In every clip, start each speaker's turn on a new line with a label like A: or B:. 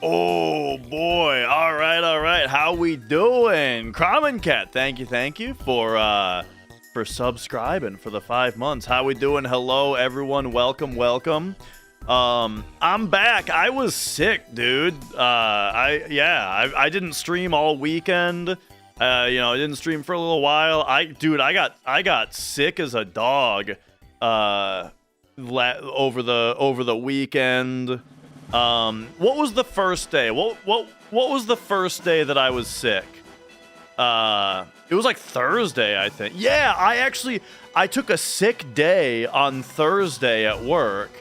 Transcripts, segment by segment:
A: Oh boy! All right. How we doing, Kramen Cat? Thank you for subscribing for the 5 months. How we doing? Hello, everyone. Welcome. I'm back. I was sick, dude. I didn't stream all weekend. I didn't stream for a little while. I got sick as a dog. Over the weekend. What was the first day? What was the first day that I was sick? It was like Thursday, I think. Yeah, I took a sick day on Thursday at work.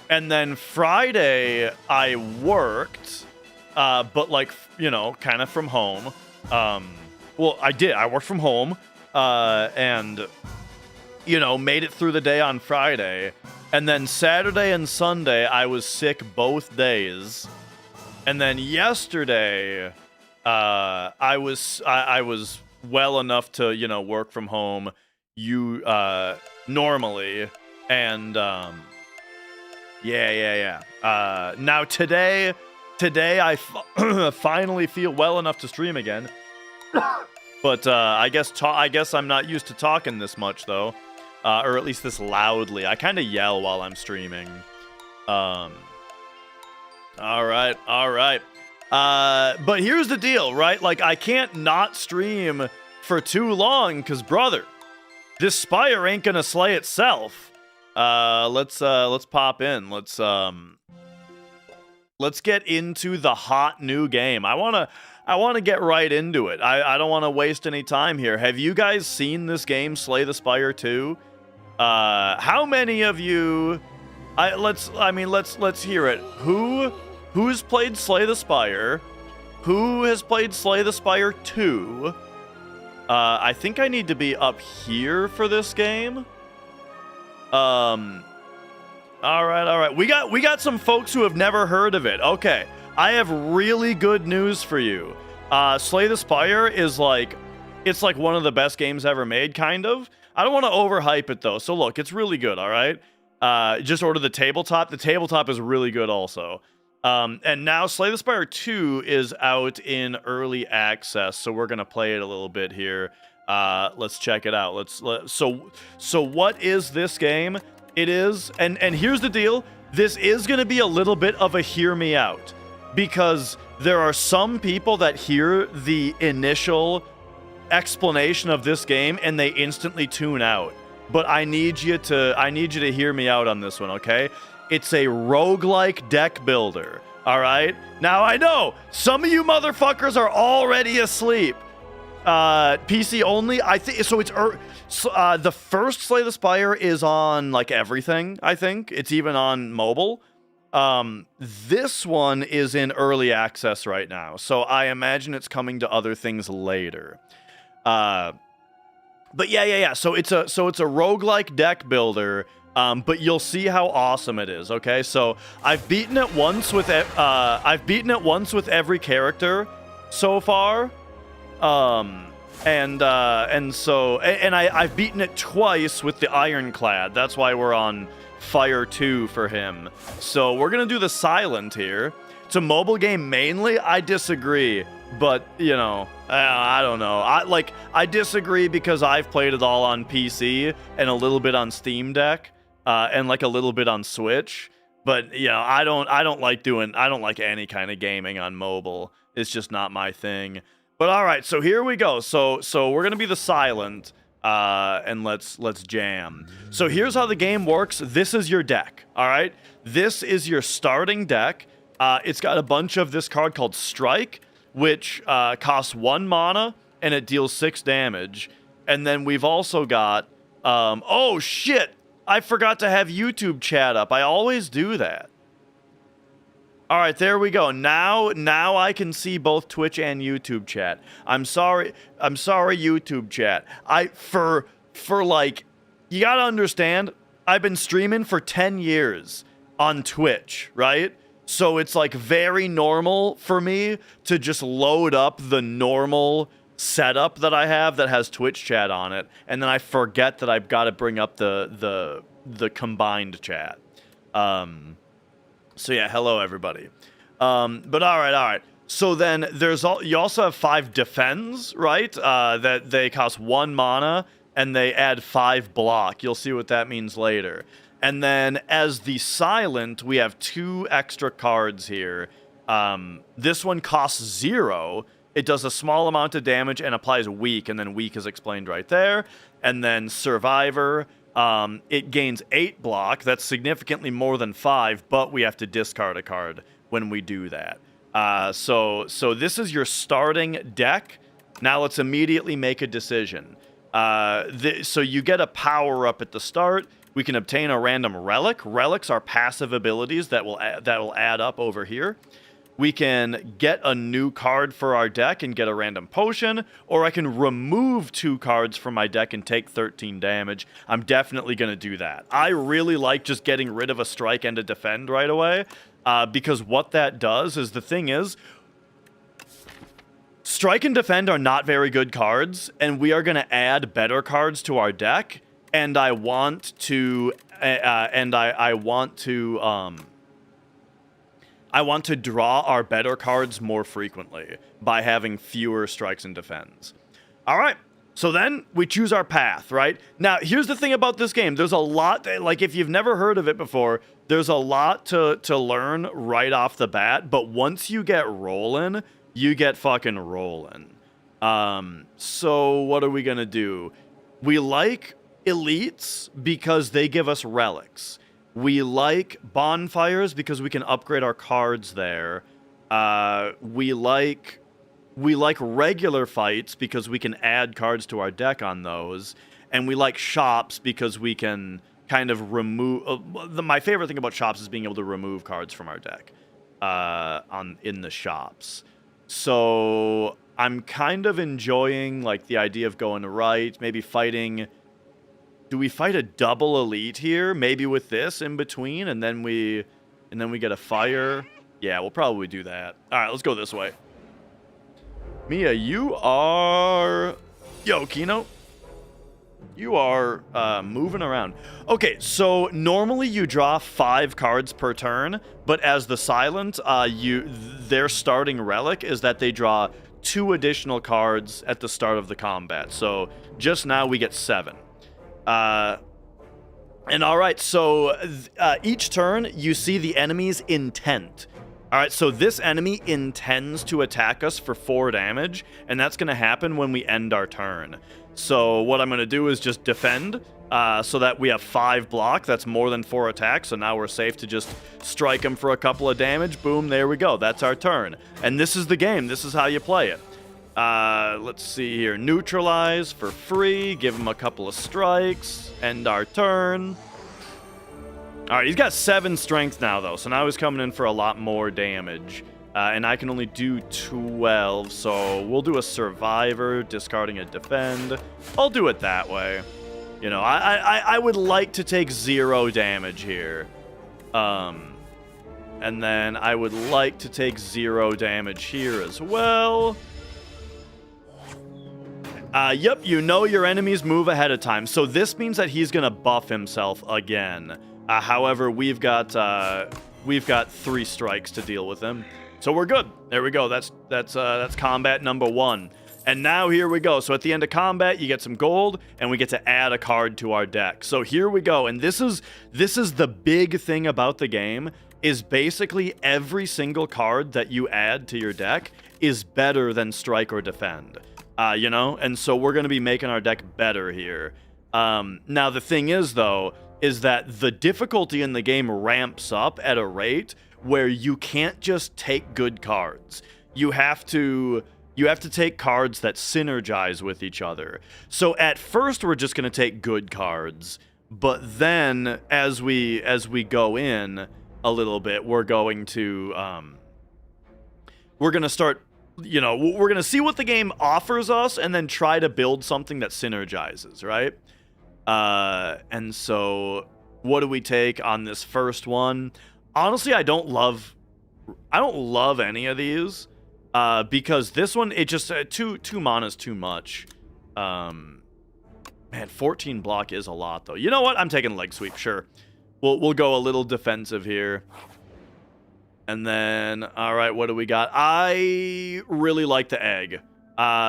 A: And then Friday I worked, but kind of from home. Well, I worked from home, and made it through the day on Friday. And then Saturday and Sunday, I was sick both days. And then yesterday, I was well enough to, work from home, normally. And, now today I finally feel well enough to stream again. But, I guess I'm not used to talking this much, though. Or at least this loudly. I kind of yell while I'm streaming. All right. But here's the deal, right? Like, I can't not stream for too long, because, brother, this Spire ain't gonna slay itself. Let's pop in. Let's get into the hot new game. I wanna get right into it. I don't want to waste any time here. Have you guys seen this game, Slay the Spire 2? How many of you? Let's hear it. Who's played Slay the Spire? Who has played Slay the Spire 2? I think I need to be up here for this game. All right. We got some folks who have never heard of it. Okay, I have really good news for you. Slay the Spire is it's like one of the best games ever made, kind of. I don't want to overhype it, though. So look, it's really good, all right? Just order the tabletop. The tabletop is really good also. And now Slay the Spire 2 is out in early access, so we're going to play it a little bit here. Let's check it out. So what is this game? It is, and here's the deal. This is going to be a little bit of a hear me out, because there are some people that hear the initial explanation of this game and they instantly tune out. But I need you to hear me out on this one, okay? It's a roguelike deck builder, all right? Now, I know some of you motherfuckers are already asleep. PC only, I think. So it's the first Slay the Spire is on everything. I think it's even on mobile. This one is in early access right now, so I imagine it's coming to other things later. But yeah. So it's a roguelike deck builder. But you'll see how awesome it is. Okay, so I've beaten it once with every character so far. I've beaten it twice with the Ironclad. That's why we're on Fire 2 for him. So we're gonna do the Silent here. It's a mobile game mainly. I disagree, but I don't know. I disagree because I've played it all on PC and a little bit on Steam Deck, and a little bit on Switch. But I don't like any kind of gaming on mobile. It's just not my thing. But all right, so here we go. So we're gonna be the Silent, and let's jam. So here's how the game works. This is your deck. All right, this is your starting deck. It's got a bunch of this card called Strike, which costs 1 mana and it deals 6 damage. And then we've also got oh shit! I forgot to have YouTube chat up. I always do that. All right, there we go. Now I can see both Twitch and YouTube chat. I'm sorry, YouTube chat. You gotta understand, I've been streaming for 10 years on Twitch, right? So it's very normal for me to just load up the normal setup that I have that has Twitch chat on it, and then I forget that I've got to bring up the combined chat. So yeah, hello everybody. But all right. So then you also have 5 defends, right? That they cost 1 mana and they add 5 block. You'll see what that means later. And then as the silent, we have 2 extra cards here. This one costs 0. It does a small amount of damage and applies weak, and then weak is explained right there. And then survivor, it gains 8 block. That's significantly more than 5, but we have to discard a card when we do that. So this is your starting deck. Now let's immediately make a decision. So you get a power up at the start. We can obtain a random relic. Relics are passive abilities that will add up over here. We can get a new card for our deck and get a random potion, or I can remove 2 cards from my deck and take 13 damage. I'm definitely going to do that. I really like just getting rid of a strike and a defend right away, because what that does is, the thing is, strike and defend are not very good cards, and we are going to add better cards to our deck, and I want to I want to draw our better cards more frequently by having fewer strikes and defends. All right, so then we choose our path, right? Now, here's the thing about this game. There's a lot, like if you've never heard of it before, there's a lot to learn right off the bat, but once you get rolling, you get fucking rolling. So what are we going to do? We like elites because they give us relics. We like bonfires because we can upgrade our cards there. We like regular fights because we can add cards to our deck on those. And we like shops because we can kind of remove... my favorite thing about shops is being able to remove cards from our deck in the shops. So I'm kind of enjoying like the idea of going right, maybe fighting... Do we fight a double elite here? Maybe with this in between, and then we get a fire. Yeah, we'll probably do that. All right, let's go this way. Mia, you are... Yo, Kino. You are moving around. Okay, so normally you draw 5 cards per turn, but as the silent, their starting relic is that they draw 2 additional cards at the start of the combat. So just now we get 7. And all right, so each turn you see the enemy's intent. All right, so this enemy intends to attack us for 4 damage, and that's going to happen when we end our turn. So what I'm going to do is just defend, so that we have 5 block. That's more than 4 attacks, so now we're safe to just strike him for a couple of damage. Boom, there we go. That's our turn. And this is the game. This is how you play it. Let's see here. Neutralize for free. Give him a couple of strikes. End our turn. All right, he's got 7 strength now, though, so now he's coming in for a lot more damage. And I can only do 12, so we'll do a survivor, discarding a defend. I'll do it that way. You know, I would like to take 0 damage here. And then I would like to take 0 damage here as well. Yep, you know your enemies move ahead of time. So this means that he's going to buff himself again. However, we've got 3 strikes to deal with him. So we're good. There we go. That's combat number 1. And now here we go. So at the end of combat, you get some gold, and we get to add a card to our deck. So here we go. And this is the big thing about the game, is basically every single card that you add to your deck is better than strike or defend. You know? And so we're going to be making our deck better here. Now, the thing is, though, is that the difficulty in the game ramps up at a rate where you can't just take good cards. You have to take cards that synergize with each other. So at first, we're just going to take good cards. But then, as we go in a little bit, we're going to start... You know, we're going to see what the game offers us and then try to build something that synergizes, right? And so what do we take on this first one? Honestly, I don't love any of these, because this one, it just, 2 mana is too much. Man, 14 block is a lot, though. You know what? I'm taking leg sweep, sure. We'll go a little defensive here. And then, all right, what do we got? I really like the egg.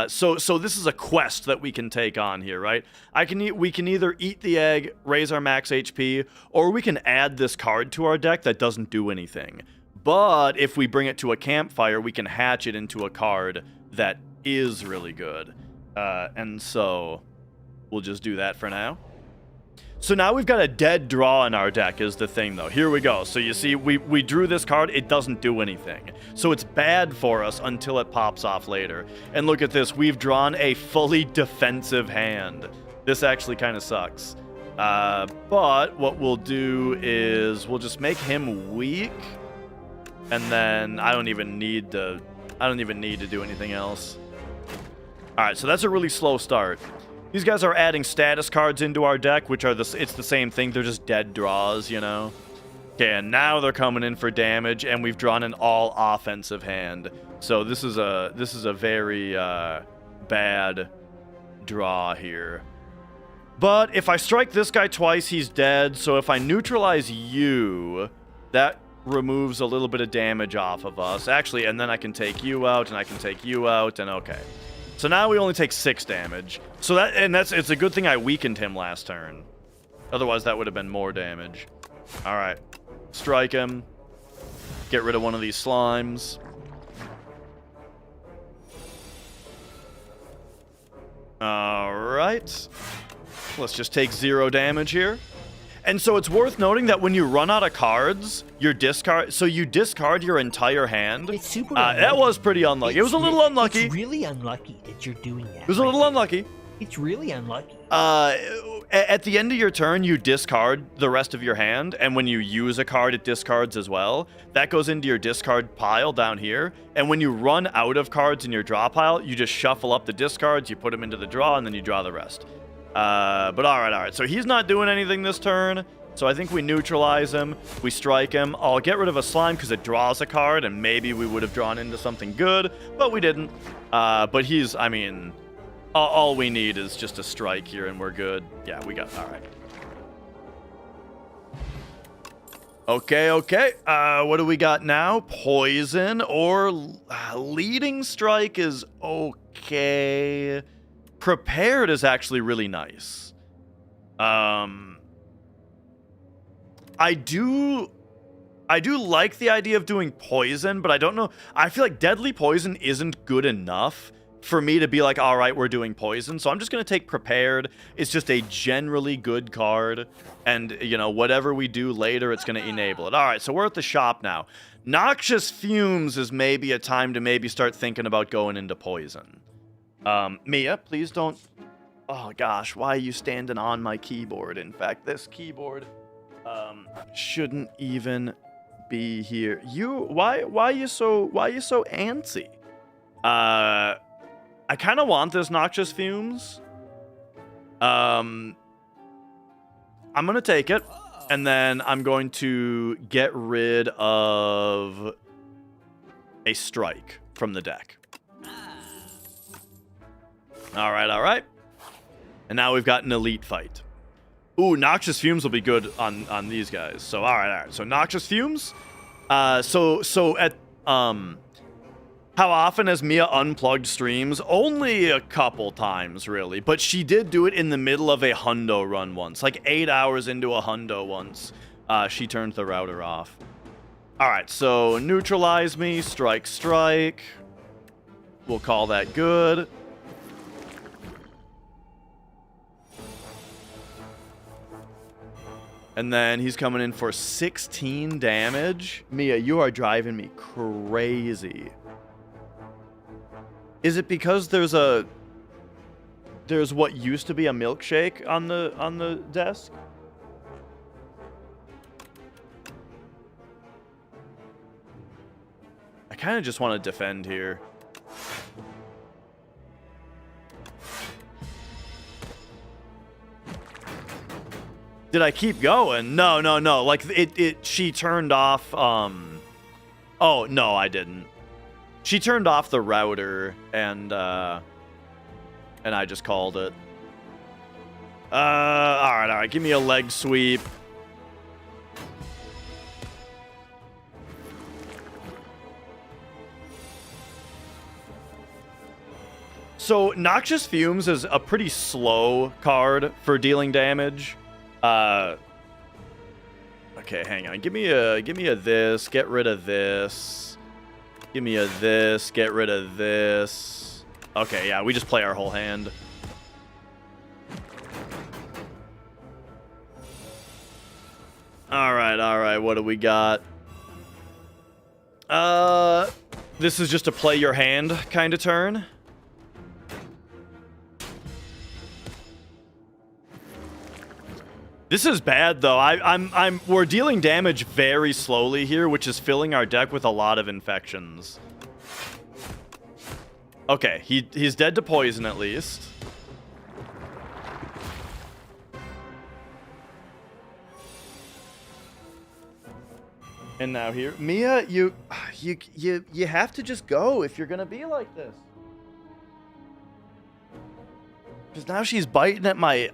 A: So this is a quest that we can take on here, right? We can either eat the egg, raise our max HP, or we can add this card to our deck that doesn't do anything. But if we bring it to a campfire, we can hatch it into a card that is really good. And so we'll just do that for now. So now we've got a dead draw in our deck is the thing, though. Here we go. So you see, we drew this card. It doesn't do anything. So it's bad for us until it pops off later. And look at this. We've drawn a fully defensive hand. This actually kind of sucks. But what we'll do is we'll just make him weak. And then I don't even need to do anything else. All right, so that's a really slow start. These guys are adding status cards into our deck, which are it's the same thing. They're just dead draws, you know? Okay, and now they're coming in for damage, and we've drawn an all-offensive hand. So this is a very bad draw here. But if I strike this guy twice, he's dead. So if I neutralize you, that removes a little bit of damage off of us. Actually, and then I can take you out, and I can take you out, and okay. So now we only take 6 damage. So it's a good thing I weakened him last turn. Otherwise, that would have been more damage. All right. Strike him. Get rid of one of these slimes. All right. Let's just take 0 damage here. And so it's worth noting that when you run out of cards, you discard your entire hand.
B: It's super unlucky.
A: That was pretty unlucky. It was a little unlucky.
B: It's really unlucky that you're doing that.
A: It was a little unlucky.
B: It's really unlucky.
A: At the end of your turn, you discard the rest of your hand, and when you use a card, it discards as well. That goes into your discard pile down here, and when you run out of cards in your draw pile, you just shuffle up the discards, you put them into the draw, and then you draw the rest. But all right. So he's not doing anything this turn. So I think we neutralize him. We strike him. I'll get rid of a slime because it draws a card, and maybe we would have drawn into something good, but we didn't. But all we need is just a strike here, and we're good. Yeah, we got, all right. Okay. What do we got now? Poison or leading strike is okay. Prepared is actually really nice. I do like the idea of doing poison, but I don't know. I feel like deadly poison isn't good enough for me to be like, all right, we're doing poison. So I'm just going to take prepared. It's just a generally good card. And, you know, whatever we do later, it's going to enable it. All right, so we're at the shop now. Noxious Fumes is maybe a time to maybe start thinking about going into poison. Mia, please don't... Oh, gosh, why are you standing on my keyboard? In fact, this keyboard shouldn't even be here. Why are you so antsy? I kind of want this Noxious Fumes. I'm going to take it, and then I'm going to get rid of a strike from the deck. All right. And now we've got an elite fight. Ooh, Noxious Fumes will be good on these guys. So, all right. So, Noxious Fumes. So at, how often has Mia unplugged streams? Only a couple times, really. But she did do it in the middle of a hundo run once. Like 8 hours into a hundo once. She turned the router off. All right, so neutralize me. Strike. We'll call that good. And then he's coming in for 16 damage. Mia, you are driving me crazy. Is it because there's what used to be a milkshake on the desk? I kind of just want to defend here. Did I keep going? No. Like she turned off Oh, no, I didn't. She turned off the router and I just called it. All right. Give me a leg sweep. So Noxious Fumes is a pretty slow card for dealing damage. Okay, hang on. Give me a this. Get rid of this. Give me a this. Get rid of this. Okay, yeah, we just play our whole hand. All right. What do we got? This is just a play your hand kind of turn. This is bad though. We're dealing damage very slowly here, which is filling our deck with a lot of infections. Okay, he's dead to poison at least. And now here, Mia, you have to just go if you're gonna be like this. Because now she's biting at my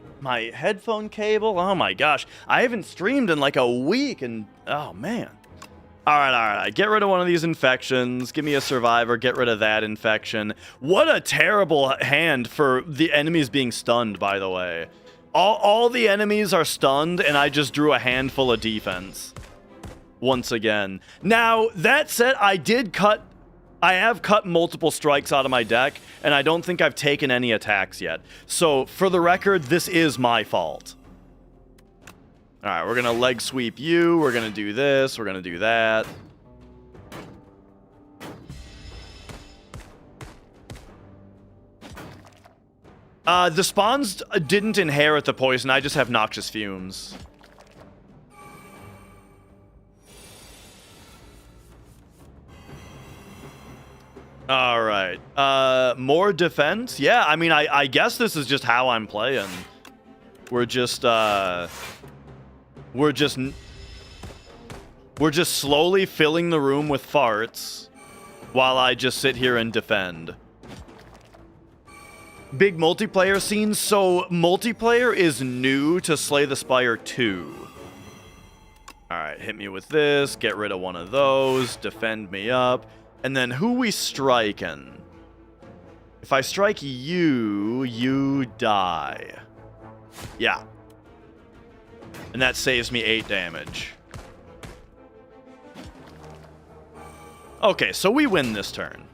A: headphone cable. Oh my gosh, I haven't streamed in like a week, and oh man. All right. Get rid of one of these infections. Give me a survivor. Get rid of that infection. What a terrible hand for the enemies being stunned. By the way, all the enemies are stunned, and I just drew a handful of defense. Once again. Now, that said, I have cut multiple strikes out of my deck, and I don't think I've taken any attacks yet. So, for the record, this is my fault. Alright, we're gonna leg sweep you, we're gonna do this, we're gonna do that. The spawns didn't inherit the poison, I just have Noxious Fumes. All right. More defense? Yeah, I mean, I guess this is just how I'm playing. We're just slowly filling the room with farts while I just sit here and defend. Big multiplayer scenes. So multiplayer is new to Slay the Spire 2. All right, hit me with this. Get rid of one of those. Defend me up. And then who we striking? If I strike you, you die. Yeah. And that saves me 8 damage. Okay, so we win this turn.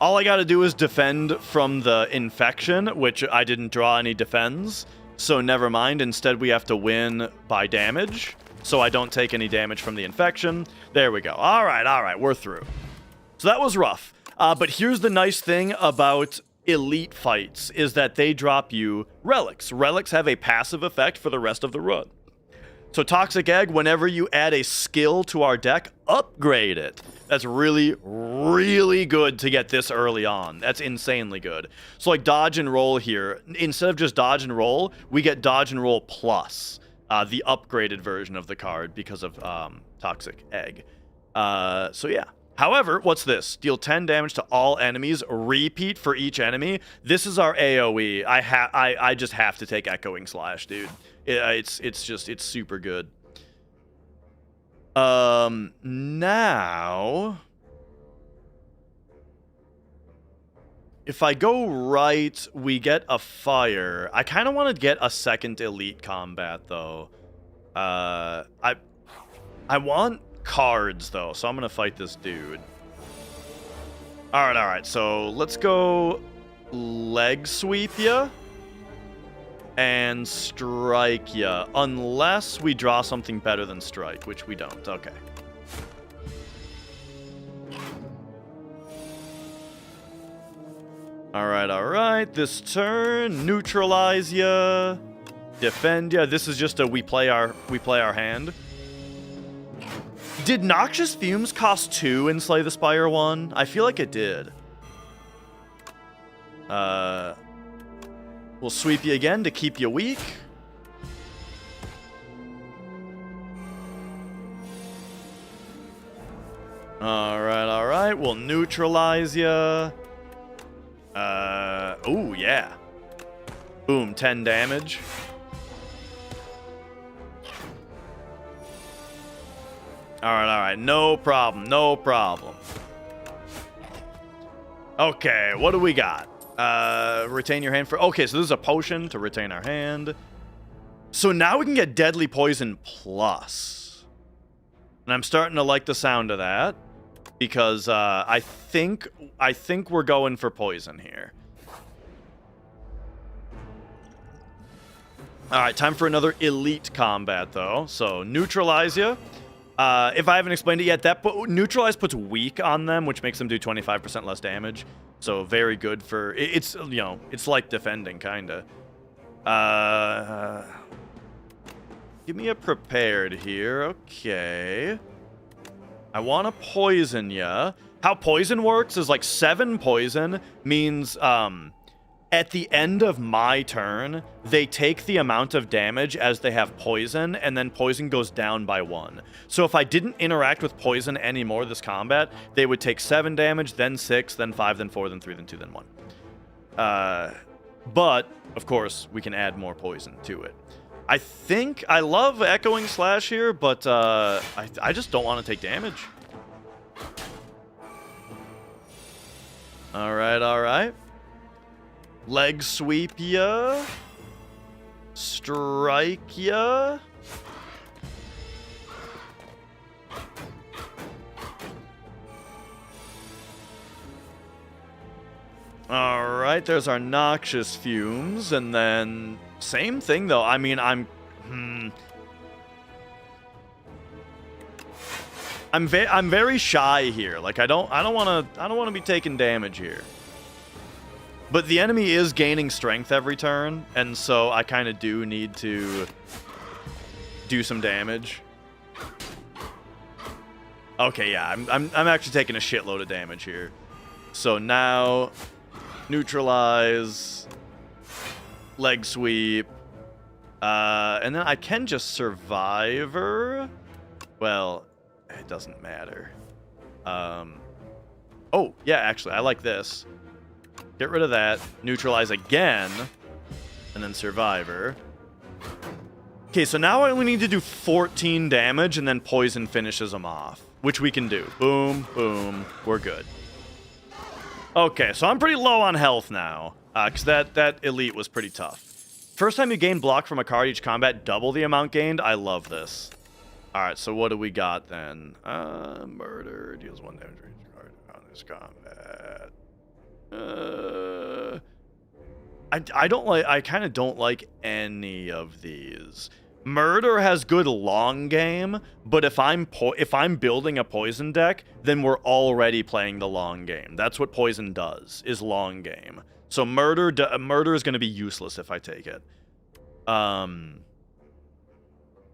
A: All I gotta do is defend from the infection, which I didn't draw any defends. So never mind, instead we have to win by damage. So I don't take any damage from the infection. There we go. All right, we're through. So that was rough. But here's the nice thing about elite fights, is that they drop you relics. Relics have a passive effect for the rest of the run. So Toxic Egg, whenever you add a skill to our deck, upgrade it. That's really, really good to get this early on. That's insanely good. So like Dodge and Roll here, instead of just Dodge and Roll, we get Dodge and Roll Plus. The upgraded version of the card because of Toxic Egg. So yeah. However, what's this? Deal 10 damage to all enemies. Repeat for each enemy. This is our AoE. I just have to take Echoing Slash, dude. It's super good. Now, if I go right, we get a fire. I kind of want to get a second elite combat, though. I want cards, though, so I'm going to fight this dude. All right. So let's go leg sweep ya and strike ya, unless we draw something better than strike, which we don't. Okay. All right. This turn, neutralize ya, defend ya. This is just a we play our hand. Did Noxious Fumes cost 2 in Slay the Spire 1? I feel like it did. We'll sweep you again to keep you weak. All right. We'll neutralize ya. Oh, yeah. Boom, 10 damage. All right. No problem. Okay, what do we got? Retain your hand for... Okay, so this is a potion to retain our hand. So now we can get Deadly Poison Plus. And I'm starting to like the sound of that. Because I think we're going for poison here. Alright, time for another elite combat, though. So, neutralize you. If I haven't explained it yet, neutralize puts weak on them, which makes them do 25% less damage. So, very good for... It's, you know, it's like defending, kind of. Give me a prepared here. Okay. I want to poison ya. How poison works is like 7 poison means, at the end of my turn, they take the amount of damage as they have poison, and then poison goes down by 1. So if I didn't interact with poison anymore this combat, they would take 7 damage, then 6, then 5, then 4, then 3, then 2, then 1. But, of course, we can add more poison to it. I think I love Echoing Slash here, but I just don't want to take damage. Alright, alright. Leg sweep ya. Strike ya. Alright, there's our noxious fumes, and then same thing though. I mean, I'm very shy here. Like I don't want to be taking damage here. But the enemy is gaining strength every turn, and so I kind of do need to do some damage. Okay, yeah, I'm actually taking a shitload of damage here. So now, neutralize, leg sweep, and then I can just survivor. Well, it doesn't matter. Oh yeah, actually, I like this. Get rid of that, neutralize again, and then survivor. Okay, so now I only need to do 14 damage, and then poison finishes them off, which we can do. Boom, boom, we're good. Okay, so I'm pretty low on health now, because that elite was pretty tough. First time you gain block from a card each combat, double the amount gained. I love this. Alright, so what do we got then? Murder, deals 1 damage to each card on this combat. I kind of don't like any of these. Murder has good long game, but if I'm building a poison deck, then we're already playing the long game. That's what poison does, is long game. So murder is going to be useless if I take it.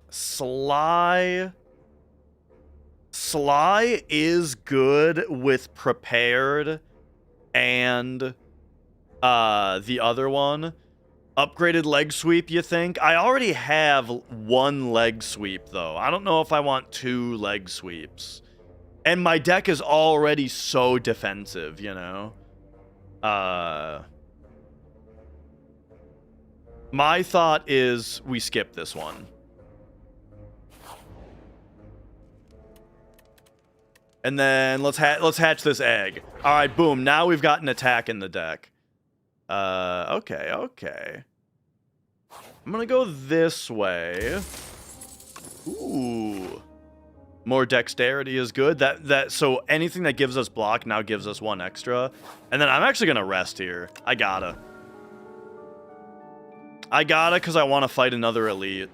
A: Sly is good with prepared and the other one. Upgraded leg sweep, you think? I already have 1 leg sweep, though. I don't know if I want 2 leg sweeps. And my deck is already so defensive, you know? My thought is we skip this one. And then let's hatch this egg. All right, boom. Now we've got an attack in the deck. Okay. I'm gonna go this way. Ooh. More dexterity is good. So anything that gives us block now gives us 1 extra. And then I'm actually gonna rest here. I gotta, because I want to fight another elite.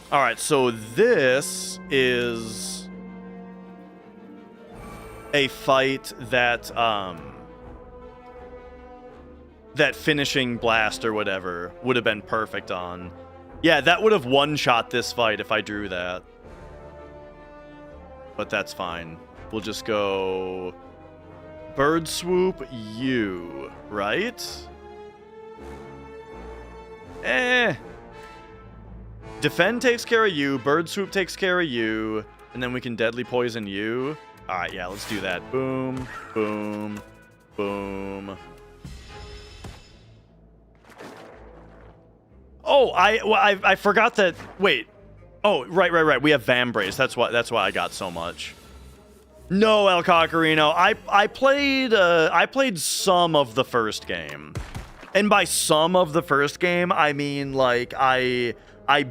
A: Alright, so this is a fight that, that finishing blast or whatever would have been perfect on. Yeah, that would have one-shot this fight if I drew that. But that's fine. We'll just go bird swoop you, right? Defend takes care of you, bird swoop takes care of you, and then we can deadly poison you. Alright, yeah, let's do that. Boom, boom, boom. Oh, I forgot that. Wait. Oh, right. We have Vambrace. That's why I got so much. No, El Cocorino. I played some of the first game. And by some of the first game, I mean like I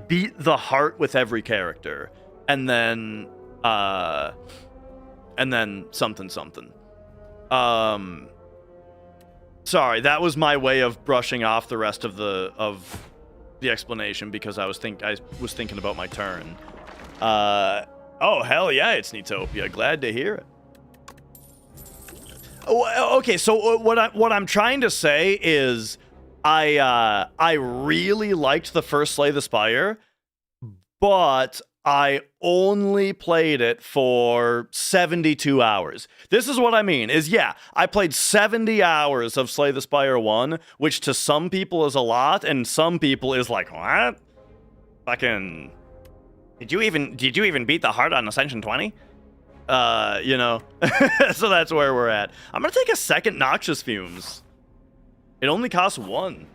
A: beat the heart with every character. And then something. Sorry, that was my way of brushing off the rest of the explanation because I was thinking about my turn. Oh hell yeah, it's Neatopia. Glad to hear it. Oh, okay, so what I'm trying to say is I really liked the first Slay the Spire, but I only played it for 72 hours. This is what I mean, is yeah, I played 70 hours of Slay the Spire 1, which to some people is a lot, and some people is like, what? Fucking... Did you even beat the heart on Ascension 20? You know. So that's where we're at. I'm gonna take a second Noxious Fumes. It only costs 1.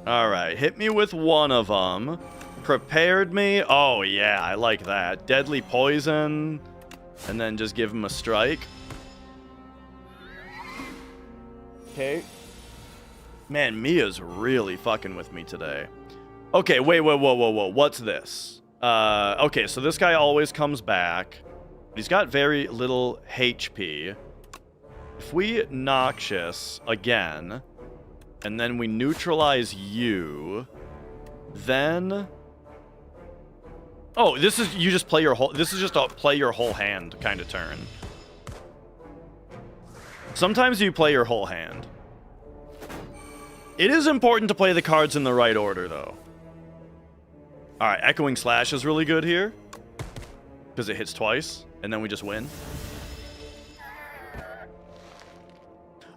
A: Alright, hit me with one of them. Prepared me. Oh, yeah, I like that. Deadly Poison. And then just give him a strike. Okay. Man, Mia's really fucking with me today. Okay, wait, whoa. What's this? Okay, so this guy always comes back. He's got very little HP. If we Noxious again... and then we neutralize you, then... Oh, this is... you just play your whole... this is just a play your whole hand kind of turn. Sometimes you play your whole hand. It is important to play the cards in the right order, though. Alright, Echoing Slash is really good here. Because it hits twice, and then we just win.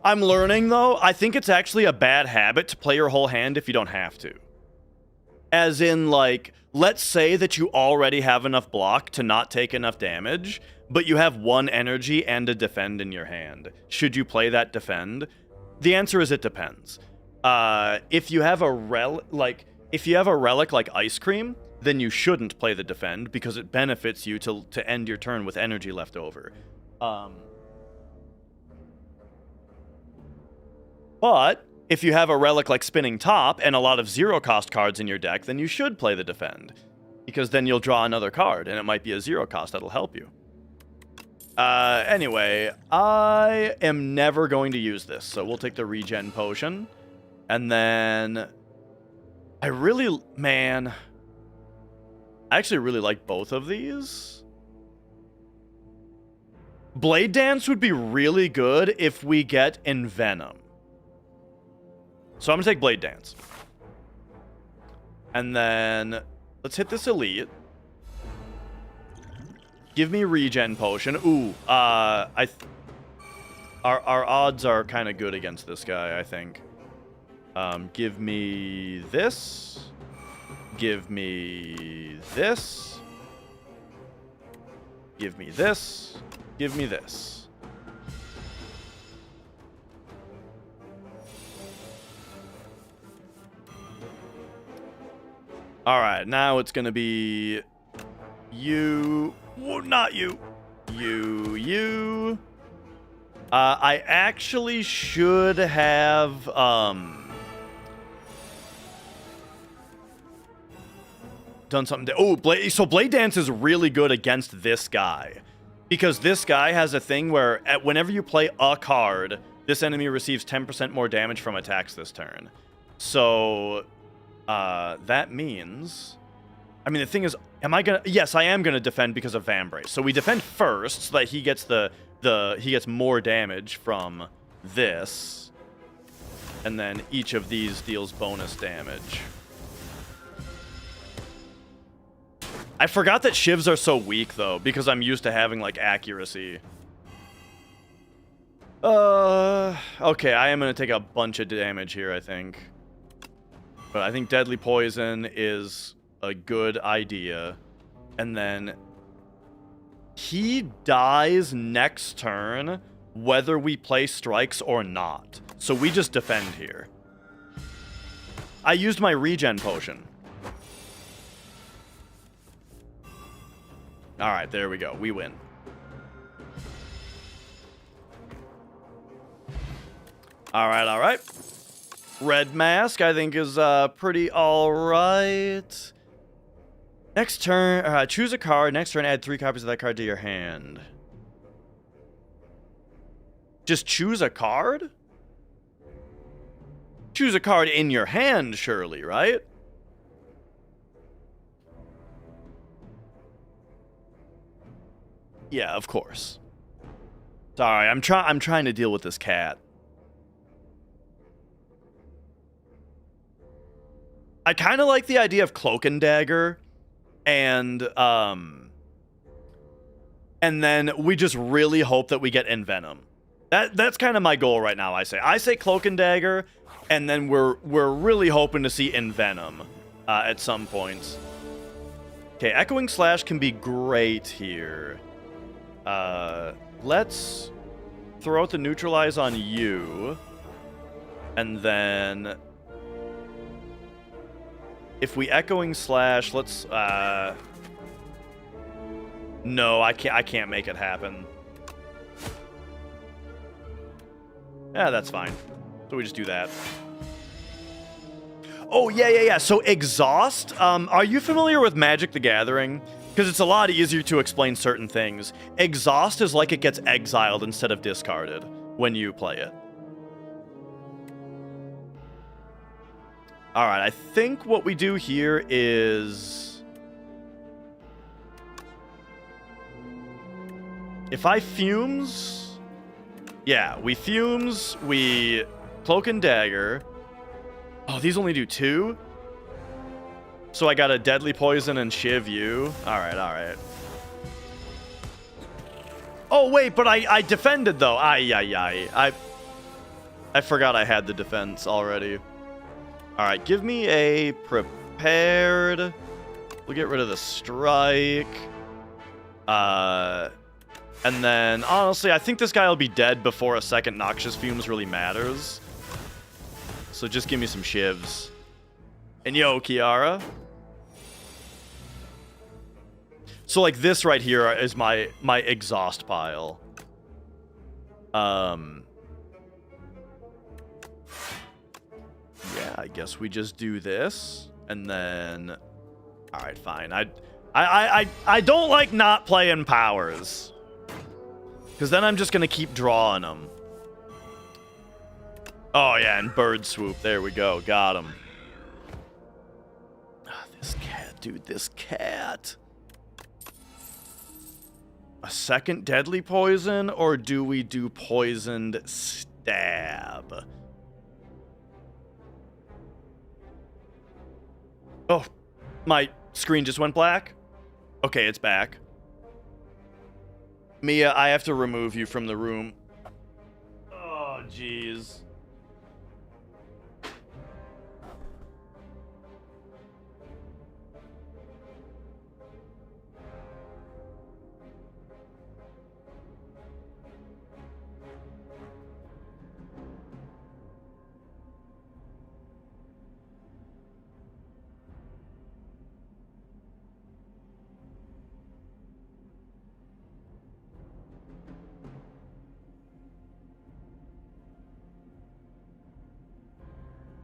A: I'm learning, though, I think it's actually a bad habit to play your whole hand if you don't have to. As in, like, let's say that you already have enough block to not take enough damage, but you have 1 energy and a defend in your hand. Should you play that defend? The answer is it depends. If you have a relic like Ice Cream, then you shouldn't play the defend because it benefits you to end your turn with energy left over. But if you have a relic like Spinning Top and a lot of 0-cost cards in your deck, then you should play the defend. Because then you'll draw another card, and it might be a 0-cost that'll help you. Anyway, I am never going to use this, so we'll take the Regen Potion. And then... I actually really like both of these. Blade Dance would be really good if we get Envenom. So I'm going to take Blade Dance. And then let's hit this Elite. Give me Regen Potion. Ooh, our odds are kind of good against this guy, I think. Give me this. Give me this. Give me this. Give me this. Alright, now it's gonna be... you... well, not you. You. I actually should have, done something. Oh, so Blade Dance is really good against this guy. Because this guy has a thing where whenever you play a card, this enemy receives 10% more damage from attacks this turn. So, that means... I mean, the thing is, am I gonna... yes, I am gonna defend because of Vambrace. So we defend first so that he gets he gets more damage from this. And then each of these deals bonus damage. I forgot that shivs are so weak, though, because I'm used to having, like, accuracy. Okay, I am gonna take a bunch of damage here, I think. But I think Deadly Poison is a good idea. And then he dies next turn whether we play strikes or not. So we just defend here. I used my Regen Potion. All right, there we go. We win. All right, all right. Red mask, I think, is pretty all right. Next turn, choose a card. Next turn, add 3 copies of that card to your hand. Just choose a card? Choose a card in your hand, surely, right? Yeah, of course. Sorry, I'm trying to deal with this cat. I kind of like the idea of Cloak and Dagger, and then we just really hope that we get Envenom. That's kind of my goal right now. I say Cloak and Dagger, and then we're really hoping to see Envenom at some points. Okay, Echoing Slash can be great here. Let's throw out the Neutralize on you, and then if we Echoing Slash, let's no, I can't make it happen. Yeah, that's fine. So we just do that. Oh, yeah. So Exhaust, are you familiar with Magic the Gathering? Because it's a lot easier to explain certain things. Exhaust is like it gets exiled instead of discarded when you play it. All right, I think what we do here is, if I Fumes, yeah, we Fumes, we Cloak and Dagger. Oh, these only do 2? So I got a Deadly Poison and Shiv you. All right. Oh, wait, but I defended, though. I forgot I had the defense already. All right, give me a Prepared. We'll get rid of the Strike. And then, honestly, I think this guy will be dead before a second Noxious Fumes really matters. So just give me some Shivs. And yo, Kiara. So, like, this right here is my exhaust pile. Yeah, I guess we just do this, and then, all right, fine. I don't like not playing powers, because then I'm just gonna keep drawing them. Oh yeah, and Bird Swoop. There we go. Got him. Oh, this cat, dude. This cat. A second Deadly Poison, or do we do Poisoned Stab? Oh, my screen just went black? Okay, it's back. Mia, I have to remove you from the room. Oh, jeez.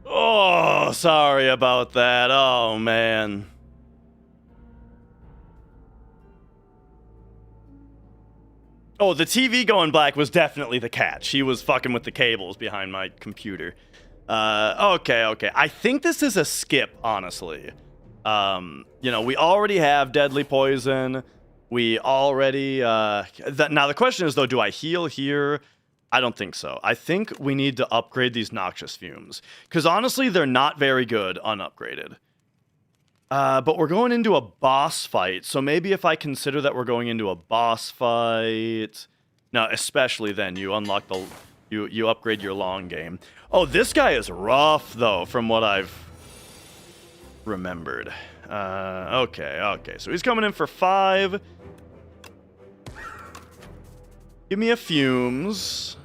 A: Oh, sorry about that. Oh, man. Oh, the TV going black was definitely the cat. She was fucking with the cables behind my computer. Okay. I think this is a skip, honestly. You know, we already have Deadly Poison. We already... now, the question is, though, do I heal here? I don't think so. I think we need to upgrade these Noxious Fumes. Because honestly, they're not very good unupgraded. But we're going into a boss fight. So maybe if I consider that we're going into a boss fight... No, especially then. You unlock the... You upgrade your long game. Oh, this guy is rough, though, from what I've remembered. Okay. So he's coming in for 5. Give me a Fumes.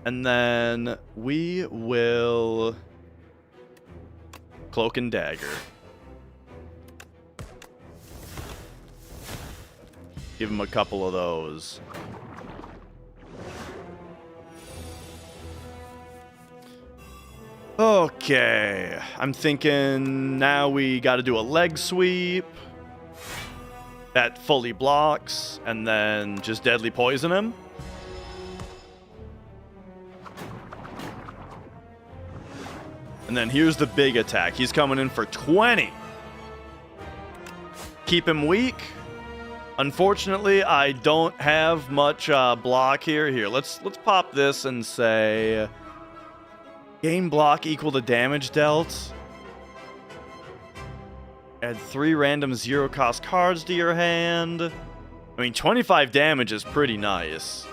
A: And then we will Cloak and Dagger. Give him a couple of those. Okay, I'm thinking now we got to do a leg sweep. That fully blocks, and then just deadly poison him. And then here's the big attack. He's coming in for 20. Keep him weak. Unfortunately, I don't have much block here. Here, let's pop this and say gain block equal to damage dealt. Add 3 random 0-cost cards to your hand. I mean, 25 damage is pretty nice.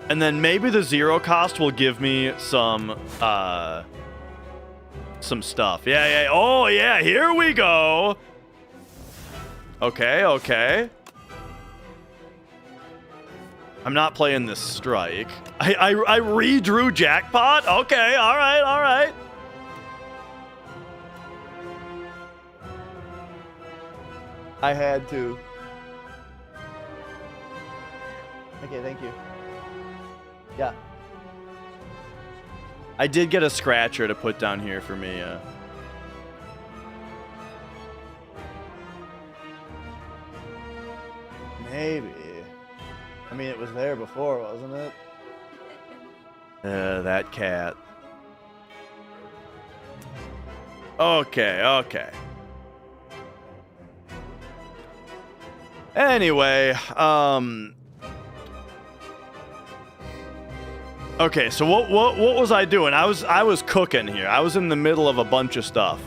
A: And then maybe the 0-cost will give me some stuff. Yeah. Oh, yeah, here we go. Okay. I'm not playing this strike. I redrew jackpot? Okay, all right. I had to. Okay, thank you. Yeah. I did get a scratcher to put down here for me. Maybe. I mean, it was there before, wasn't it? That cat. Okay. Anyway, okay, so what was I doing? I was cooking here. I was in the middle of a bunch of stuff.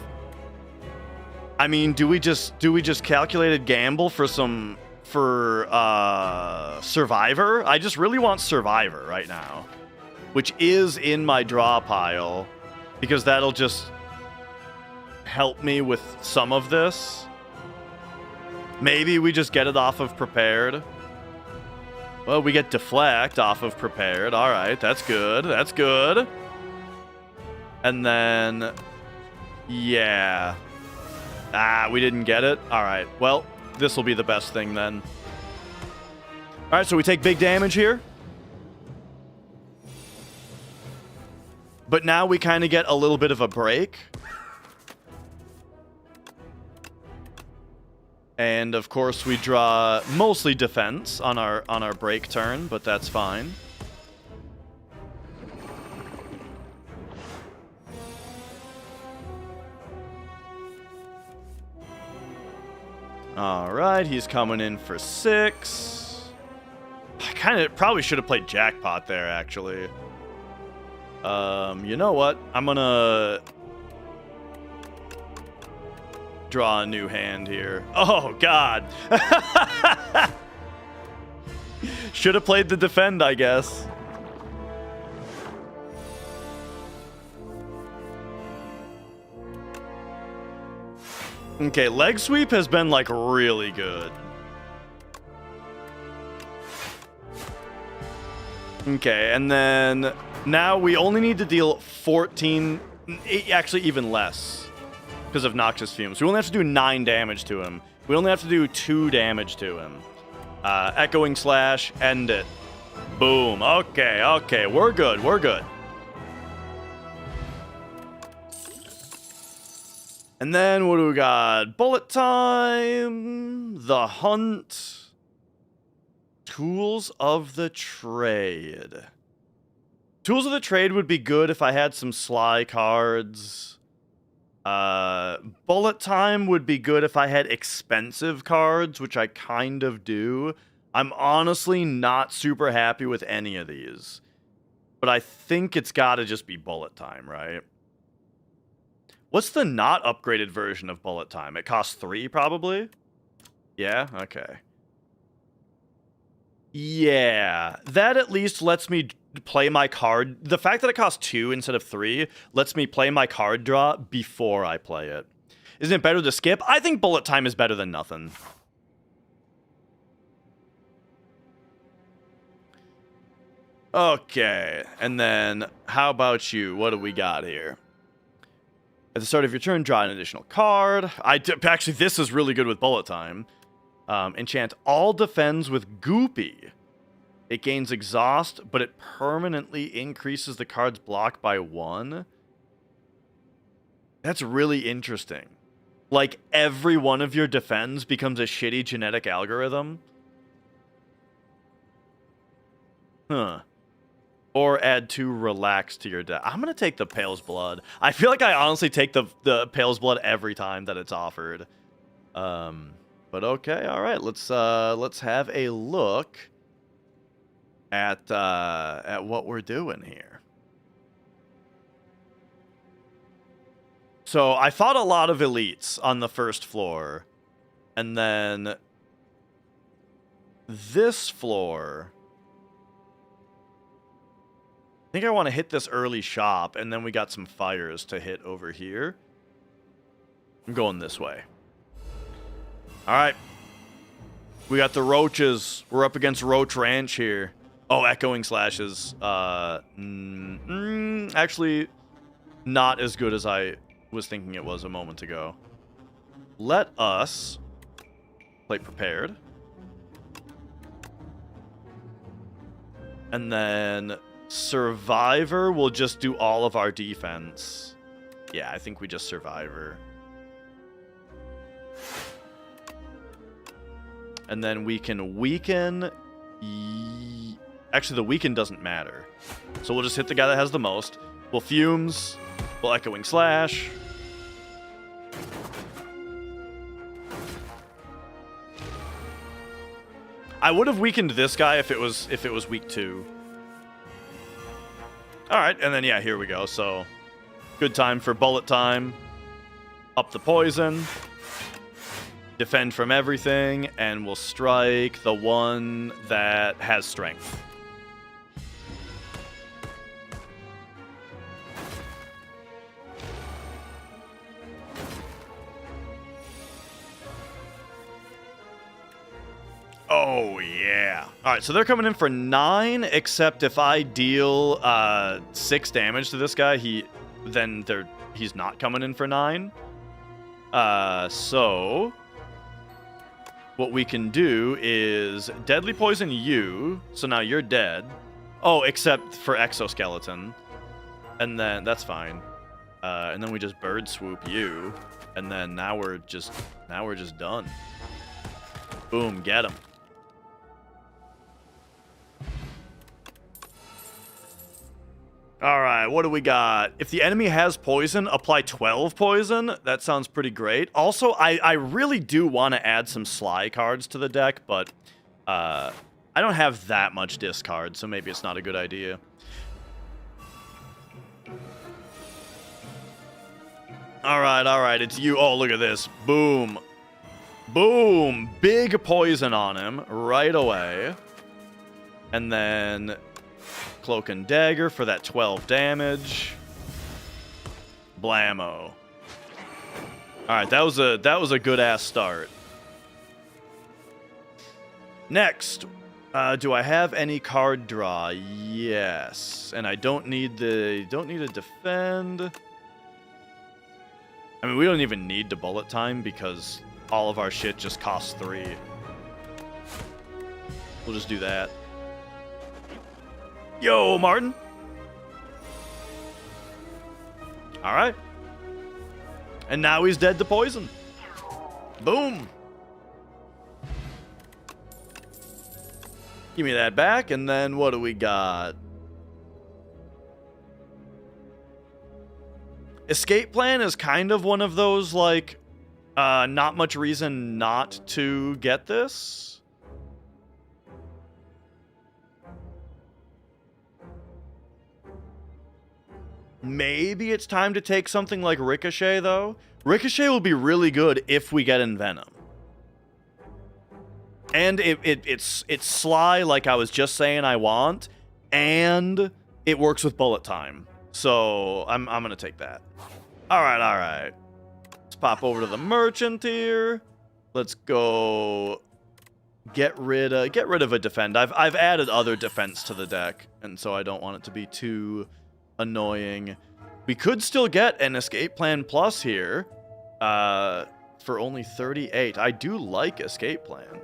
A: I mean, do we just calculated gamble for Survivor? I just really want Survivor right now, which is in my draw pile because that'll just help me with some of this. Maybe we just get it off of Prepared. Well, we get Deflect off of Prepared. All right, that's good. And then, yeah. We didn't get it. All right, well, this will be the best thing then. All right, so we take big damage here. But now we kind of get a little bit of a break. And of course we draw mostly defense on our break turn, but that's fine. All right, he's coming in for 6. I kind of probably should have played jackpot there actually. You know what? I'm gonna draw a new hand here. Oh, God. Should have played the defend, I guess. Okay, leg sweep has been, like, really good. Okay, and then now we only need to deal 14, actually even less. Because of Noxious Fumes. We only have to do 9 damage to him. We only have to do 2 damage to him. Echoing Slash, end it. Boom. Okay. We're good. And then what do we got? Bullet Time. The Hunt. Tools of the Trade. Tools of the Trade would be good if I had some Sly cards. Bullet Time would be good if I had expensive cards, which I kind of do. I'm honestly not super happy with any of these. But I think it's gotta just be Bullet Time, right? What's the not upgraded version of Bullet Time? It costs 3, probably? Yeah? Okay. Yeah, that at least lets me play my card. The fact that it costs 2 instead of 3 lets me play my card draw before I play it. Isn't it better to skip? I think Bullet Time is better than nothing. Okay, and then how about you? What do we got here? At the start of your turn, draw an additional card. Actually, this is really good with bullet time. Enchant all defends with Goopy. It gains exhaust, but it permanently increases the card's block by 1. That's really interesting. Like, every one of your defends becomes a shitty genetic algorithm. Huh. Or add 2 relax to your deck. I'm going to take the Pale's Blood. I feel like I honestly take the Pale's Blood every time that it's offered. But okay, all right. Let's have a look at what we're doing here. So I fought a lot of elites on the first floor, and then this floor, I think I want to hit this early shop, and then we got some fires to hit over here. I'm going this way. All right. We got the roaches. We're up against Roach Ranch here. Oh, Echoing Slashes. Actually, not as good as I was thinking it was a moment ago. Let us play prepared. And then Survivor will just do all of our defense. Yeah, I think we just Survivor. And then we can weaken. Actually, the weaken doesn't matter. So we'll just hit the guy that has the most. We'll Fumes. We'll Echoing Slash. I would have weakened this guy if it was weak 2. All right, and then yeah, here we go. So good time for bullet time. Up the poison. Defend from everything, and we'll strike the one that has strength. Oh, yeah. All right, so they're coming in for 9, except if I deal 6 damage to this guy, he's not coming in for 9. So what we can do is Deadly Poison you, so now you're dead. Oh, except for Exoskeleton. And then, that's fine. And then we just Bird Swoop you, and then now we're just done. Boom, get him. All right, what do we got? If the enemy has poison, apply 12 poison. That sounds pretty great. Also, I really do want to add some Sly cards to the deck, but I don't have that much discard, so maybe it's not a good idea. All right, it's you. Oh, look at this. Boom. Boom. Big poison on him right away. And then Cloak and Dagger for that 12 damage. Blammo. Alright, that was a good ass start. Next, do I have any card draw? Yes. And I don't need to defend. I mean, we don't even need to bullet time because all of our shit just costs 3. We'll just do that. Yo, Martin. All right. And now he's dead to poison. Boom. Give me that back, and then what do we got? Escape Plan is kind of one of those, like, not much reason not to get this. Maybe it's time to take something like Ricochet, though. Ricochet will be really good if we get Envenom. And it's Sly, like I was just saying I want, and it works with bullet time. So I'm going to take that. All right. Let's pop over to the merchant here. Let's go get rid of a defend. I've added other defense to the deck, and so I don't want it to be too annoying. We could still get an Escape Plan Plus here for only 38. I do like Escape Plan.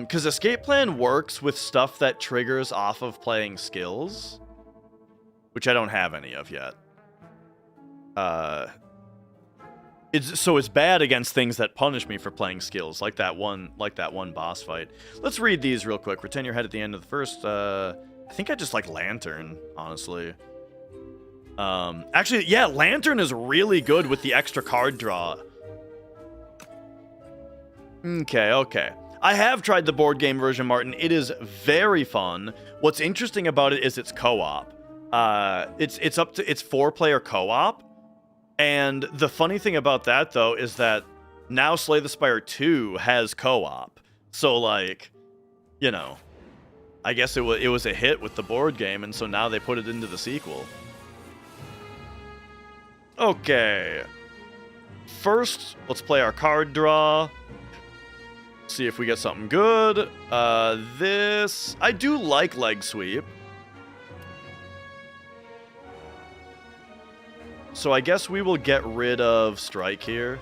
A: Because Escape Plan works with stuff that triggers off of playing skills, which I don't have any of yet. It's bad against things that punish me for playing skills, like that one boss fight. Let's read these real quick. Return your head at the end of the first. I think I just like Lantern, honestly. Actually, yeah, Lantern is really good with the extra card draw. Okay. I have tried the board game version, Martin. It is very fun. What's interesting about it is it's co-op. It's 4-player co-op. And the funny thing about that, though, is that now Slay the Spire 2 has co-op. So, like, you know, I guess it was a hit with the board game, and so now they put it into the sequel. Okay. First, let's play our card draw. See if we get something good. I do like Leg Sweep. So I guess we will get rid of Strike here.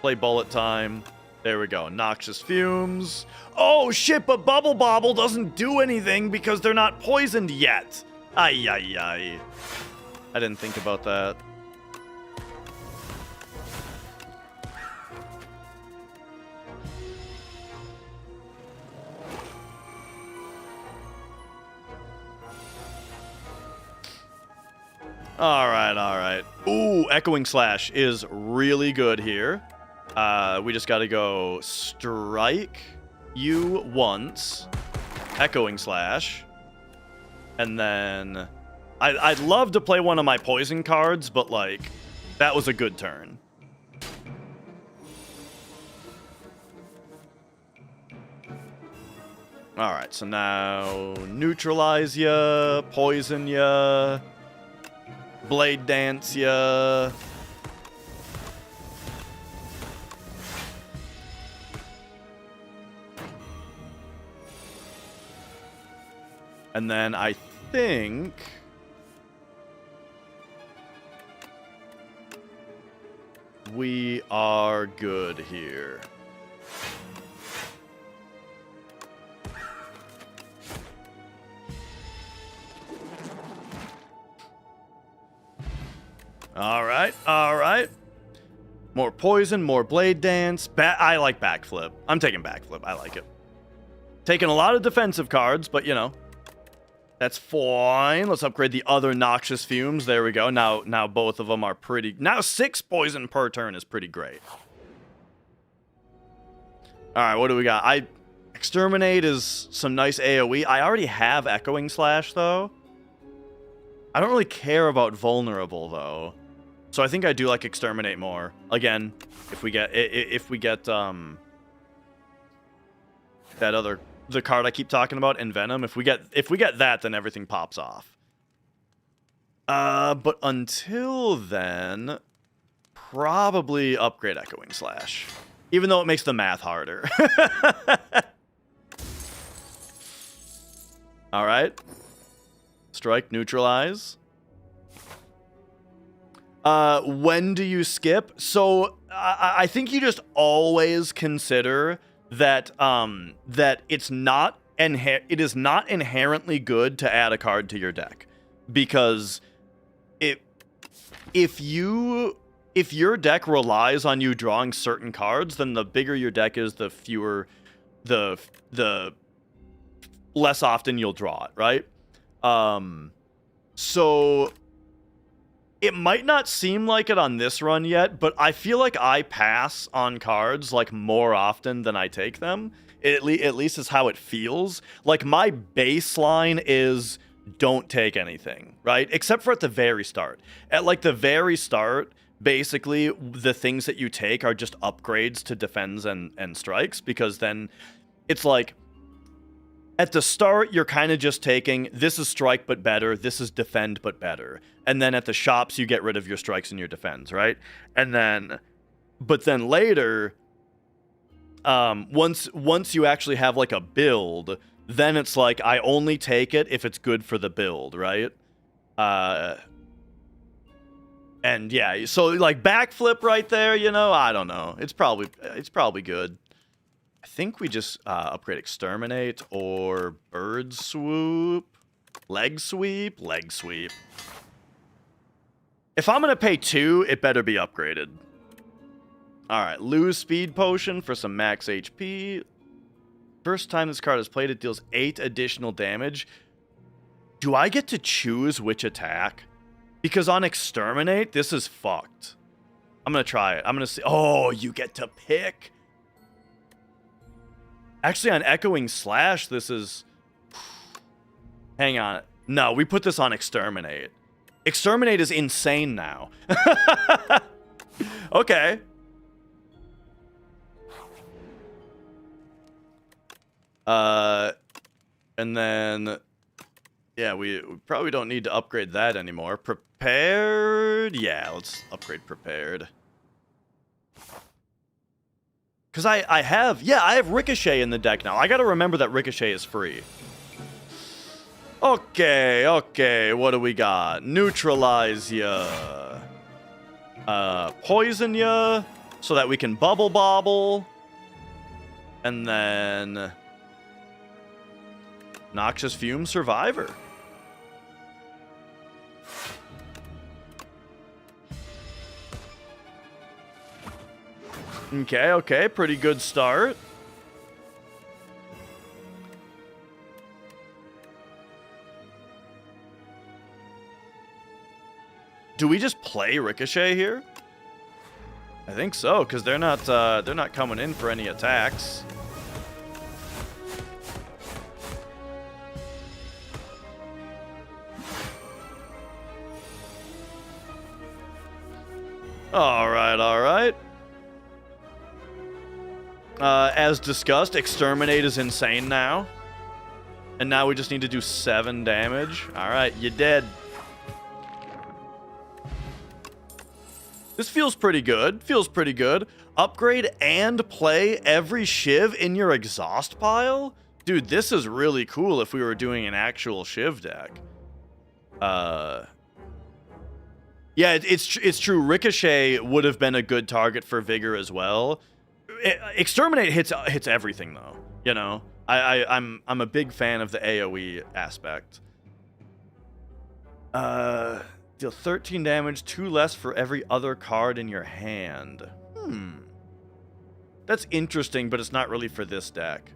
A: Play Bullet Time. There we go. Noxious Fumes. Oh, shit, but Bubble Bobble doesn't do anything because they're not poisoned yet. Ay. I didn't think about that. All right. Ooh, Echoing Slash is really good here. We just got to go strike you once, Echoing Slash, and then I'd love to play one of my poison cards, but like that was a good turn. All right, so now neutralize ya, poison ya. Blade Dance, yeah. And then I think we are good here. All right. More poison, more blade dance. I like backflip. I'm taking backflip. I like it. Taking a lot of defensive cards, but you know, that's fine. Let's upgrade the other Noxious Fumes. There we go. Now both of them are pretty. Now 6 poison per turn is pretty great. All right, what do we got? Exterminate is some nice AoE. I already have Echoing Slash though. I don't really care about Vulnerable though. So I think I do like Exterminate more. Again, if we get the card I keep talking about, Envenom, if we get that, then everything pops off. But until then, probably upgrade Echoing Slash. Even though it makes the math harder. All right. Strike, neutralize. When do you skip? So I think you just always consider that that it is not inherently good to add a card to your deck, because if your deck relies on you drawing certain cards, then the bigger your deck is, the fewer the less often you'll draw it, right? So it might not seem like it on this run yet, but I feel like I pass on cards like more often than I take them. At least is how it feels. Like my baseline is don't take anything, right? Except for at the very start. At like the very start, basically the things that you take are just upgrades to defends and strikes, because then it's like at the start, you're kind of just taking, this is strike but better, this is defend but better. And then at the shops, you get rid of your strikes and your defends, right? But then later, once you actually have like a build then it's like I only take it if it's good for the build, right? And yeah, so like backflip right there, you know, I don't know. It's probably good. I think we just upgrade exterminate or bird swoop, leg sweep. If I'm gonna pay 2, it better be upgraded. All right, lose speed potion for some max HP. First time this card is played, it deals 8 additional damage. Do I get to choose which attack? Because on exterminate, this is fucked. I'm gonna try it. I'm gonna see. Oh, you get to pick. Actually, on echoing slash, this is. Hang on. No, we put this on exterminate. Exterminate is insane now. Okay. And then, yeah, we probably don't need to upgrade that anymore. Prepared? Yeah, let's upgrade prepared. Because I have Ricochet in the deck now. I gotta remember that Ricochet is free. Okay, what do we got? Neutralize ya. Poison ya, so that we can bubble bobble. And then... Noxious Fume Survivor. Okay, pretty good start. Do we just play Ricochet here? I think so, because they're not coming in for any attacks. All right. As discussed, exterminate is insane now. And now we just need to do 7 damage. All right, you dead. This feels pretty good. Upgrade and play every Shiv in your exhaust pile? Dude, this is really cool if we were doing an actual Shiv deck. Yeah, it's true. Ricochet would have been a good target for Vigor as well. Exterminate hits everything though. You know, I'm a big fan of the AOE aspect. Deal 13 damage, 2 less for every other card in your hand. That's interesting, but it's not really for this deck.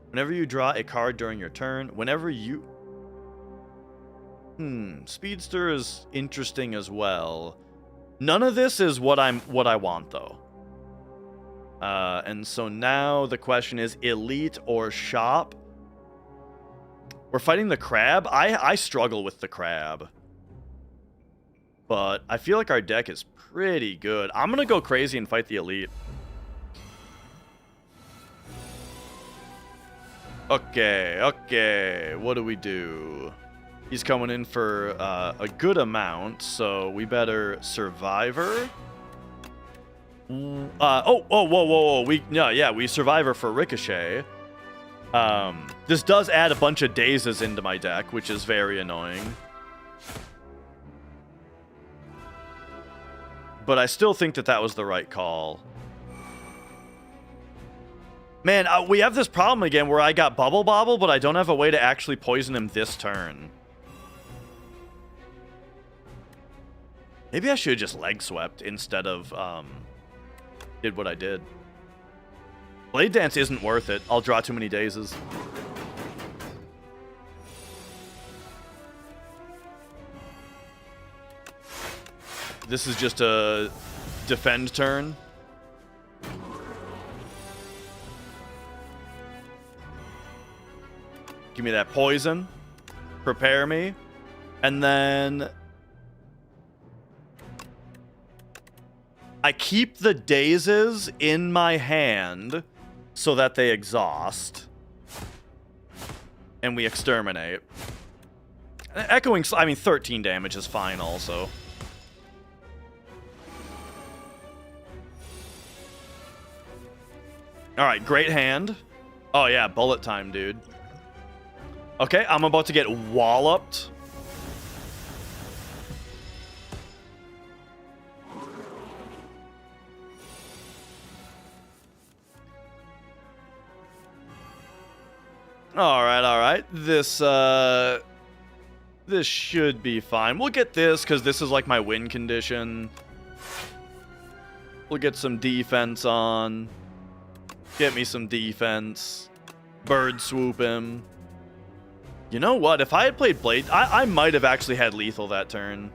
A: Whenever you draw a card during your turn, whenever you... Speedster is interesting as well. None of this is what I want though. And so now the question is elite or shop. We're fighting the crab. I struggle with the crab. But I feel like our deck is pretty good. I'm gonna go crazy and fight the elite. Okay. What do we do? He's coming in for a good amount, so we better Survivor. Whoa. We Survivor for Ricochet. This does add a bunch of dazes into my deck, which is very annoying. But I still think that was the right call. Man, we have this problem again where I got Bubble Bobble, but I don't have a way to actually poison him this turn. Maybe I should have just leg swept instead of did what I did. Blade Dance isn't worth it. I'll draw too many dazes. This is just a defend turn. Give me that poison. Prepare me. And then... I keep the dazes in my hand so that they exhaust. And we exterminate. Echoing... I mean, 13 damage is fine also. Alright, great hand. Oh yeah, bullet time, dude. Okay, I'm about to get walloped. All right. This should be fine. We'll get this because this is like my win condition. We'll get some defense on. Get me some defense. Bird swoop him. You know what? If I had played Blade, I might have actually had lethal that turn.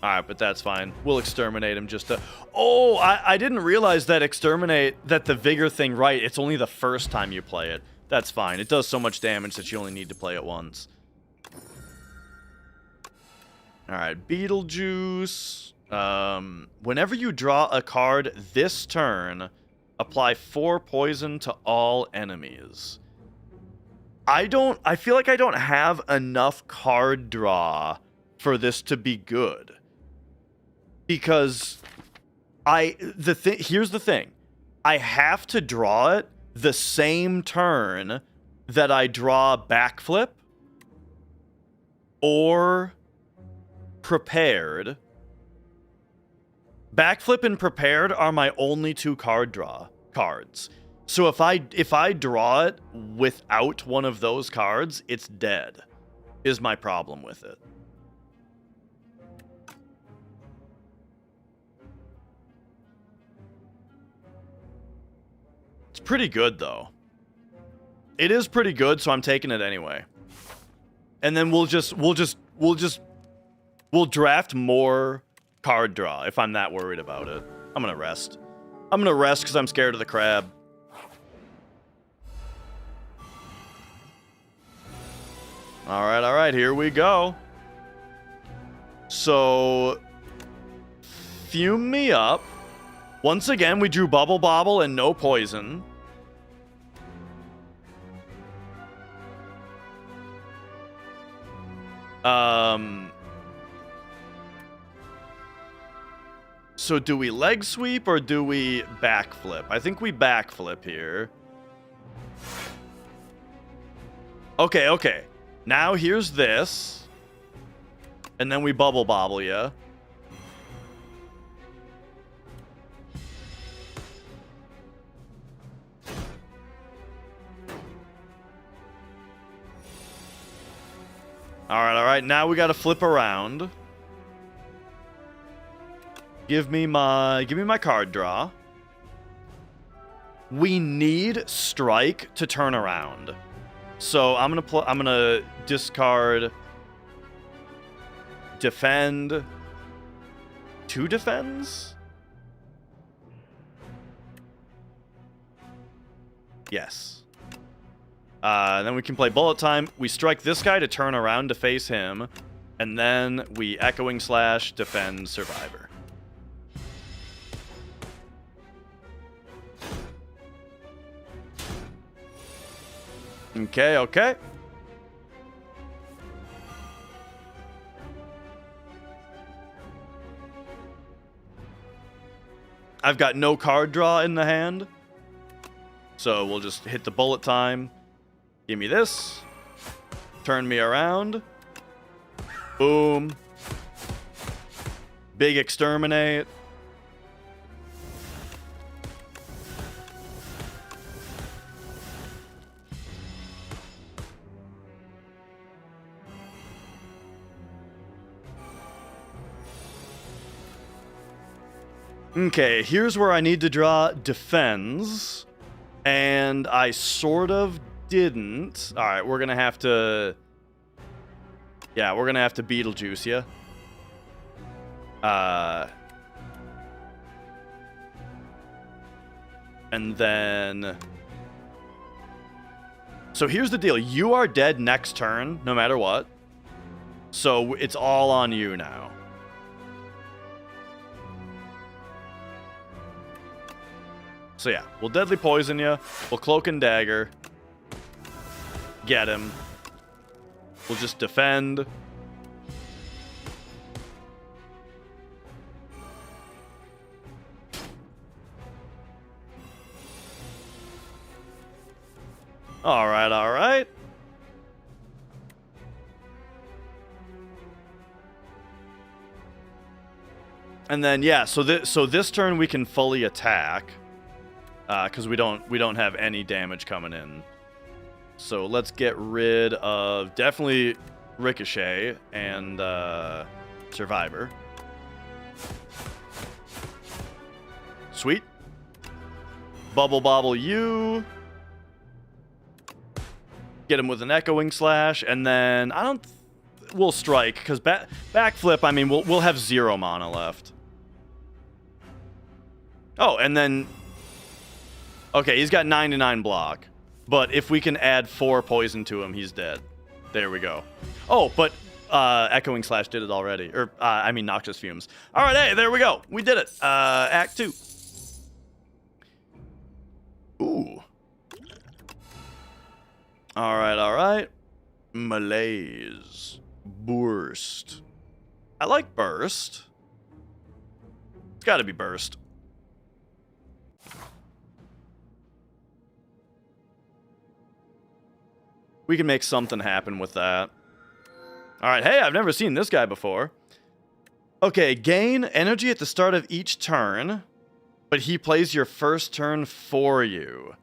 A: Alright, but that's fine. We'll exterminate him just to... Oh, I didn't realize that that the Vigor thing, right, it's only the first time you play it. That's fine. It does so much damage that you only need to play it once. Alright, Beetlejuice. Whenever you draw a card this turn, apply 4 poison to all enemies. I feel like I don't have enough card draw for this to be good. Because here's the thing. I have to draw it the same turn that I draw backflip or prepared. Backflip and prepared are my only 2 card draw cards. So if I draw it without one of those cards, it's dead. Is my problem with it. It's pretty good though. It is pretty good, so I'm taking it anyway. And then we'll draft more card draw if I'm that worried about it. I'm gonna rest. I'm gonna rest because I'm scared of the crab. Alright, here we go. So, fume me up. Once again, we drew Bubble Bobble and no poison. So do we leg sweep or do we backflip? I think we backflip here. Okay. Now here's this. And then we Bubble Bobble ya. Alright. Now we gotta flip around. Give me my card draw. We need strike to turn around. So I'm gonna discard defend. 2 defends? Yes. Then we can play bullet time. We strike this guy to turn around to face him. And then we echoing slash defend survivor. Okay. I've got no card draw in the hand. So we'll just hit the bullet time. Give me this. Turn me around. Boom. Big exterminate. Okay, here's where I need to draw defends. And I sort of didn't. Alright, we're gonna have to... Yeah, we're gonna have to Beetlejuice ya. And then... So here's the deal. You are dead next turn, no matter what. So it's all on you now. So yeah, we'll Deadly Poison you. We'll Cloak and Dagger. Get him. We'll just defend. All right, all right. And then yeah, so this turn we can fully attack, because we don't have any damage coming in. So let's get rid of definitely Ricochet and Survivor. Sweet. Bubble Bobble you. Get him with an Echoing Slash, and then we'll strike, because backflip, I mean, we'll have 0 mana left. Oh, and then... Okay, he's got 99 block. But if we can add 4 poison to him, he's dead. There we go. Oh, but Echoing Slash did it already. Or, I mean, Noxious Fumes. All right, hey, there we go. We did it. Act 2. Ooh. All right, all right. Malaise. Burst. I like Burst. It's got to be Burst. We can make something happen with that. All right, hey, I've never seen this guy before. Okay, gain energy at the start of each turn, but he plays your first turn for you.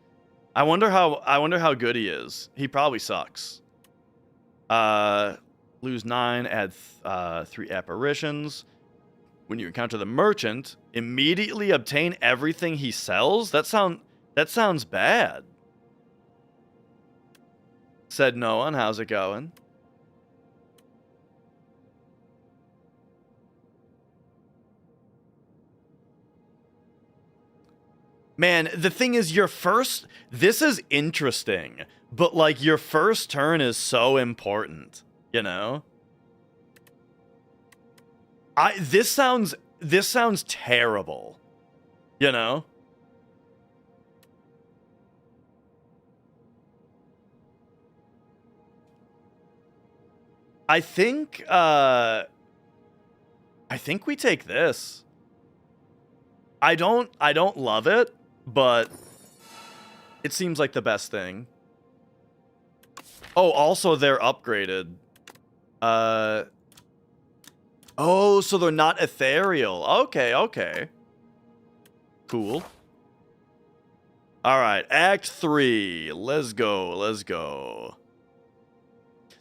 A: I wonder how good he is. He probably sucks. Lose 9, add 3 apparitions. When you encounter the merchant, immediately obtain everything he sells? That sounds bad. Said no one. How's it going? Man, the thing is, this is interesting, but like your first turn is so important, you know? This sounds terrible, you know? I think we take this. I don't love it, but it seems like the best thing. Oh, also they're upgraded. Oh, so they're not ethereal. Okay, okay. Cool. All right, Act 3. Let's go, let's go.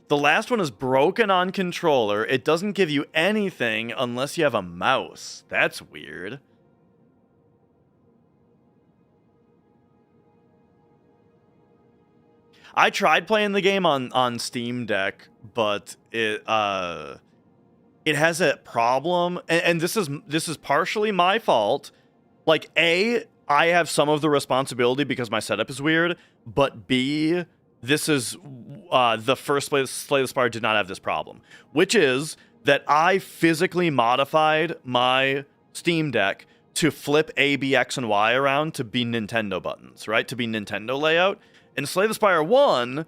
A: The last one is broken on controller. It doesn't give you anything unless you have a mouse. That's weird. I tried playing the game on Steam Deck, but it has a problem, and this is partially my fault. Like, A, I have some of the responsibility because my setup is weird, but B, this is the first Slay the Spire did not have this problem, which is that I physically modified my Steam Deck to flip A, B, X, and Y around to be Nintendo buttons, right? To be Nintendo layout. In Slay the Spire 1,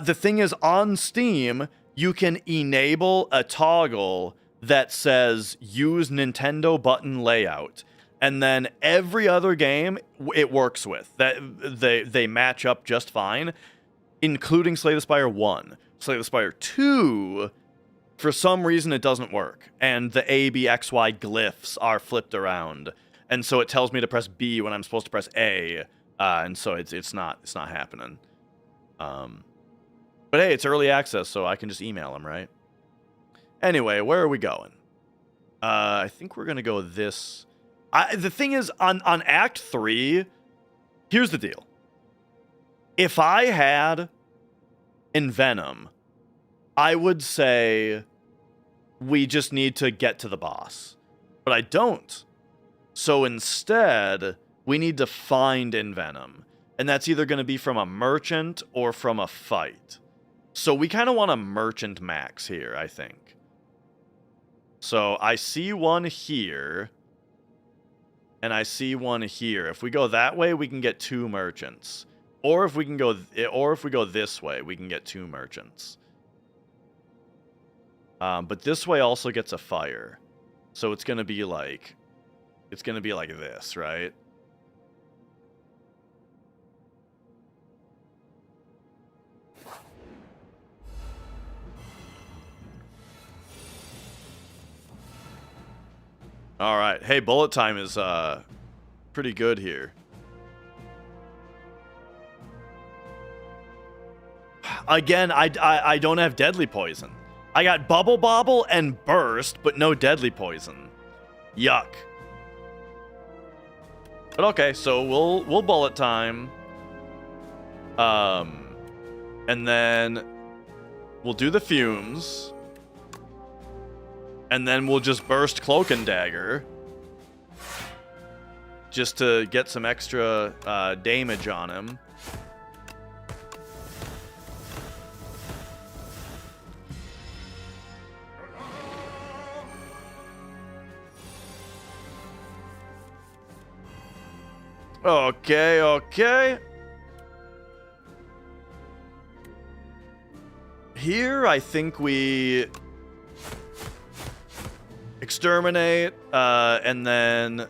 A: the thing is, on Steam, you can enable a toggle that says use Nintendo button layout. And then every other game it works with. That they match up just fine, including Slay the Spire 1. Slay the Spire 2, for some reason it doesn't work. And the A, B, X, Y glyphs are flipped around. And so it tells me to press B when I'm supposed to press A. And so it's not happening. But hey, it's early access, so I can just email them, right? Anyway, where are we going? I think we're gonna go this. The thing is, on Act 3, here's the deal. If I had Envenom, I would say we just need to get to the boss. But I don't. So instead, we need to find Envenom. And that's either going to be from a merchant or from a fight. So we kind of want a merchant max here, I think. So I see one here. And I see one here. If we go that way, we can get 2 merchants. Or if we go this way, we can get 2 merchants. But this way also gets a fire. So it's going to be like this, right? All right. Hey, bullet time is pretty good here. Again, I don't have deadly poison. I got bubble bobble and burst, but no deadly poison. Yuck. But okay, so we'll bullet time. And then we'll do the fumes. And then we'll just burst Cloak and Dagger. Just to get some extra damage on him. Okay, okay. Here, I think we exterminate, and then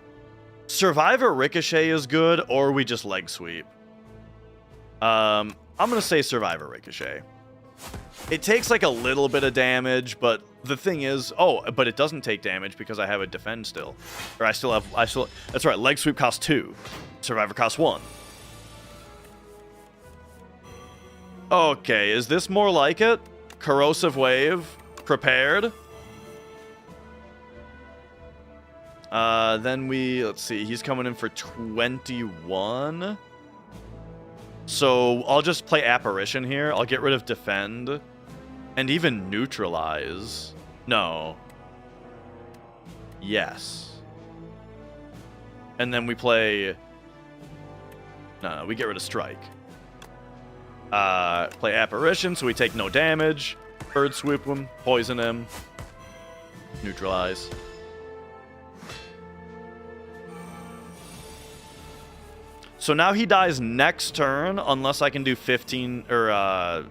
A: Survivor Ricochet is good, or we just leg sweep. I'm gonna say Survivor Ricochet. It takes like a little bit of damage, but the thing is, but it doesn't take damage because I have a defend still. Or I still, that's right, leg sweep costs 2. Survivor costs 1. Okay, is this more like it? Corrosive Wave, prepared. Then let's see, he's coming in for 21. So I'll just play Apparition here. I'll get rid of Defend. And even Neutralize. No. Yes. And then we play... No, we get rid of Strike. Play Apparition, so we take no damage. Bird Swoop him, poison him. Neutralize. So now he dies next turn, unless I can do 15 or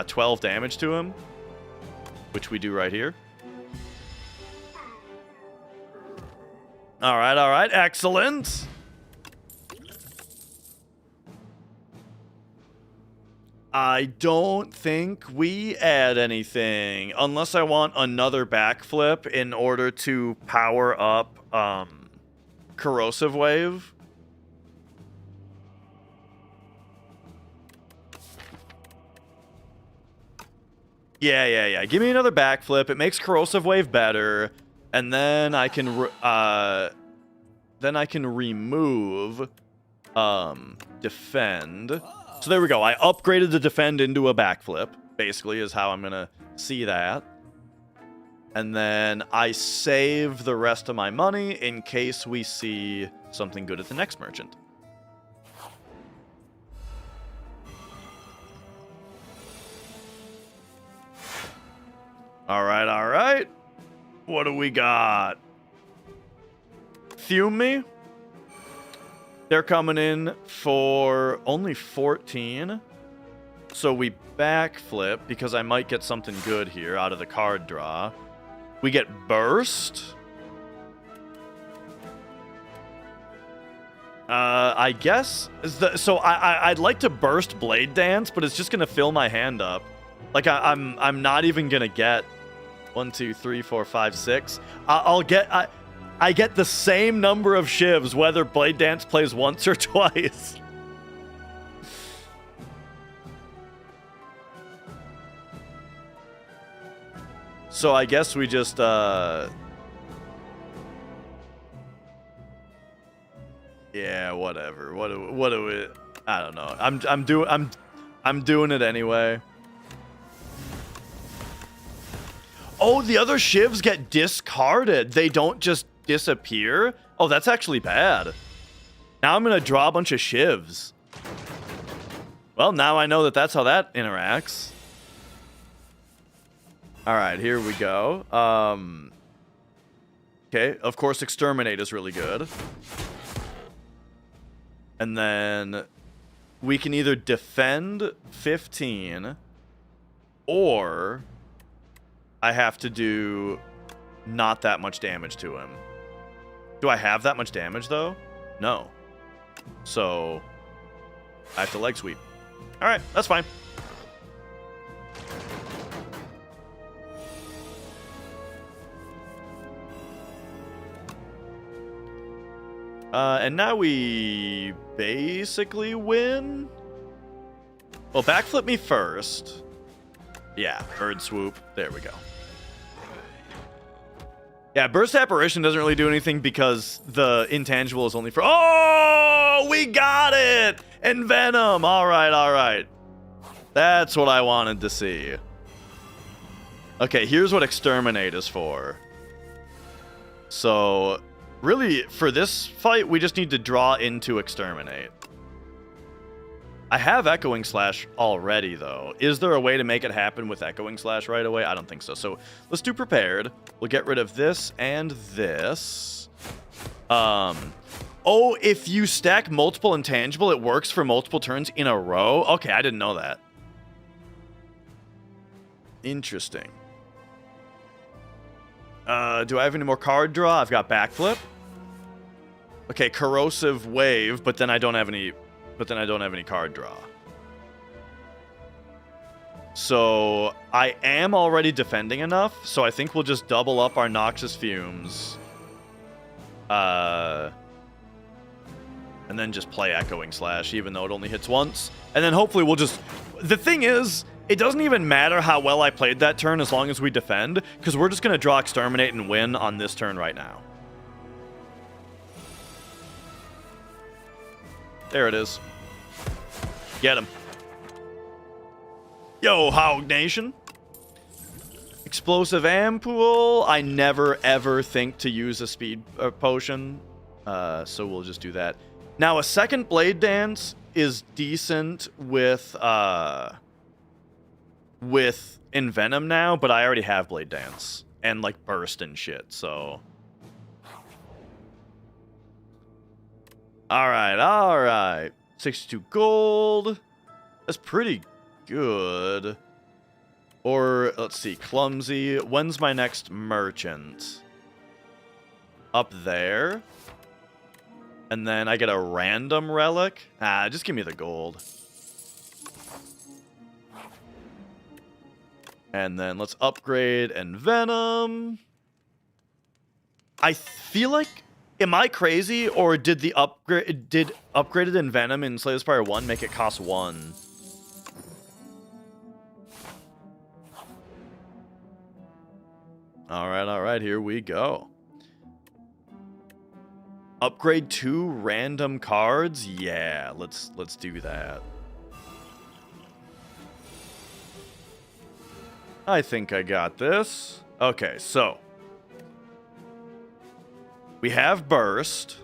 A: 12 damage to him, which we do right here. All right, excellent. I don't think we add anything, unless I want another backflip in order to power up Corrosive Wave. Yeah. Give me another backflip. It makes Corrosive Wave better, and then I can remove Defend. So there we go. I upgraded the Defend into a backflip, basically, is how I'm gonna see that. And then I save the rest of my money in case we see something good at the next merchant. All right. What do we got? Fume me. They're coming in for only 14. So we backflip because I might get something good here out of the card draw. We get Burst. I guess. I'd like to Burst Blade Dance, but it's just going to fill my hand up. Like, I'm not even going to get 1, 2, 3, 4, 5, 6. I get the same number of shivs whether Blade Dance plays once or twice. So I guess we just yeah, whatever. What do we? I don't know. I'm doing it anyway. Oh, the other shivs get discarded. They don't just disappear. Oh, that's actually bad. Now I'm going to draw a bunch of shivs. Well, now I know that that's how that interacts. All right, here we go. Okay, of course, Exterminate is really good. And then we can either defend 15 or I have to do not that much damage to him. Do I have that much damage, though? No. So I have to leg sweep. All right, that's fine. And now we basically win. Well, backflip me first. Yeah, bird swoop. There we go. Yeah, burst apparition doesn't really do anything because the intangible is only for... Oh, we got it! And Venom. All right, all right. That's what I wanted to see. Okay, here's what exterminate is for. So, really, for this fight, we just need to draw into exterminate. I have Echoing Slash already, though. Is there a way to make it happen with Echoing Slash right away? I don't think so. So let's do Prepared. We'll get rid of this and this. Oh, if you stack multiple intangible, it works for multiple turns in a row? Okay, I didn't know that. Interesting. Do I have any more card draw? I've got Backflip. Okay, Corrosive Wave, but then I don't have any... card draw. So I am already defending enough, so I think we'll just double up our Noxious Fumes. And then just play Echoing Slash, even though it only hits once. And then hopefully we'll just... The thing is, it doesn't even matter how well I played that turn as long as we defend, because we're just going to draw Exterminate and win on this turn right now. There it is. Get him. Yo, Hog Nation. Explosive Ampoule. I never, ever think to use a speed potion. So we'll just do that. Now, a second Blade Dance is decent with Envenom now, but I already have Blade Dance. And, like, Burst and shit, so... Alright, alright. 62 gold. That's pretty good. Or, let's see, Clumsy. When's my next merchant? Up there. And then I get a random relic. Ah, just give me the gold. And then let's upgrade Envenom. I feel like... Am I crazy, or did the upgraded Envenom in Slay the Spire 1 make it cost 1? Alright, here we go. Upgrade 2 random cards? Yeah, let's do that. I think I got this. Okay, so... We have Burst.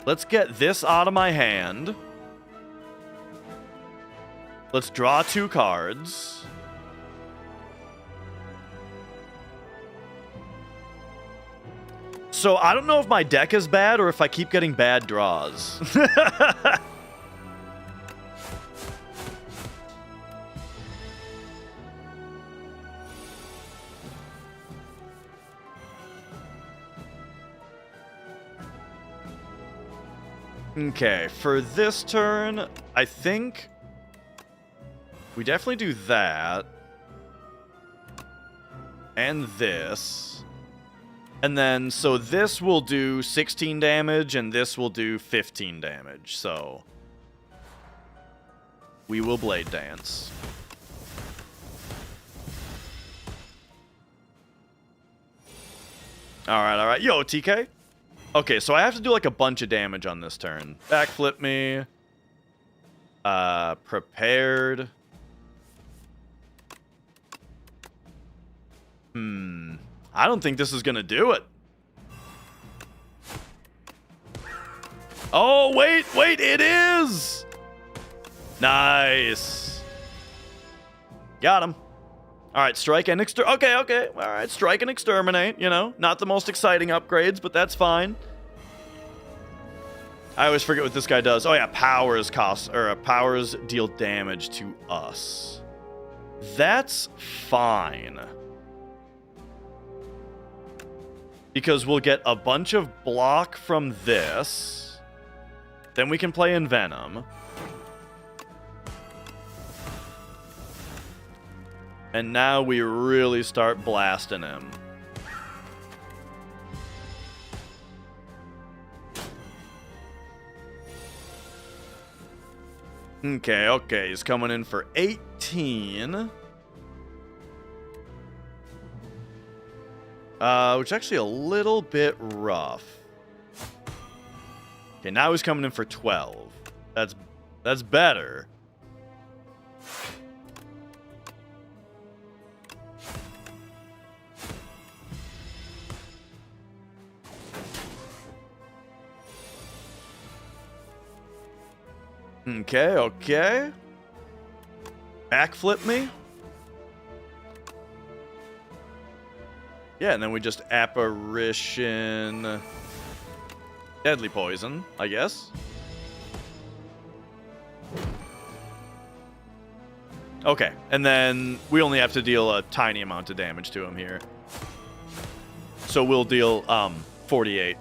A: Let's get this out of my hand. Let's draw 2 cards. So I don't know if my deck is bad or if I keep getting bad draws. Okay, for this turn, I think we definitely do that. And this. And then, so this will do 16 damage, and this will do 15 damage. So, we will Blade Dance. Alright. Yo, TK. Okay, so I have to do like a bunch of damage on this turn. Backflip me. Prepared. I don't think this is gonna do it. Oh, wait, it is! Nice. Got him. Alright, strike and okay. Alright, strike and exterminate, you know. Not the most exciting upgrades, but that's fine. I always forget what this guy does. Oh yeah, powers powers deal damage to us. That's fine. Because we'll get a bunch of block from this. Then we can play Envenom. And now we really start blasting him. Okay, okay. He's coming in for 18. Which is actually a little bit rough. Okay, now he's coming in for 12. That's better. Okay, okay. Backflip me. Yeah, and then we just apparition deadly poison, I guess. Okay, and then we only have to deal a tiny amount of damage to him here. So we'll deal 48.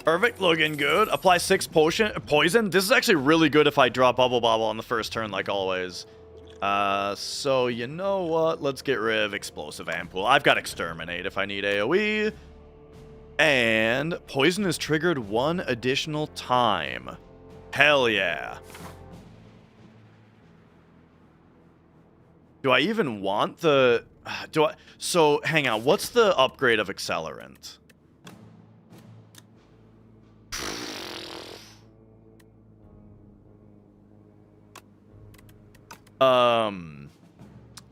A: Perfect, looking good. Apply 6 poison. This is actually really good if I drop Bubble Bobble on the first turn, like always. So you know what? Let's get rid of Explosive Ampoule. I've got Exterminate if I need AoE. And poison is triggered 1 additional time. Hell yeah. Do I even want the... So, hang on. What's the upgrade of Accelerant?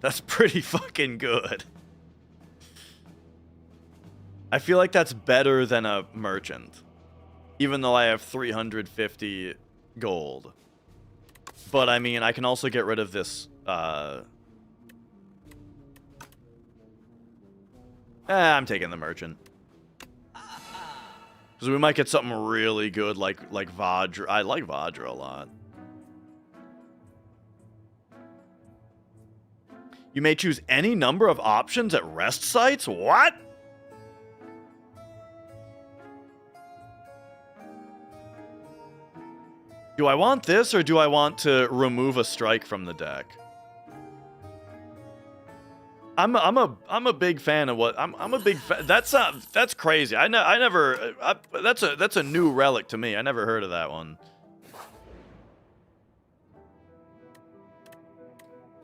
A: That's pretty fucking good. I feel like that's better than a merchant. Even though I have 350 gold. But I mean, I can also get rid of this, I'm taking the merchant. Because we might get something really good like Vajra. I like Vajra a lot. You may choose any number of options at rest sites? What? Do I want this, or do I want to remove a strike from the deck? I'm a big fan of what I'm a big fan. That's crazy. That's a new relic to me. I never heard of that one.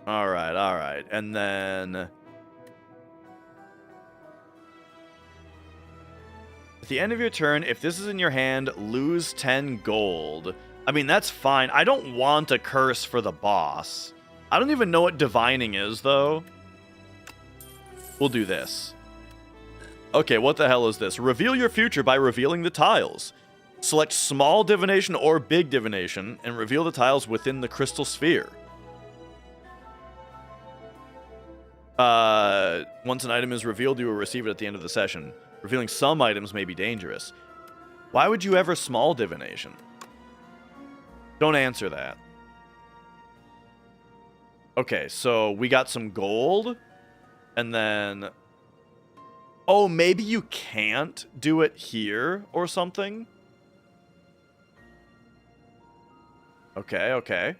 A: All right. And then at the end of your turn, if this is in your hand, lose 10 gold. I mean, that's fine. I don't want a curse for the boss. I don't even know what divining is, though. We'll do this. Okay, what the hell is this? Reveal your future by revealing the tiles. Select small divination or big divination and reveal the tiles within the crystal sphere. Once an item is revealed, you will receive it at the end of the session. Revealing some items may be dangerous. Why would you ever small divination? Don't answer that. Okay, so we got some gold. And then... Oh, maybe you can't do it here or something? Okay.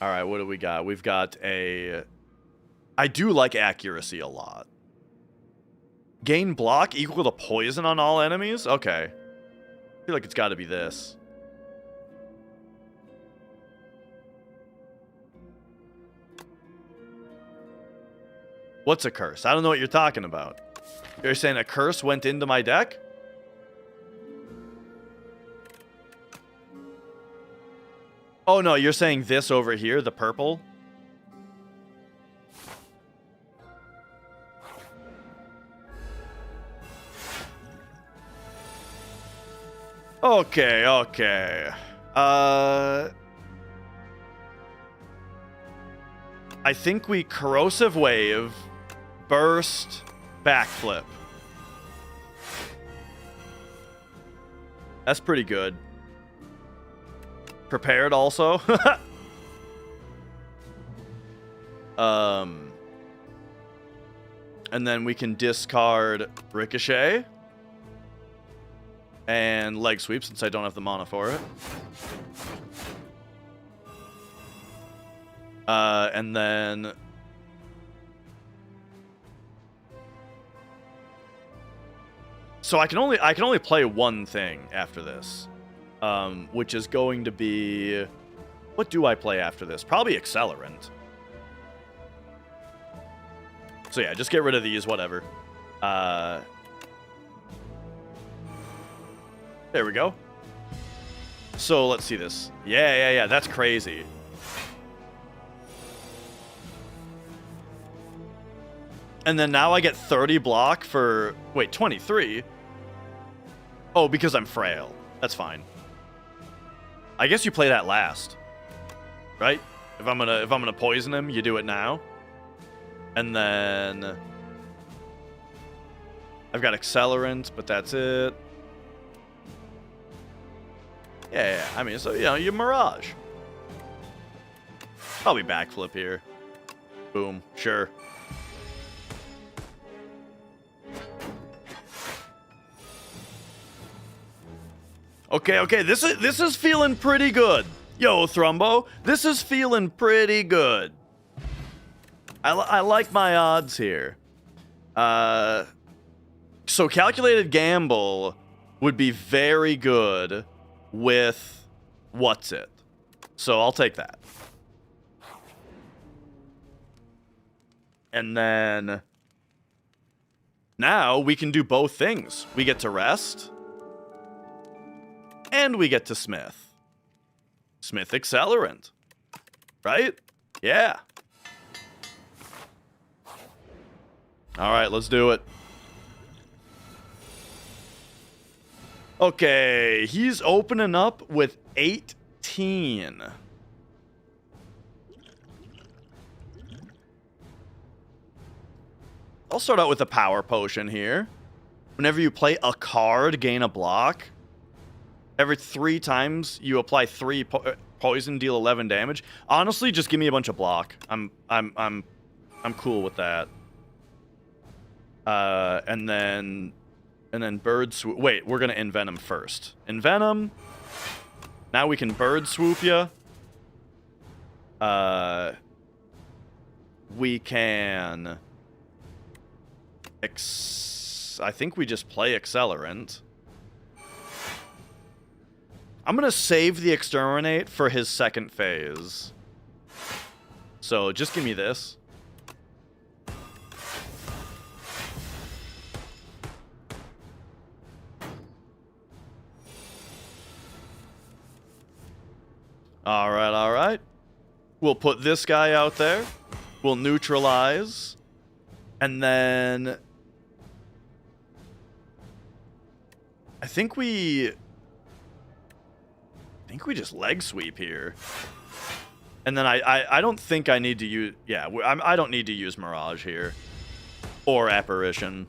A: Alright, what do we got? We've got a... I do like accuracy a lot. Gain block equal to poison on all enemies? Okay. I feel like it's got to be this. What's a curse? I don't know what you're talking about. You're saying a curse went into my deck? Oh no, you're saying this over here, the purple? Okay. I think we corrosive wave, burst, backflip. That's pretty good. Prepared also. And then we can discard Ricochet. And leg sweep, since I don't have the mana for it. And then... So I can only play one thing after this, which is going to be... What do I play after this? Probably Accelerant. So yeah, just get rid of these, whatever. There we go. So let's see this. Yeah, that's crazy. And then now I get 30 block for... Wait, 23? Oh, because I'm frail. That's fine. I guess you play that last. Right? If I'm gonna poison him, you do it now. And then... I've got Accelerant, but that's it. Yeah, I mean, so, you know, you Mirage. Probably backflip here. Boom. Sure. Okay, this is feeling pretty good. Yo, Thrumbo, this is feeling pretty good. I like my odds here. So calculated gamble would be very good with what's it. So I'll take that. And then now we can do both things. We get to rest. And we get to Smith. Smith Accelerant. Right? Yeah. Alright, let's do it. Okay, he's opening up with 18. I'll start out with a power potion here. Whenever you play a card, gain a block. Every 3 times you apply 3 poison, deal 11 damage. Honestly, just give me a bunch of block. I'm cool with that. And then bird swoop. Wait, we're gonna envenom first. Envenom. Now we can bird swoop you. We can. I think we just play Accelerant. I'm going to save the Exterminate for his second phase. So just give me this. Alright. We'll put this guy out there. We'll neutralize. And then... I think we just leg sweep here. And then I don't think I need to use... Yeah, I don't need to use Mirage here. Or Apparition.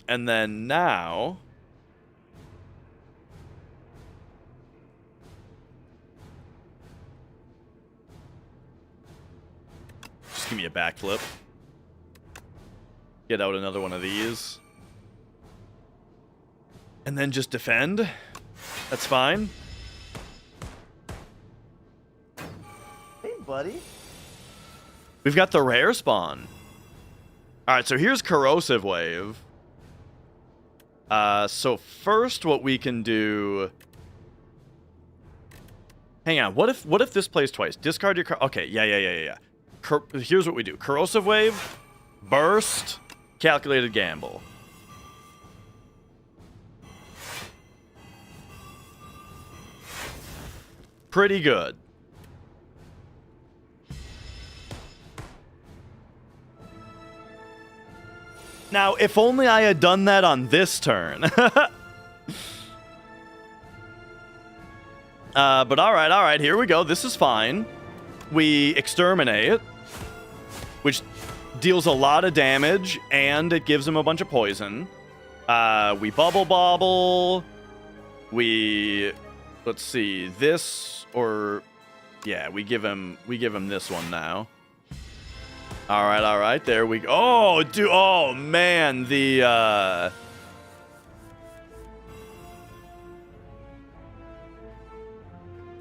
A: And then now... Just give me a backflip. Get out another one of these. And then just defend. That's fine.
B: Hey, buddy.
A: We've got the rare spawn. Alright, so here's Corrosive Wave. So first what we can do... Hang on, what if this plays twice? Discard your card... Okay, yeah. Here's what we do. Corrosive Wave, Burst, Calculated Gamble. Pretty good. Now, if only I had done that on this turn. But alright, here we go. This is fine. We Exterminate, which deals a lot of damage, and it gives him a bunch of poison. We Bubble Bobble. We... Let's see, this, or... Yeah, we give him this one now. All right, there we go. Oh, dude, oh, man, the,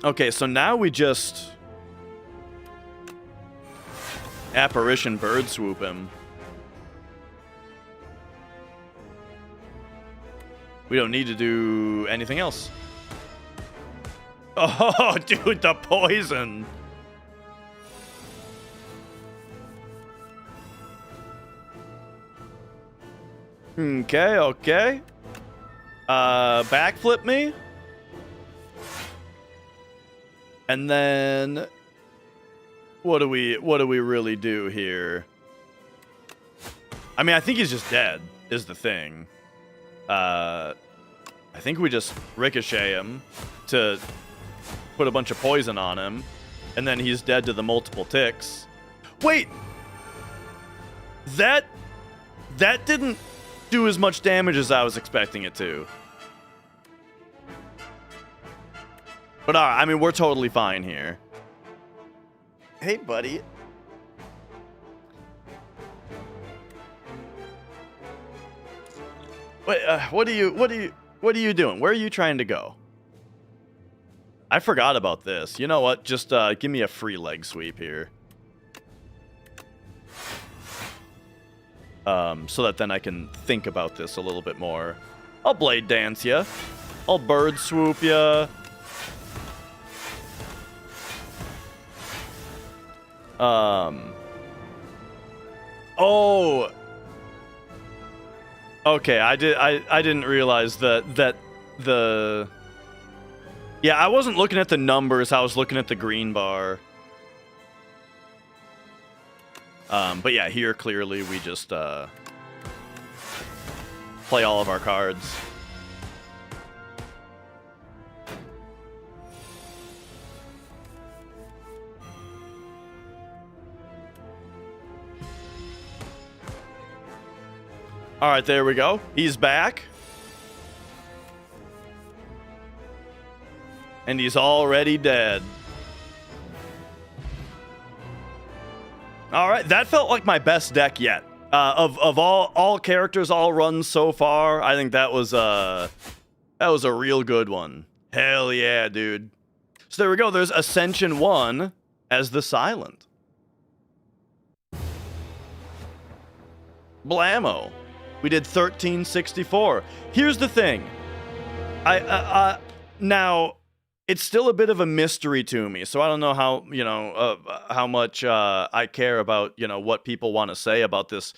A: Okay, so now we just... Apparition bird swoop him. We don't need to do anything else. Oh, dude, the poison. Okay, okay. Backflip me. And then what do we really do here? I mean, I think he's just dead is the thing. I think we just ricochet him to put a bunch of poison on him, and then he's dead to the multiple ticks. Wait! That didn't do as much damage as I was expecting it to. But I mean, we're totally fine here.
B: Hey, buddy.
A: Wait, what are you doing? Where are you trying to go? I forgot about this. You know what? Just give me a free leg sweep here. So that then I can think about this a little bit more. I'll blade dance ya. I'll bird swoop ya. Oh. Okay, I didn't realize that the... Yeah, I wasn't looking at the numbers, I was looking at the green bar. But yeah, here clearly we just play all of our cards. All right, there we go. He's back. And he's already dead. All right, that felt like my best deck yet. Of all characters, all runs so far, I think that was a real good one. Hell yeah, dude. So there we go. There's Ascension 1 as the Silent. Blammo. We did 1364. Here's the thing. Now, it's still a bit of a mystery to me, so I don't know how, how much I care about, what people want to say about this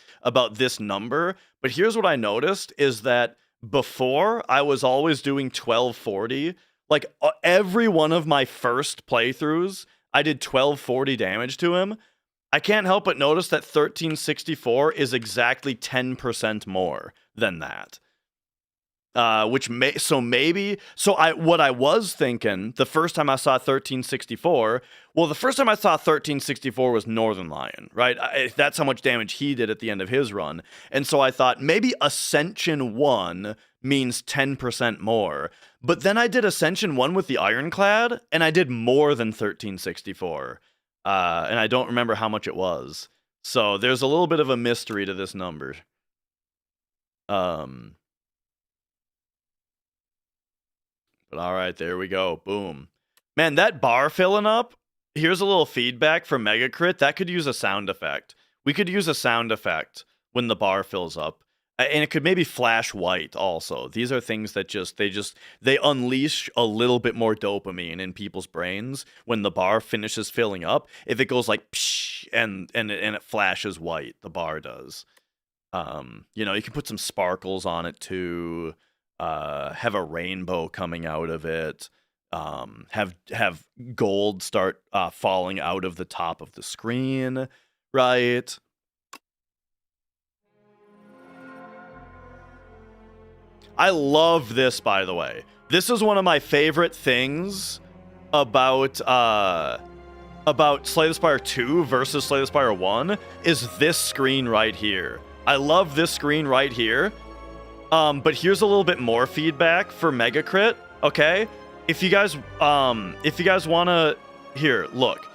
A: number. But here's what I noticed is that before I was always doing 1240. Like every one of my first playthroughs, I did 1240 damage to him. I can't help but notice that 1364 is exactly 10% more than that. What I was thinking the first time I saw 1364, the first time I saw 1364 was Northern Lion, right? That's how much damage he did at the end of his run. And so I thought maybe Ascension 1 means 10% more. But then I did Ascension 1 with the Ironclad, and I did more than 1364. And I don't remember how much it was. So there's a little bit of a mystery to this number. But all right, there we go. Boom. Man, that bar filling up. Here's a little feedback from Mega Crit. That could use a sound effect. We could use a sound effect when the bar fills up. And it could maybe flash white also. These are things that they unleash a little bit more dopamine in people's brains when the bar finishes filling up. If it goes like psh and it flashes white, the bar does. You can put some sparkles on it too. Have a rainbow coming out of it. Have gold start falling out of the top of the screen, right? I love this, by the way. This is one of my favorite things about Slay the Spire 2 versus Slay the Spire 1 is this screen right here. I love this screen right here. But here's a little bit more feedback for Mega Crit, okay? If you guys wanna... Here, look.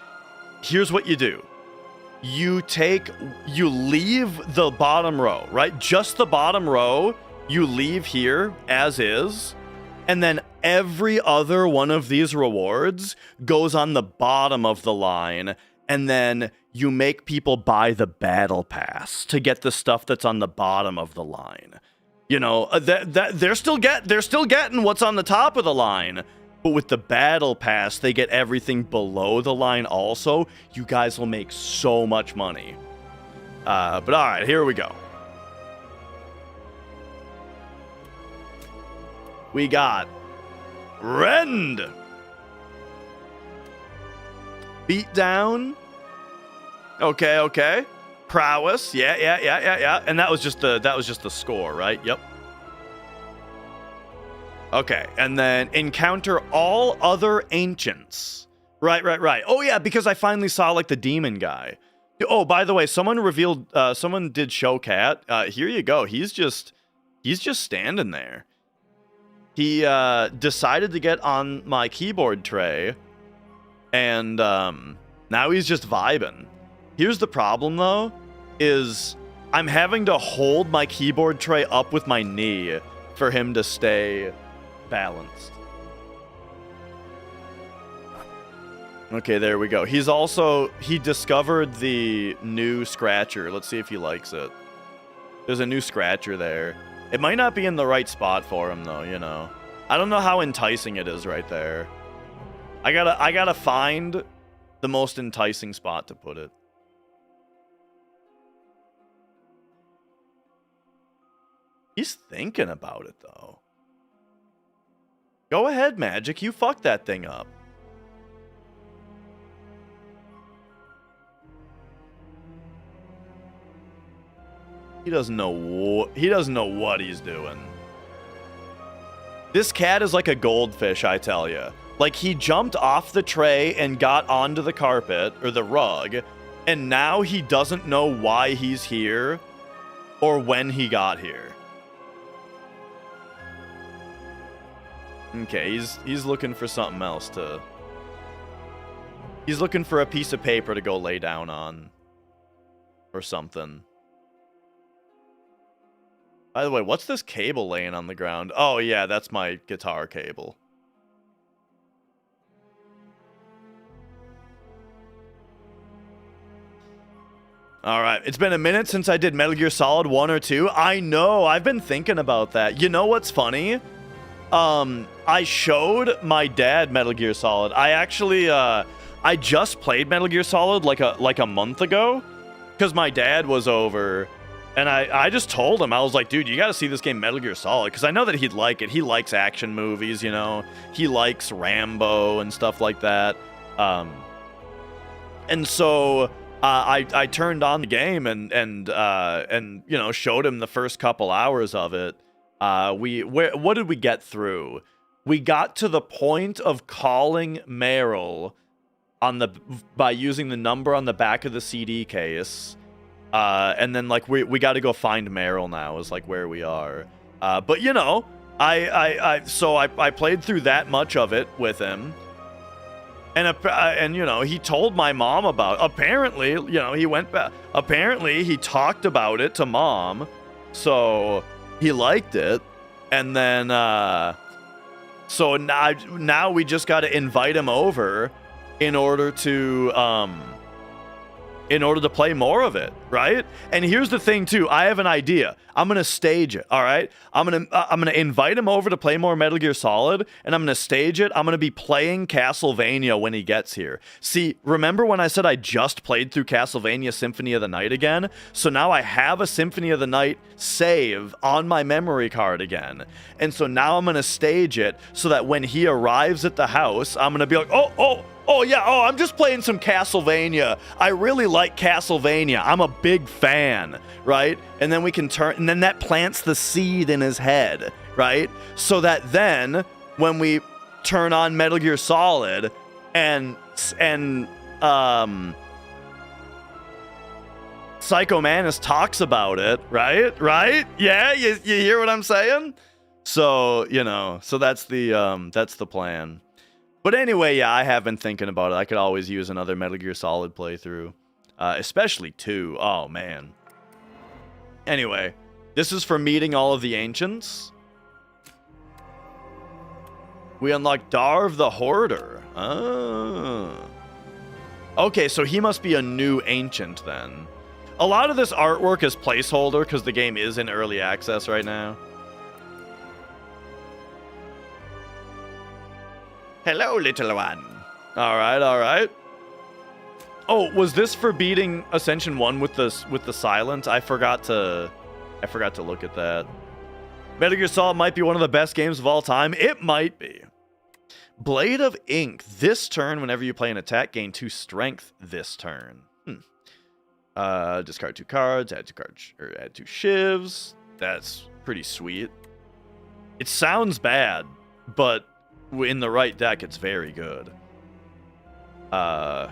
A: Here's what you do. you leave the bottom row, right? Just the bottom row, you leave here as is, and then every other one of these rewards goes on the bottom of the line, and then you make people buy the battle pass to get the stuff that's on the bottom of the line. You know, they're still getting what's on the top of the line, but with the battle pass, they get everything below the line also. You guys will make so much money. But all right, here we go. We got Rend. Beatdown. Okay. Prowess. Yeah. And that was just the score, right? Yep. Okay, and then encounter all other ancients. Right. Oh yeah, because I finally saw like the demon guy. Oh, by the way, someone did show Cat. Here you go. He's just standing there. He decided to get on my keyboard tray, and now he's just vibing. Here's the problem though, is I'm having to hold my keyboard tray up with my knee for him to stay balanced. Okay, there we go. He discovered the new scratcher. Let's see if he likes it. There's a new scratcher there. It might not be in the right spot for him though, you know. I don't know how enticing it is right there. I gotta find the most enticing spot to put it. He's thinking about it though. Go ahead, Magic. You fucked that thing up. He doesn't know what he's doing. This cat is like a goldfish, I tell you. Like, he jumped off the tray and got onto the carpet or the rug, and now he doesn't know why he's here or when he got here. Okay, he's looking for something else to... He's looking for a piece of paper to go lay down on. Or something. By the way, what's this cable laying on the ground? Oh yeah, that's my guitar cable. Alright, it's been a minute since I did Metal Gear Solid 1 or 2. I know, I've been thinking about that. You know what's funny? I showed my dad Metal Gear Solid. I actually, I just played Metal Gear Solid like a month ago, because my dad was over, and I just told him, I was like, dude, you gotta see this game Metal Gear Solid, because I know that he'd like it. He likes action movies, you know? He likes Rambo and stuff like that. And so I turned on the game and you know, showed him the first couple hours of it. What did we get through? We got to the point of calling Meryl by using the number on the back of the CD case. And then like we got to go find Meryl now is like where we are. But you know, I played through that much of it with him. And you know, he told my mom about, apparently, you know, apparently he talked about it to mom. So he liked it. And then, so now we just got to invite him over in order to play more of it, right? And here's the thing too, I have an idea. I'm gonna stage it, all right? I'm gonna invite him over to play more Metal Gear Solid, and I'm gonna stage it. I'm gonna be playing Castlevania when he gets here. See, remember when I said I just played through Castlevania Symphony of the Night again? So now I have a Symphony of the Night save on my memory card again. And so now I'm gonna stage it so that when he arrives at the house, I'm gonna be like, oh yeah, I'm just playing some Castlevania. I really like Castlevania. I'm a big fan, right? And then we can and then that plants the seed in his head, right? So that then when we turn on Metal Gear Solid and Psycho Manus talks about it, right? Yeah, you hear what I'm saying? So, you know, so that's the plan. But anyway, yeah, I have been thinking about it. I could always use another Metal Gear Solid playthrough. especially 2. Oh, man. Anyway, this is for meeting all of the ancients. We unlock Darv the Hoarder. Oh. Okay, so he must be a new ancient then. A lot of this artwork is placeholder because the game is in early access right now.
B: Hello, little one.
A: All right, all right. Oh, was this for beating Ascension 1 with the silent? I forgot to look at that. Metal Gear Solid might be one of the best games of all time. It might be. Blade of Ink. This turn, whenever you play an attack, gain 2 strength this turn. Discard 2 cards, add 2 cards, or add 2 shivs. That's pretty sweet. It sounds bad, but in the right deck, it's very good. Have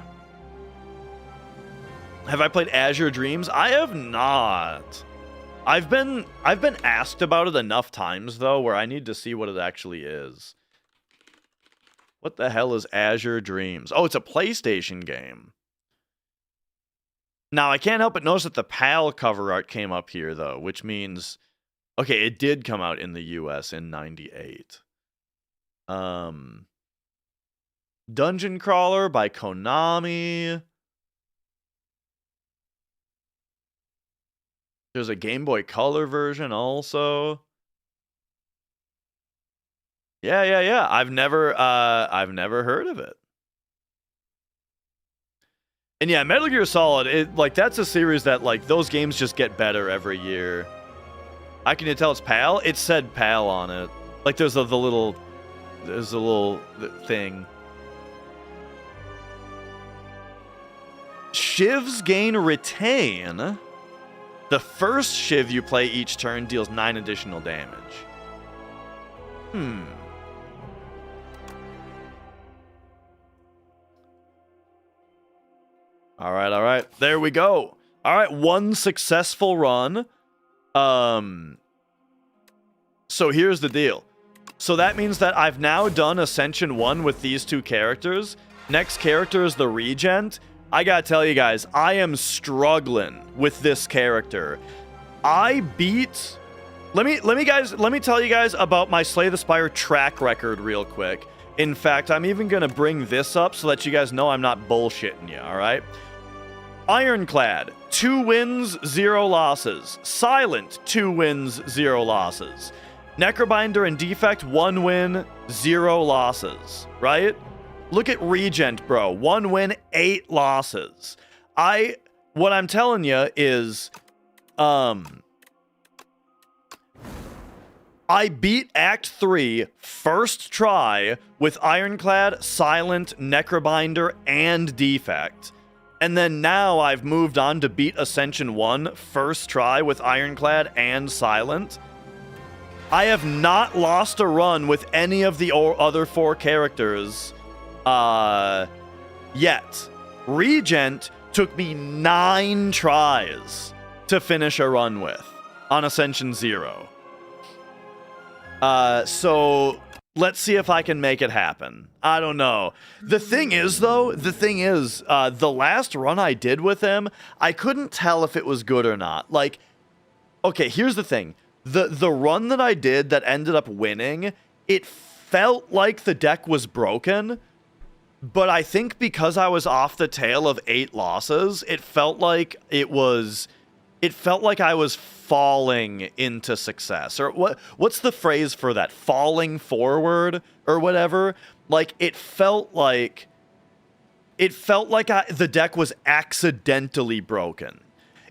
A: I played Azure Dreams? I have not. I've been asked about it enough times though, where I need to see what it actually is. What the hell is Azure Dreams? Oh, it's a PlayStation game. Now, I can't help but notice that the PAL cover art came up here, though, which means... Okay, it did come out in the US in 98. Dungeon Crawler by Konami. There's a Game Boy Color version also. Yeah. I've never heard of it. And yeah, Metal Gear Solid, that's a series that, those games just get better every year. How can you tell it's PAL? It said PAL on it. There's a little thing. Shivs gain retain. The first shiv you play each turn deals 9 additional damage. All right. There we go. All right, 1 successful run. So here's the deal. So that means that I've now done Ascension 1 with these 2 characters. Next character is the Regent. I gotta tell you guys, I am struggling with this character. I beat... Let me tell you guys about my Slay the Spire track record real quick. In fact, I'm even gonna bring this up so that you guys know I'm not bullshitting you, alright? Ironclad, 2 wins, 0 losses. Silent, 2 wins, 0 losses. Necrobinder and Defect, 1 win, 0 losses, right? Look at Regent, bro. 1 win, 8 losses. What I'm telling you is, I beat Act 3 first try with Ironclad, Silent, Necrobinder, and Defect. And then now I've moved on to beat Ascension 1 first try with Ironclad and Silent. I have not lost a run with any of the other 4 characters yet. Regent took me 9 tries to finish a run with on Ascension 0. So let's see if I can make it happen. I don't know. The thing is, the last run I did with him, I couldn't tell if it was good or not. Okay, here's the thing. The run that I did that ended up winning, it felt like the deck was broken, but I think because I was off the tail of 8 losses, it felt like I was falling into success. Or what's the phrase for that? Falling forward or whatever? It felt like the deck was accidentally broken.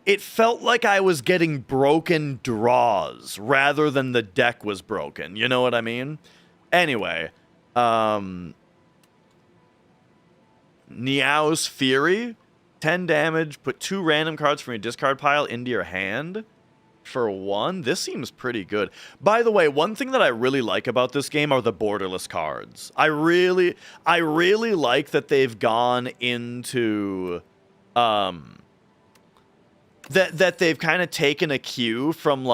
A: It felt like I was getting broken draws rather than the deck was broken. You know what I mean? Anyway, Niao's Fury, 10 damage, put 2 random cards from your discard pile into your hand for 1. This seems pretty good. By the way, one thing that I really like about this game are the borderless cards. I really like that they've gone into that they've kind of taken a cue from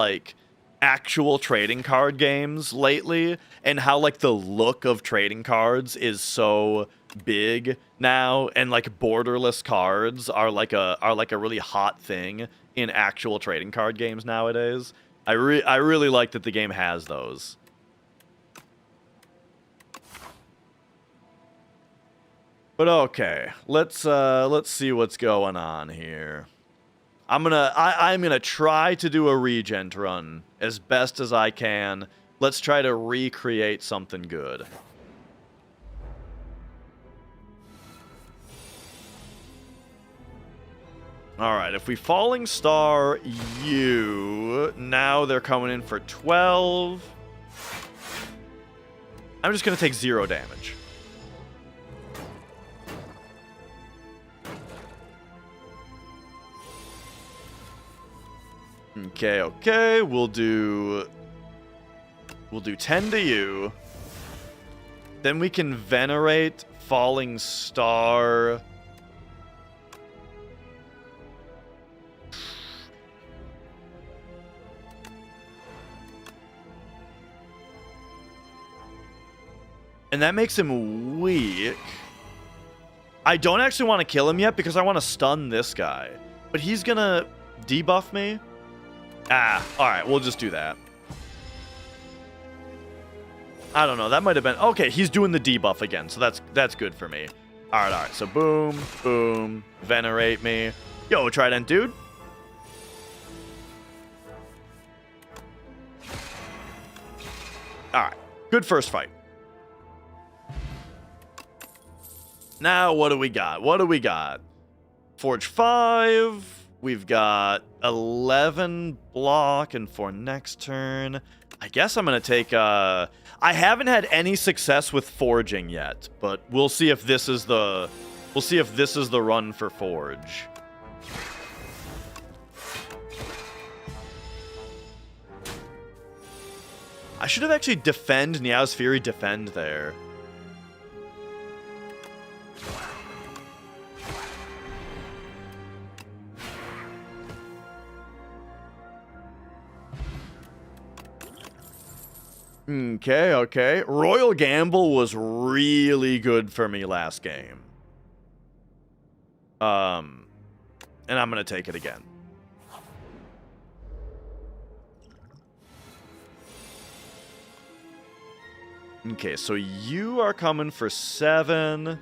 A: actual trading card games lately, and how the look of trading cards is so big now, and like borderless cards are like a really hot thing in actual trading card games nowadays. I really like that the game has those. But okay, let's see what's going on here. I'm gonna try to do a Regent run as best as I can. Let's try to recreate something good. Alright, if we Falling Star you, now they're coming in for 12. I'm just gonna take 0 damage. Okay, we'll do 10 to you. Then we can Venerate Falling Star. And that makes him weak. I don't actually want to kill him yet because I want to stun this guy. But he's gonna debuff me. Alright, we'll just do that. I don't know, that might have been... Okay, he's doing the debuff again, so that's good for me. Alright, so boom, boom, Venerate me. Yo, Trident dude. Alright, good first fight. Now, what do we got? Forge 5... We've got 11 block and for next turn. I guess I'm going to take... I haven't had any success with forging yet, but we'll see if this is the... We'll see if this is the run for Forge. I should have actually defend Niao's Fury defend there. Okay. Royal Gamble was really good for me last game. And I'm going to take it again. Okay, so you are coming for 7.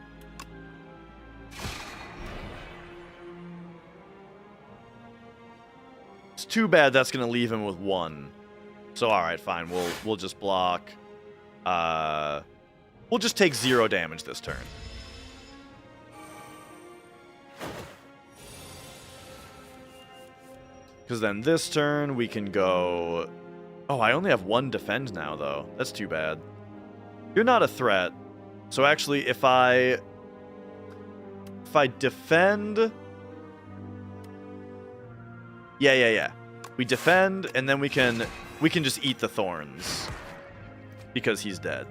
A: It's too bad that's going to leave him with 1. So, alright, fine. We'll just block. We'll just take 0 damage this turn. Because then this turn, we can go... Oh, I only have 1 defend now, though. That's too bad. You're not a threat. So actually, if I defend... Yeah. We defend, and then we can just eat the thorns. Because he's dead.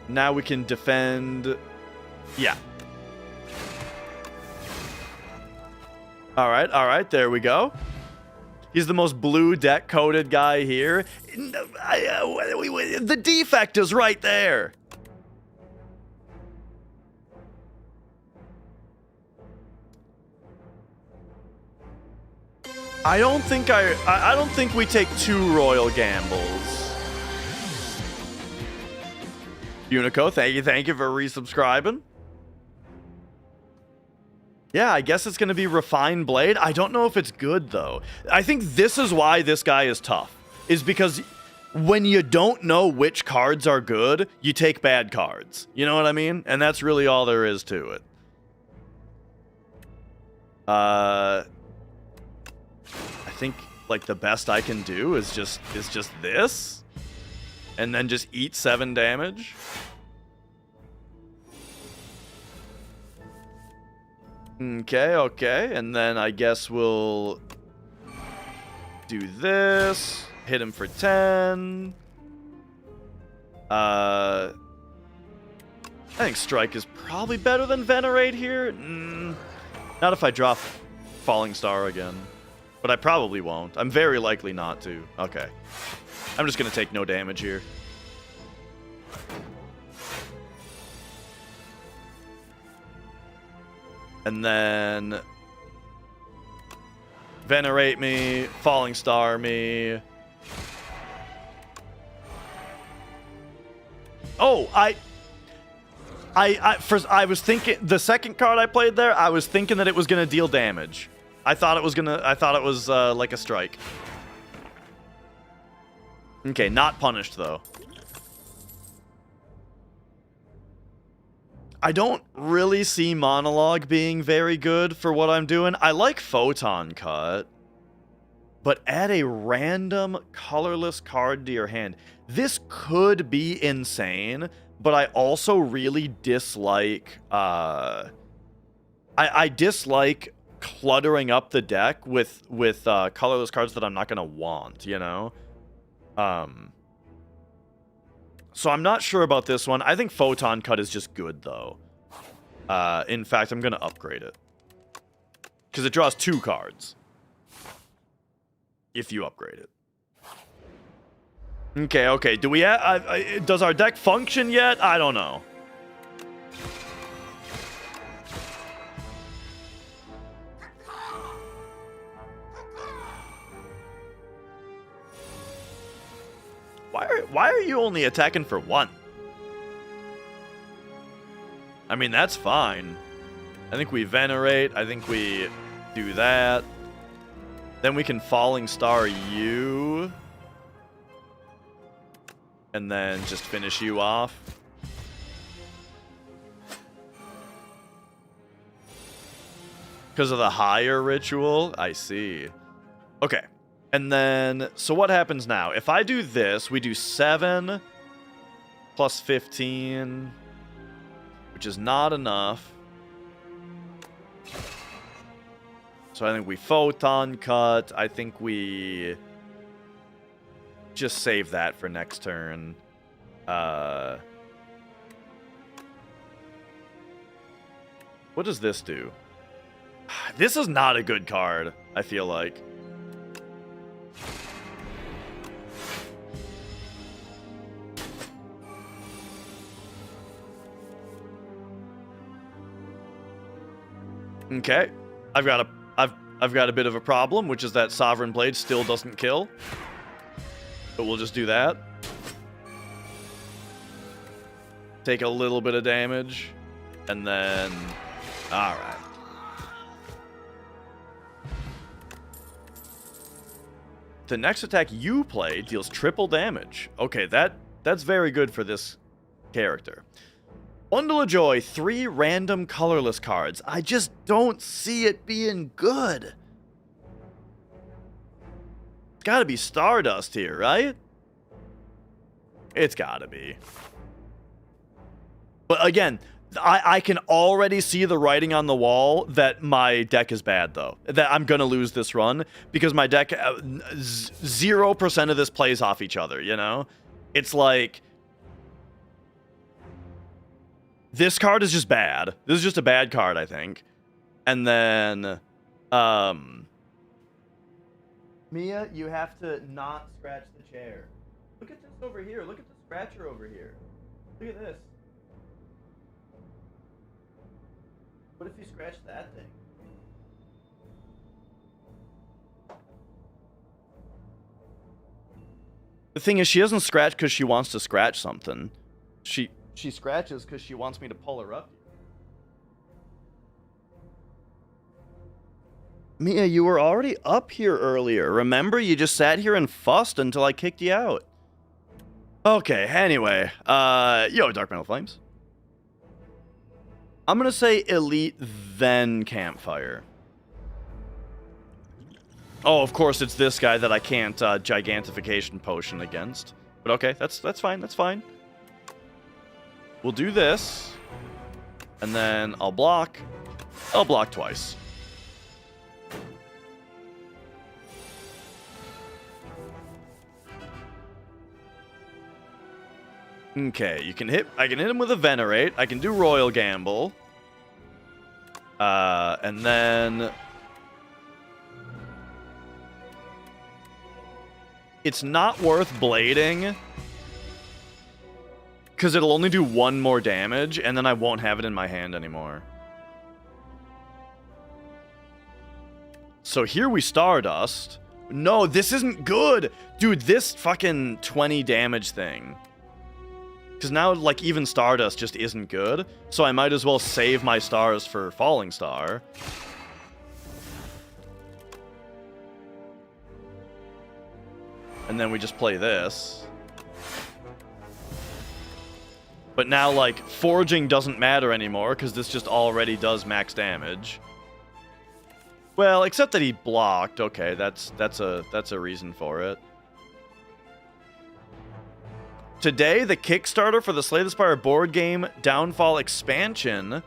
A: Now we can defend... Yeah. Alright, there we go. He's the most blue deck-coded guy here. The defect is right there. I don't think we take 2 Royal Gambles. Unico, thank you for resubscribing. Yeah, I guess it's going to be Refined Blade. I don't know if it's good, though. I think this is why this guy is tough. Is because when you don't know which cards are good, you take bad cards. You know what I mean? And that's really all there is to it. I think, like, the best I can do is just this. And then just eat 7 damage. Okay. And then I guess we'll do this. Hit him for 10. I think Strike is probably better than Venerate here. Not if I drop Falling Star again. But I probably won't. I'm very likely not to. Okay. I'm just going to take no damage here. And then Venerate me, Falling Star me. Oh, I was thinking the second card I played there, I was thinking that it was gonna deal damage. I thought it was like a strike. Okay, not punished though. I don't really see Monologue being very good for what I'm doing. I like Photon Cut, but add a random colorless card to your hand. This could be insane, but I also really dislike... I dislike cluttering up the deck with colorless cards that I'm not going to want, you know? So I'm not sure about this one. I think Photon Cut is just good, though. In fact, I'm going to upgrade it. Because it draws 2 cards. If you upgrade it. Okay. Do we does our deck function yet? I don't know. Why are you only attacking for 1? I mean, that's fine. I think we Venerate. I think we do that. Then we can Falling Star you. And then just finish you off. Because of the higher ritual? I see. Okay. And then, so what happens now? If I do this, we do 7 plus 15, which is not enough. So I think we Photon Cut. I think we just save that for next turn. What does this do? This is not a good card, I feel like. Okay, I've got a bit of a problem, which is that Sovereign Blade still doesn't kill. But we'll just do that. Take a little bit of damage, and then, all right. The next attack you play deals triple damage. Okay, that's very good for this character. Bundle of Joy, 3 random colorless cards. I just don't see it being good. It's gotta be Stardust here, right? It's gotta be. But again, I can already see the writing on the wall that my deck is bad, though. That I'm gonna lose this run, because my deck, 0% of this plays off each other, you know? It's like... This card is just bad. This is just a bad card, I think. And then, Mia, you have to not scratch the chair. Look at this over here. Look at the scratcher over here. Look at this. What if you scratch that thing? The thing is, she doesn't scratch because she wants to scratch something. She scratches because she wants me to pull her up. Mia, you were already up here earlier. Remember? You just sat here and fussed until I kicked you out. Okay, anyway. Yo, Dark Metal Flames. I'm gonna say Elite, then Campfire. Oh, of course, it's this guy that I can't Gigantification Potion against. But okay, that's fine, that's fine. We'll do this, and then I'll block. I'll block twice. Okay, I can hit him with a Venerate. I can do Royal Gamble. And then it's not worth blading, because it'll only do 1 more damage, and then I won't have it in my hand anymore. So here we Stardust. No, this isn't good! Dude, this fucking 20 damage thing. Because now, like, even Stardust just isn't good, so I might as well save my stars for Falling Star. And then we just play this. But now, like, forging doesn't matter anymore, because this just already does max damage. Well, except that he blocked. Okay, that's a reason for it. Today, the Kickstarter for the Slay the Spire board game Downfall expansion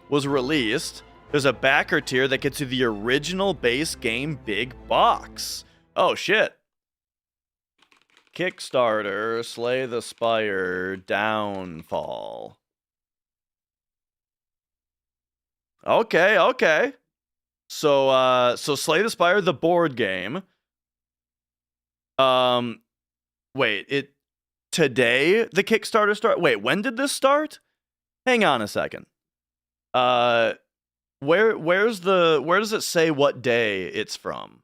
A: was released. There's a backer tier that gets you the original base game big box. Oh, shit. Kickstarter, Slay the Spire, Downfall. Okay. So Slay the Spire, the board game. Wait, today the Kickstarter start? Wait, when did this start? Hang on a second. Where does it say what day it's from?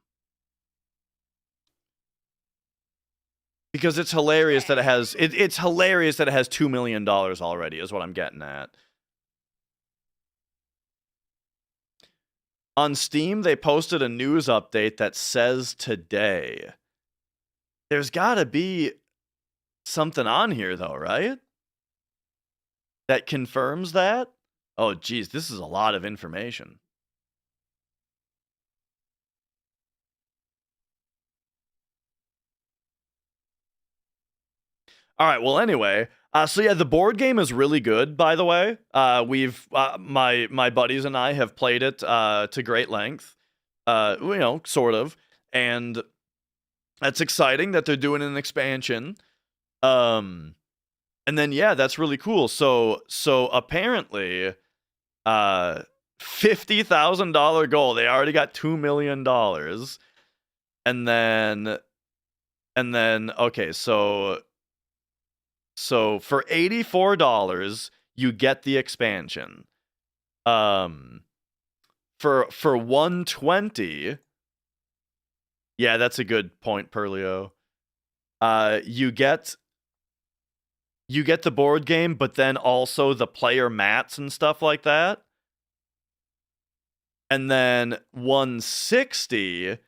A: Because it's hilarious that it has it's hilarious that it has $2 million already, is what I'm getting at. On Steam, they posted a news update that says today. There's gotta be something on here though, right? That confirms that? Oh geez, this is a lot of information. All right, well anyway, so yeah, the board game is really good, by the way. My buddies and I have played it to great length. Sort of. And that's exciting that they're doing an expansion. And then yeah, that's really cool. So apparently $50,000 goal. They already got $2 million. And then okay, so for $84, you get the expansion. For $120, yeah, that's a good point, Perlio. You get the board game, but then also the player mats and stuff like that. And then $160.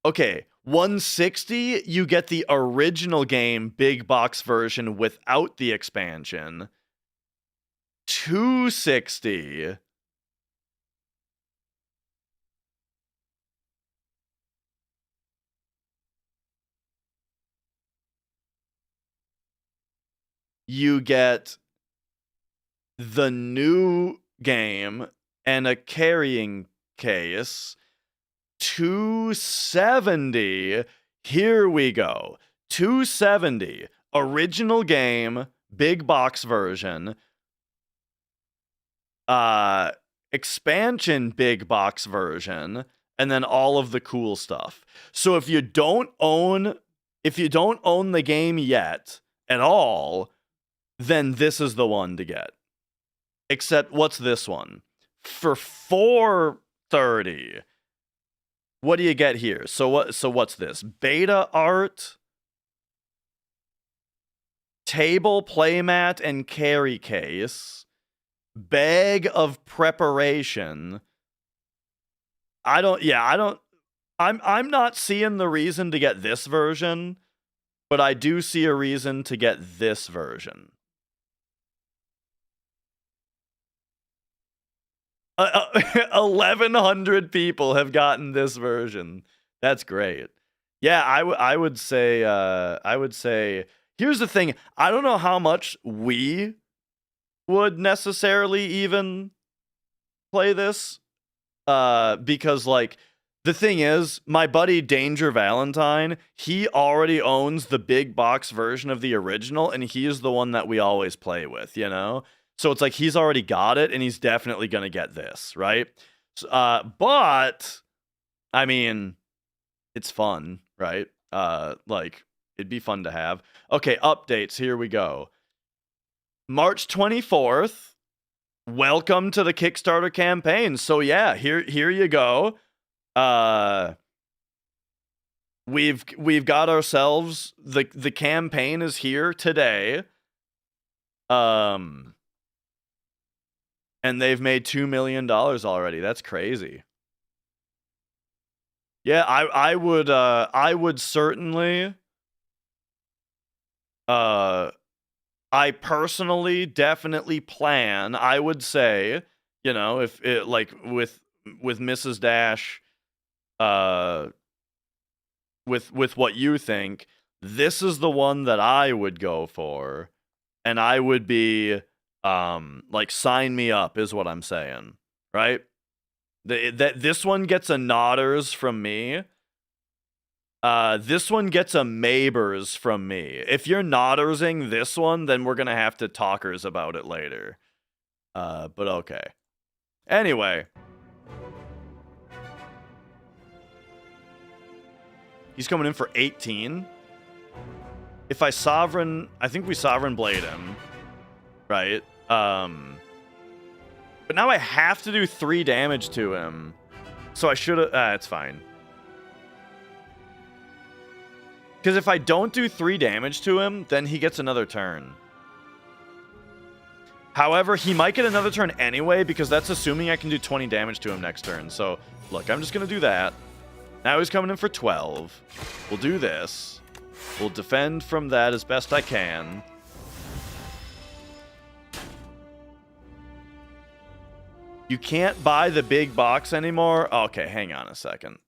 A: Okay, $160, you get the original game big box version without the expansion. $260. You get the new game and a carrying case. $270. Here we go. $270. Original game, big box version. Expansion big box version, and then all of the cool stuff. So if you don't own the game yet at all, then this is the one to get. Except what's this one? For $430. What do you get here? So what's this? Beta art, table, playmat, and carry case, bag of preparation. I'm not seeing the reason to get this version, but I do see a reason to get this version. 1,100 people have gotten this version. That's great. Yeah, I would say here's the thing. I don't know how much we would necessarily even play this. Because like the thing is, my buddy Danger Valentine, he already owns the big box version of the original, and he is the one that we always play with, you know? So it's like he's already got it, and he's definitely going to get this, right? But, I mean, it's fun, right? Like, it'd be fun to have. Okay, updates. Here we go. March 24th. Welcome to the Kickstarter campaign. So yeah, here you go. We've got ourselves the campaign is here today. And they've made $2 million already. That's crazy. Yeah, I would certainly I personally definitely plan, I would say, you know, if it like with Mrs. Dash with what you think, this is the one that I would go for, and I would be like, sign me up is what I'm saying, right? This one gets a nodders from me. This one gets a Mabers from me. If you're noddersing this one, then we're gonna have to talkers about it later. But okay. Anyway. He's coming in for 18. If I think we Sovereign Blade him. Right? But now I have to do 3 damage to him. So I should've, it's fine. Because if I don't do 3 damage to him, then he gets another turn. However, he might get another turn anyway, because that's assuming I can do 20 damage to him next turn. So, look, I'm just going to do that. Now he's coming in for 12. We'll do this. We'll defend from that as best I can. You can't buy the big box anymore? Okay, hang on a second.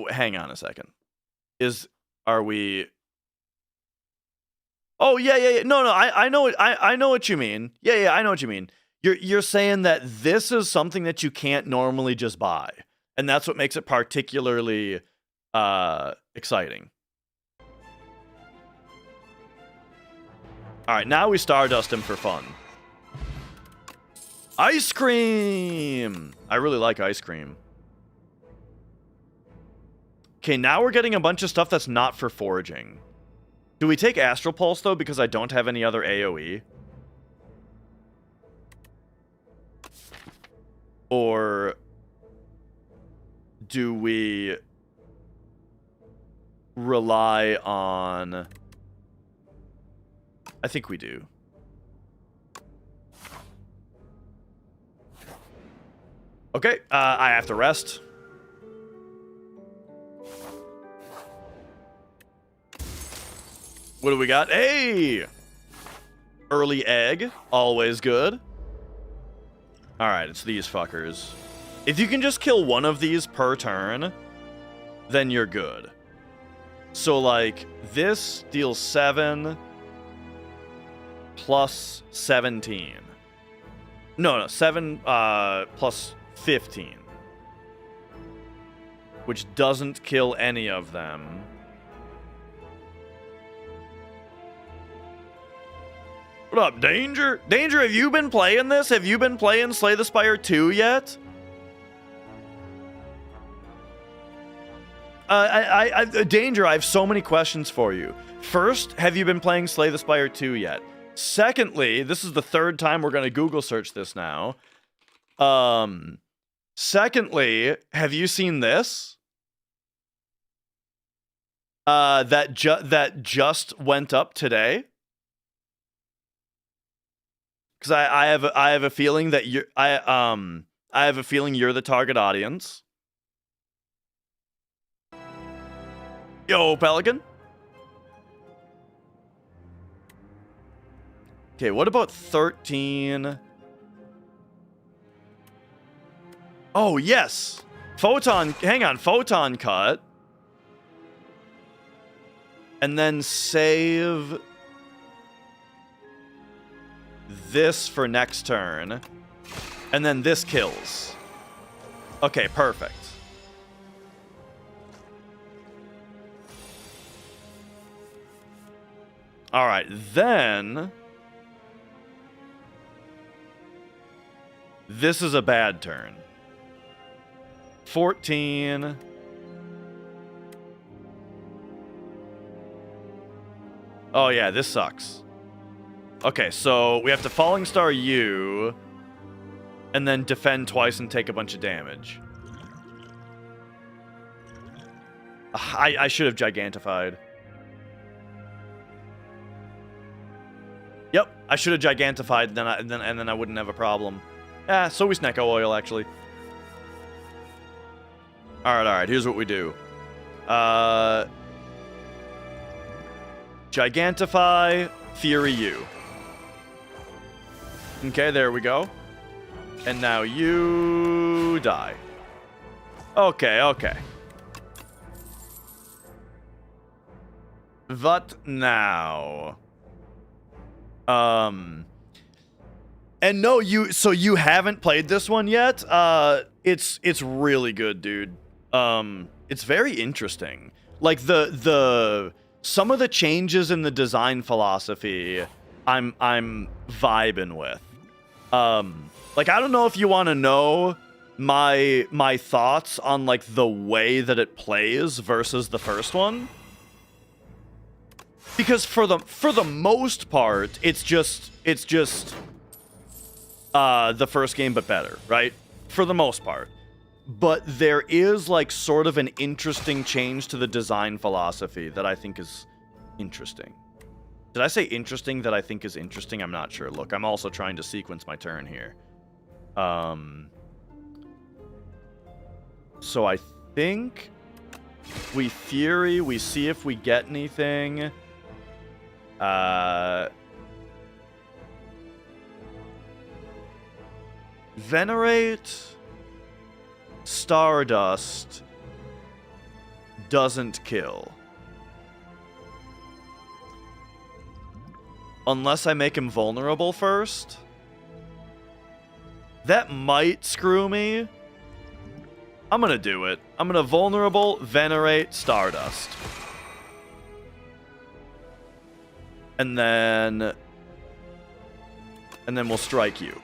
A: Hang on a second. Are we... Oh, yeah. No, I know what you mean. Yeah, I know what you mean. You're saying that this is something that you can't normally just buy, and that's what makes it particularly exciting. All right, now we Stardust him for fun. Ice cream! I really like ice cream. Okay, now we're getting a bunch of stuff that's not for foraging. Do we take Astral Pulse, though, because I don't have any other AoE? Or do we rely on... I think we do. Okay, I have to rest. What do we got? Hey! Early egg. Always good. Alright, it's these fuckers. If you can just kill one of these per turn, then you're good. So, like, this deals 7 plus 17. No, 7 plus 15. Which doesn't kill any of them. What up, Danger? Danger, have you been playing this? Have you been playing Slay the Spire 2 yet? Danger, I have so many questions for you. First, have you been playing Slay the Spire 2 yet? Secondly, this is the 3rd time we're going to Google search this now. Secondly, have you seen this? That just went up today. Because I have a feeling that I have a feeling you're the target audience. Yo, Pelican. Okay, what about 13? Oh, yes. Photon, hang on, Photon Cut. And then save this for next turn. And then this kills. Okay, perfect. All right, then This is a bad turn. 14. Oh yeah, this sucks. Okay, so we have to Falling Star you, and then defend twice and take a bunch of damage. I should have Gigantified. Yep, I should have Gigantified, and then I wouldn't have a problem. So we Snecko Oil, actually. Alright, here's what we do. Gigantify, Fury you. Okay, there we go. And now you die. Okay. What now? And no, so you haven't played this one yet? It's really good, dude. It's very interesting. Like some of the changes in the design philosophy I'm vibing with. Like, I don't know if you want to know my thoughts on like the way that it plays versus the first one. Because for the most part, it's just the first game but better, right? For the most part. But there is like sort of an interesting change to the design philosophy that I think is interesting. Did I say interesting that I think is interesting? I'm not sure. Look, I'm also trying to sequence my turn here. So I think we Fury, we see if we get anything. Venerate, Stardust, doesn't kill. Unless I make him vulnerable first. That might screw me. I'm gonna do it. I'm gonna vulnerable, Venerate, Stardust. And then we'll strike you.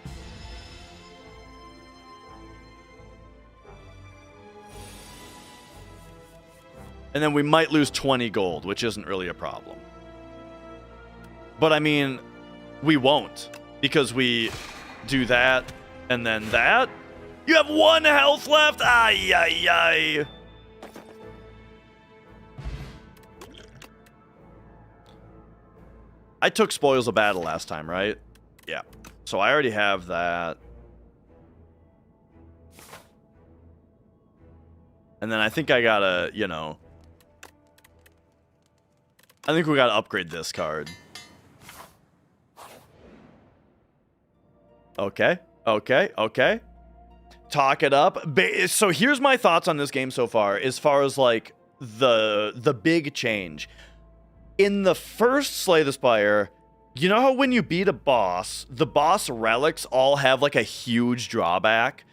A: And then we might lose 20 gold, which isn't really a problem. But I mean, we won't, because we do that and then that. You have 1 health left. Ay. I took Spoils of Battle last time, right? Yeah. So I already have that. And then I think I gotta, I think we gotta upgrade this card. Okay. Talk it up. So here's my thoughts on this game so far, as far as like the big change. In the first Slay the Spire, you know how when you beat a boss, the boss relics all have like a huge drawback?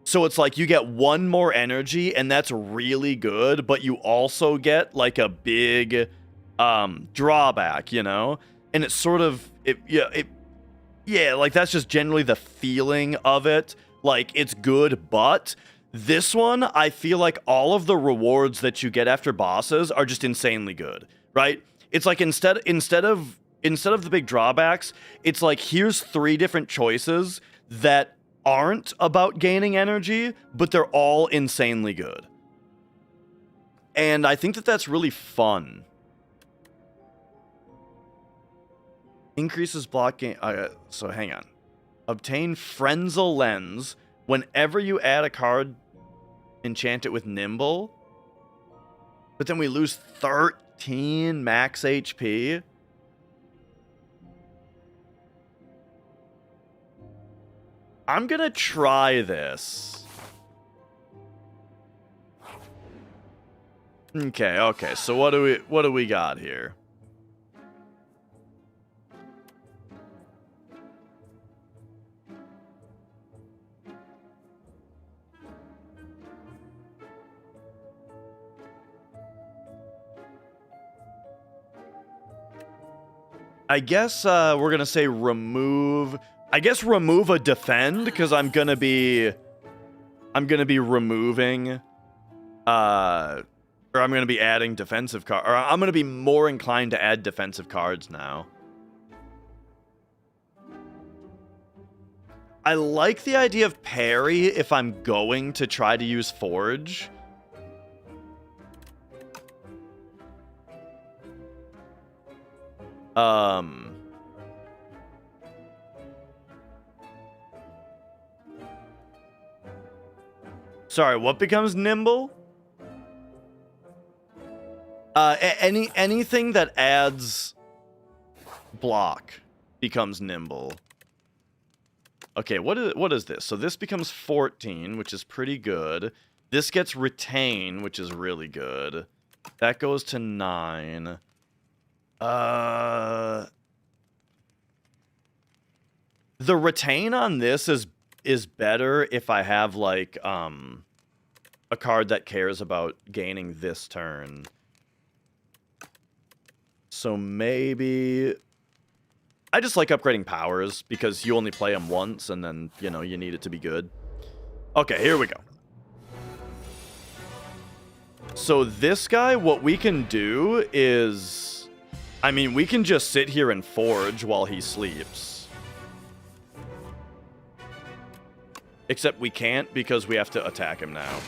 A: So it's like you get 1 more energy, and that's really good, but you also get like a big drawback, And it's sort of like that's just generally the feeling of it. Like, it's good, but this one, I feel like all of the rewards that you get after bosses are just insanely good, right? It's like instead of the big drawbacks, it's like here's 3 different choices that aren't about gaining energy, but they're all insanely good. And I think that that's really fun. Increases block gain. So hang on. Obtain Frenzel Lens. Whenever you add a card, enchant it with Nimble. But then we lose 13 max HP. I'm gonna try this. Okay. So what do we got here? I guess we're going to say remove I guess remove a defend, because I'm gonna be removing, or I'm gonna be adding defensive cards, or I'm gonna be more inclined to add defensive cards now. I like the idea of parry if I'm going to try to use Forge. Sorry, what becomes nimble? Anything that adds block becomes nimble. Okay, what is this? So this becomes 14, which is pretty good. This gets retain, which is really good. That goes to 9. The retain on this is better if I have, like, a card that cares about gaining this turn. So maybe... I just like upgrading powers, because you only play them once, and then, you know, you need it to be good. Okay, here we go. So this guy, what we can do is... I mean, we can just sit here and forge while he sleeps. Except we can't, because we have to attack him now.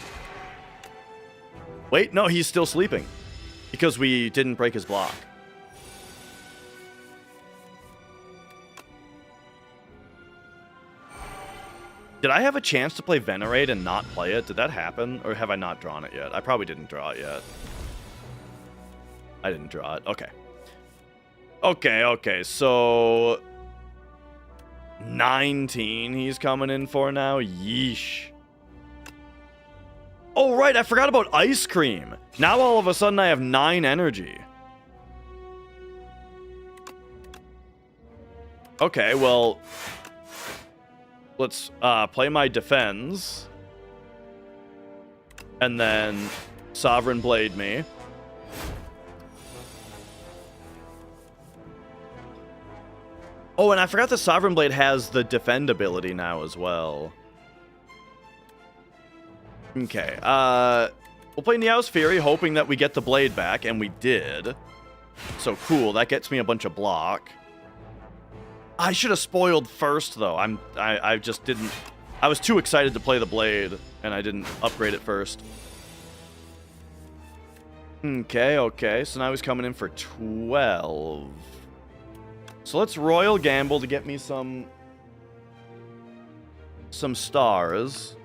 A: Wait, no, he's still sleeping. Because we didn't break his block. Did I have a chance to play Venerate and not play it? Did that happen? Or have I not drawn it yet? I probably didn't draw it yet. I didn't draw it. Okay. Okay, so... 19 he's coming in for now? Yeesh. Oh, right, I forgot about Ice Cream. Now all of a sudden I have 9 energy. Okay, well... Let's play my defends. And then Sovereign Blade me. Oh, and I forgot the Sovereign Blade has the defend ability now as well. Okay, we'll play Neos Fury, hoping that we get the blade back, and we did. So cool, that gets me a bunch of block. I should have spoiled first, though. I just didn't... I was too excited to play the blade, and I didn't upgrade it first. Okay, so now he's coming in for 12. So let's Royal Gamble to get me some stars.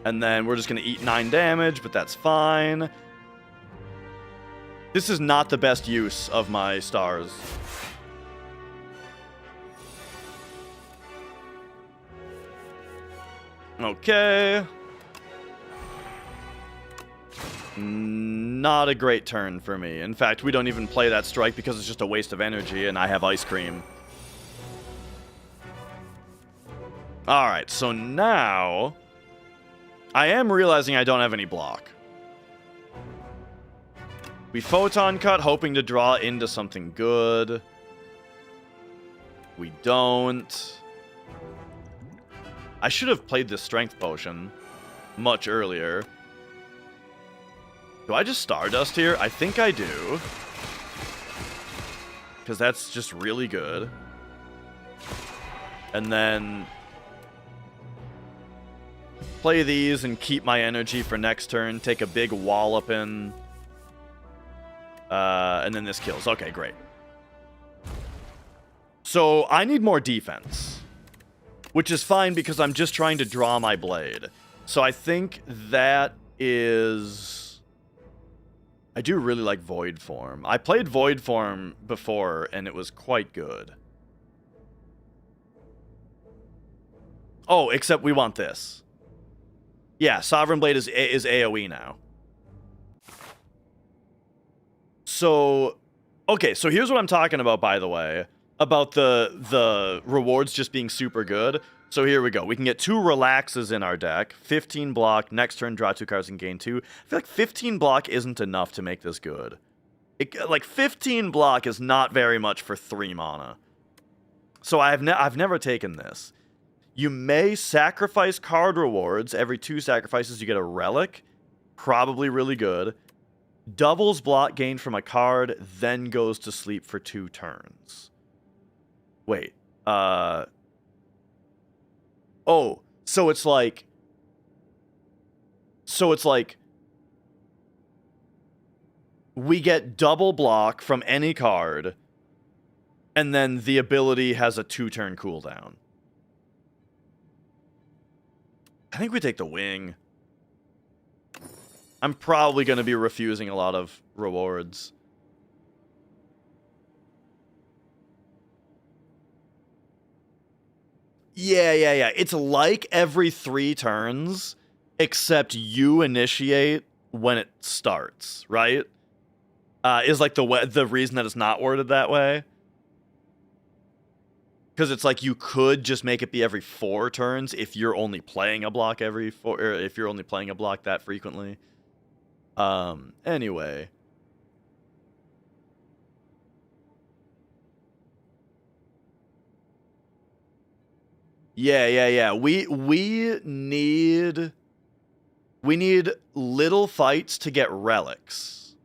A: And then we're just going to eat 9 damage, but that's fine. This is not the best use of my stars. Okay. Not a great turn for me. In fact, we don't even play that strike because it's just a waste of energy, and I have Ice Cream. Alright, so now... I am realizing I don't have any block. We Photon Cut, hoping to draw into something good. We don't. I should have played this Strength Potion much earlier. Do I just Stardust here? I think I do. Because that's just really good. And then... play these and keep my energy for next turn. Take a big walloping. And then this kills. Okay, great. So I need more defense. Which is fine because I'm just trying to draw my blade. So I think that is... I do really like Void Form. I played Void Form before and it was quite good. Oh, except we want this. Yeah, Sovereign Blade is AoE now. So, okay, so here's what I'm talking about, by the way. About the rewards just being super good. So here we go. We can get 2 Relaxes in our deck. 15 block. Next turn, draw 2 cards and gain 2. I feel like 15 block isn't enough to make this good. like 15 block is not very much for 3 mana. So I've never taken this. You may sacrifice card rewards. Every 2 sacrifices, you get a relic. Probably really good. Doubles block gained from a card, then goes to sleep for 2 turns. Wait. Oh, so it's like... we get double block from any card, and then the ability has a 2-turn cooldown. I think we take the wing. I'm probably going to be refusing a lot of rewards. Yeah. It's like every 3 turns, except you initiate when it starts, right? Is like the reason that it's not worded that way. Because it's like you could just make it be every 4 turns if you're only playing a block every 4, or if you're only playing a block that frequently. Anyway. Yeah. We need little fights to get relics.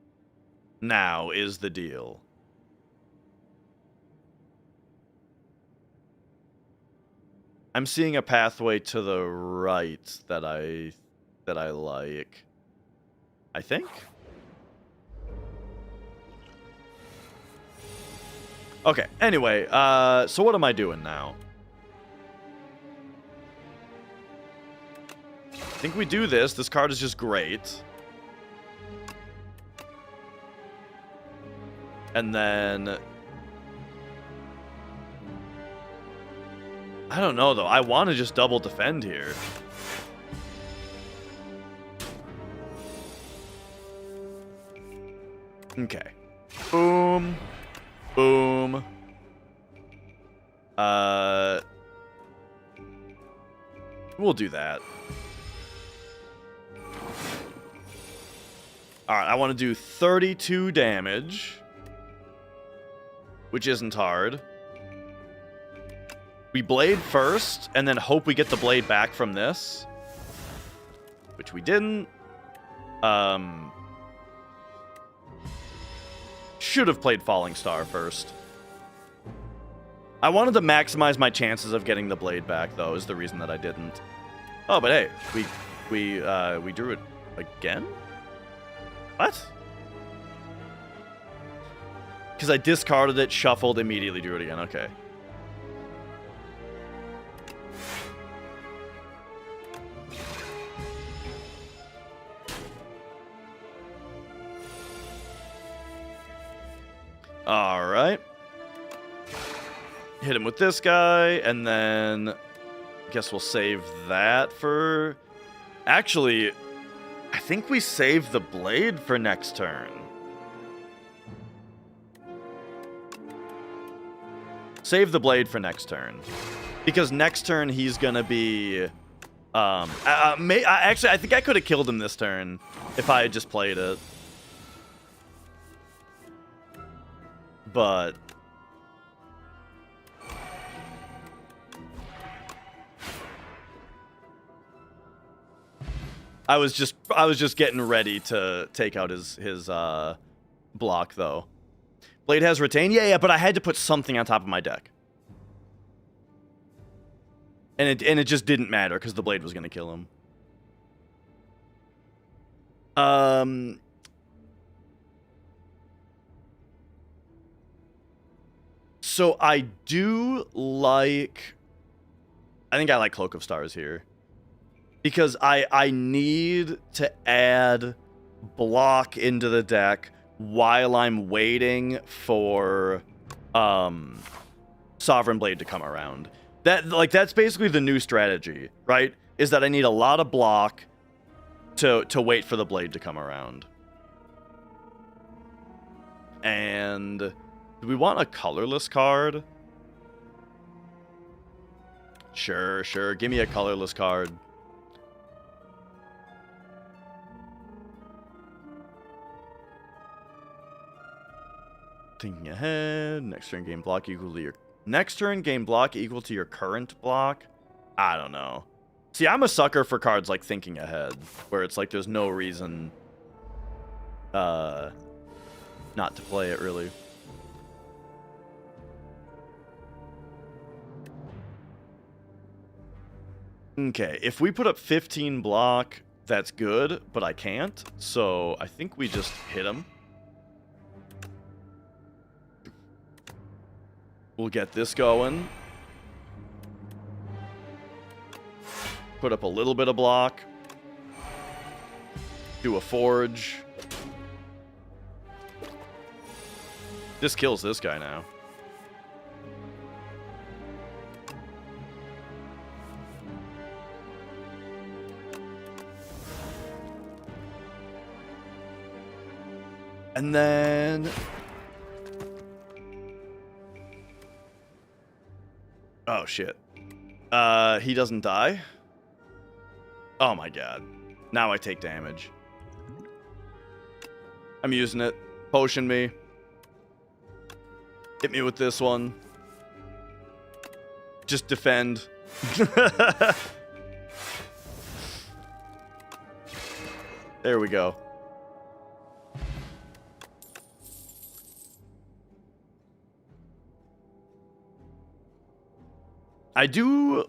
A: Now is the deal. I'm seeing a pathway to the right that I like. I think. Okay, anyway, so what am I doing now? I think we do this. This card is just great. And then... I don't know, though. I want to just double defend here. Okay. Boom. Boom. We'll do that. Alright, I want to do 32 damage. Which isn't hard. We blade first, and then hope we get the blade back from this. Which we didn't. Should have played Falling Star first. I wanted to maximize my chances of getting the blade back, though, is the reason that I didn't. Oh, but hey, we drew it again? What? Because I discarded it, shuffled, immediately drew it again. Okay. All right. Hit him with this guy, and then I guess we'll save that for... Actually, I think we save the blade for next turn. Save the blade for next turn. Because next turn he's going to be... actually, I think I could have killed him this turn if I had just played it. But... I was just getting ready to take out his block, though. Blade has retain? Yeah, but I had to put something on top of my deck. And it just didn't matter, because the blade was going to kill him. So I do like... I think I like Cloak of Stars here. Because I need to add block into the deck while I'm waiting for Sovereign Blade to come around. That's basically the new strategy, right? Is that I need a lot of block to wait for the blade to come around. And do we want a colorless card? Sure. Give me a colorless card. Thinking ahead. Next turn game block equal to your next turn game block equal to your current block. I don't know. See, I'm a sucker for cards like Thinking Ahead, where it's like there's no reason not to play it, really. Okay, if we put up 15 block, that's good, but I can't. So I think we just hit him. We'll get this going. Put up a little bit of block. Do a forge. This kills this guy now. And then... oh, shit. He doesn't die? Oh my god. Now I take damage. I'm using it. Potion me. Hit me with this one. Just defend. There we go. I do...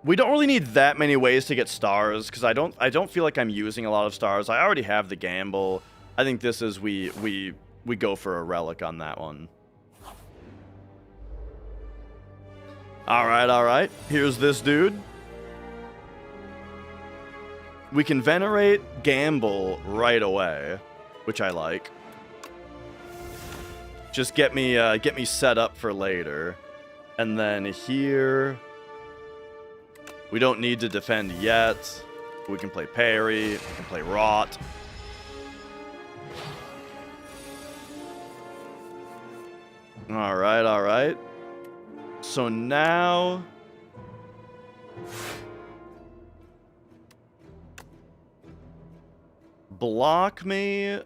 A: we don't really need that many ways to get stars, because I don't feel like I'm using a lot of stars. I already have the gamble. I think this is we go for a relic on that one. Alright. Here's this dude. We can venerate gamble right away, which I like. Just get me set up for later. And then here, we don't need to defend yet. We can play parry, we can play rot. Alright. So now... block me.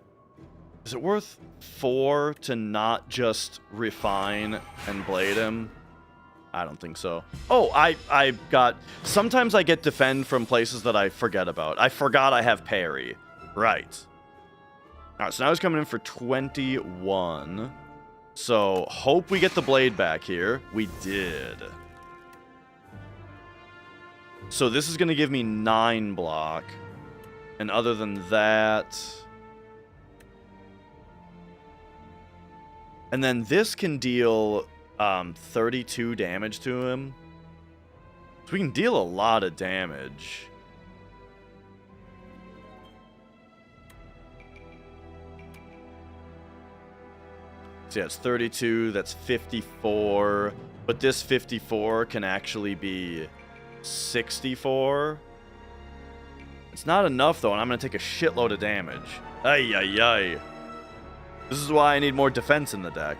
A: Is it worth 4 to not just refine and blade him? I don't think so. Oh, I got... sometimes I get defend from places that I forget about. I forgot I have parry. Right. Alright, so now he's coming in for 21. So, hope we get the blade back here. We did. So this is going to give me 9 block. And other than that... and then this can deal 32 damage to him. So we can deal a lot of damage. So yeah, it's 32, that's 54. But this 54 can actually be 64. It's not enough, though, and I'm going to take a shitload of damage. Ay. This is why I need more defense in the deck.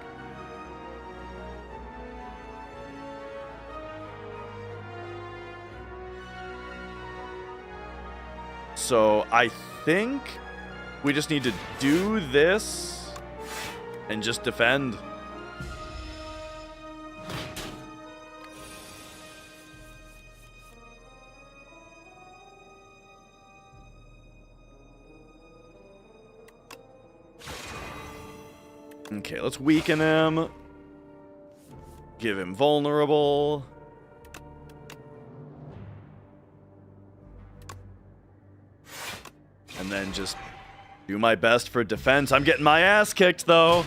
A: So I think we just need to do this and just defend. Okay, let's weaken him. Give him vulnerable. And then just do my best for defense. I'm getting my ass kicked, though.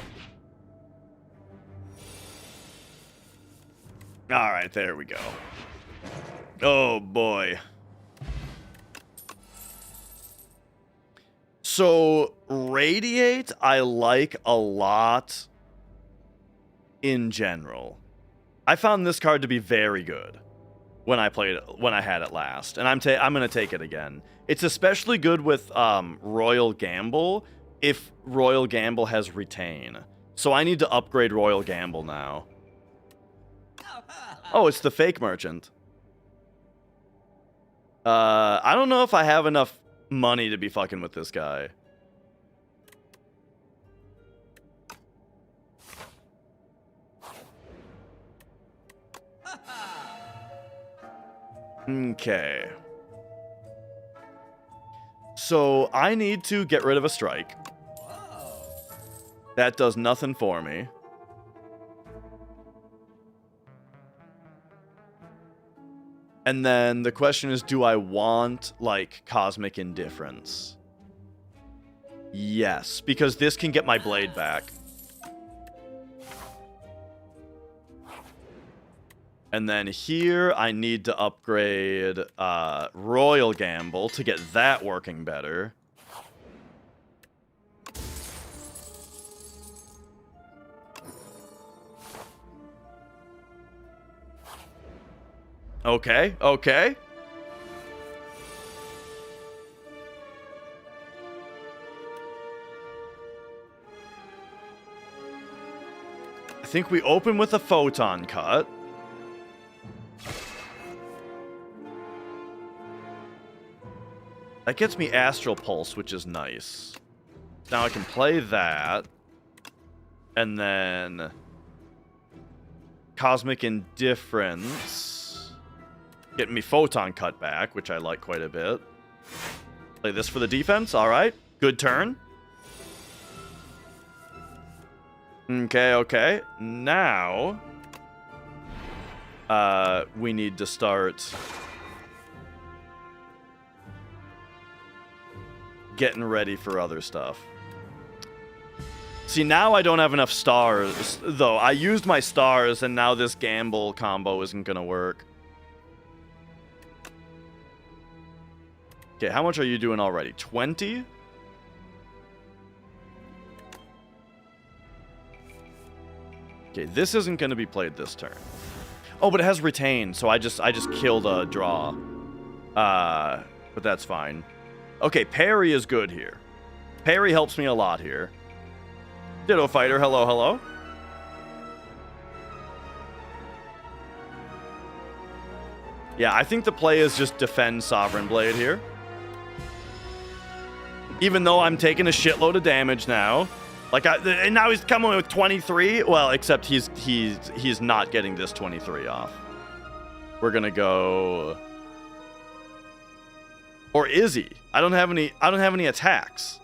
A: Alright, there we go. Oh, boy. So, Radiate, I like a lot in general. I found this card to be very good when I had it last, and I'm going to take it again. It's especially good with Royal Gamble if Royal Gamble has Retain. So I need to upgrade Royal Gamble now. Oh, it's the fake merchant. I don't know if I have enough money to be fucking with this guy. Okay. So I need to get rid of a strike. That does nothing for me. And then the question is, do I want, like, Cosmic Indifference? Yes, because this can get my blade back. And then here, I need to upgrade Royal Gamble to get that working better. Okay, okay. I think we open with a Photon Cut. That gets me Astral Pulse, which is nice. Now I can play that. And then Cosmic Indifference. Getting me Photon Cut back, which I like quite a bit. Play this for the defense. All right. Good turn. Okay, okay. Now, we need to start getting ready for other stuff. See, now I don't have enough stars, though. I used my stars, and now this gamble combo isn't going to work. Okay, how much are you doing already? 20? Okay, this isn't going to be played this turn. Oh, but it has retain, so I just killed a draw. But that's fine. Okay, parry is good here. Parry helps me a lot here. Ditto Fighter, hello, hello. Yeah, I think the play is just defend Sovereign Blade here. Even though I'm taking a shitload of damage now. Like, and now he's coming with 23. Well, except he's not getting this 23 off. We're gonna go. Or is he? I don't have any attacks.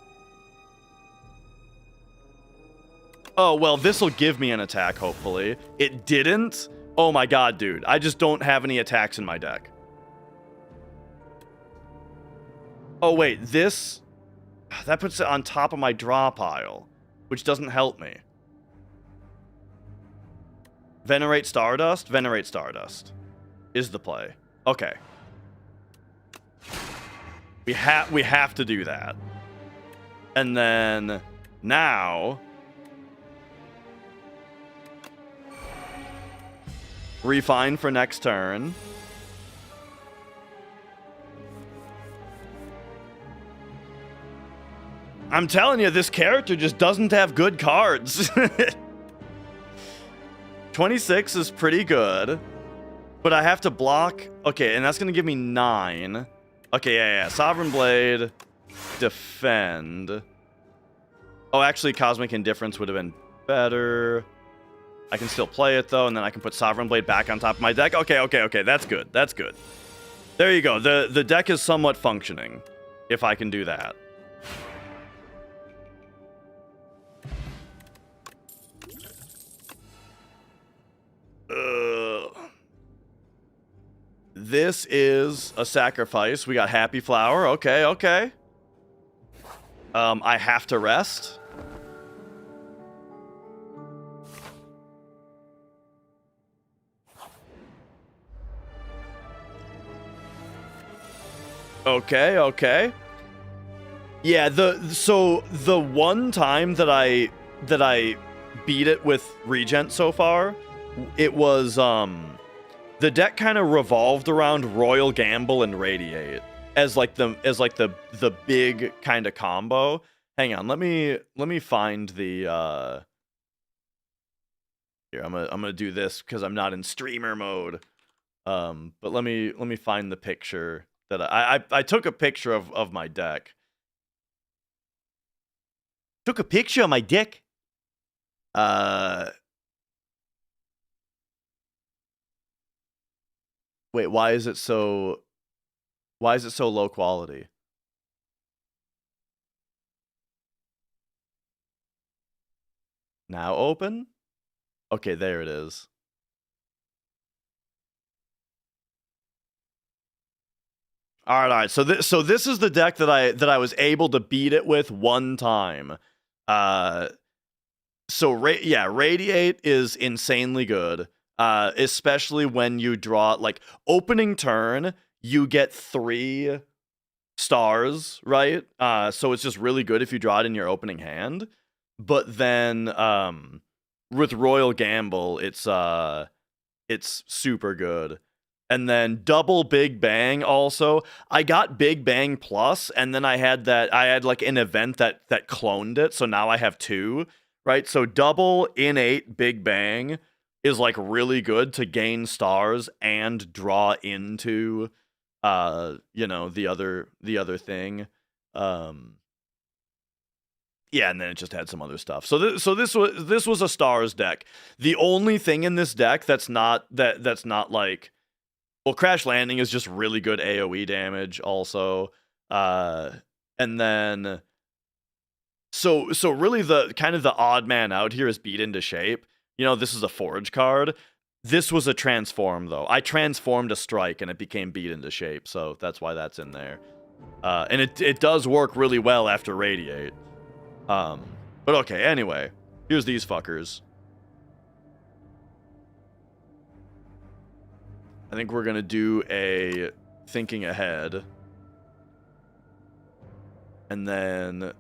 A: Oh, well, this will give me an attack, hopefully. It didn't? Oh my god, dude. I just don't have any attacks in my deck. Oh, wait. This. That puts it on top of my draw pile, which doesn't help me. Venerate Stardust? Venerate Stardust is the play. Okay. We have to do that. And then now refine for next turn. I'm telling you, this character just doesn't have good cards. 26 is pretty good, but I have to block. Okay, and that's going to give me 9. Okay, yeah. Sovereign Blade, defend. Oh, actually, Cosmic Indifference would have been better. I can still play it, though, and then I can put Sovereign Blade back on top of my deck. Okay. That's good. That's good. There you go. The deck is somewhat functioning, if I can do that. This is a sacrifice. We got Happy Flower. Okay. I have to rest. Okay. Yeah, so the one time that I beat it with Regent so far, it was the deck kind of revolved around Royal Gamble and Radiate as the big kind of combo. Hang on, let me find the here. I'm gonna do this because I'm not in streamer mode. But let me find the picture that I took a picture of my deck. Took a picture of my deck. Wait, why is it so low quality? Now open? Okay, there it is. All right. So this is the deck that I was able to beat it with one time. Radiate is insanely good. Especially when you draw, like, opening turn, you get 3 stars, right? So it's just really good if you draw it in your opening hand. But then with Royal Gamble, it's super good. And then double Big Bang also. I got Big Bang Plus, and then I had like an event that cloned it, so now I have 2, right? So double innate Big Bang is like really good to gain stars and draw into the other thing. Yeah, and then it just had some other stuff. So this was a stars deck. The only thing in this deck that's not like, well, Crash Landing is just really good AoE damage also. And then so really the kind of the odd man out here is Beat Into Shape. This is a Forge card. This was a transform though. I transformed a strike and it became Beat Into Shape, so that's why that's in there. And it does work really well after Radiate. But okay, anyway, here's these fuckers. I think we're gonna do a thinking ahead. And then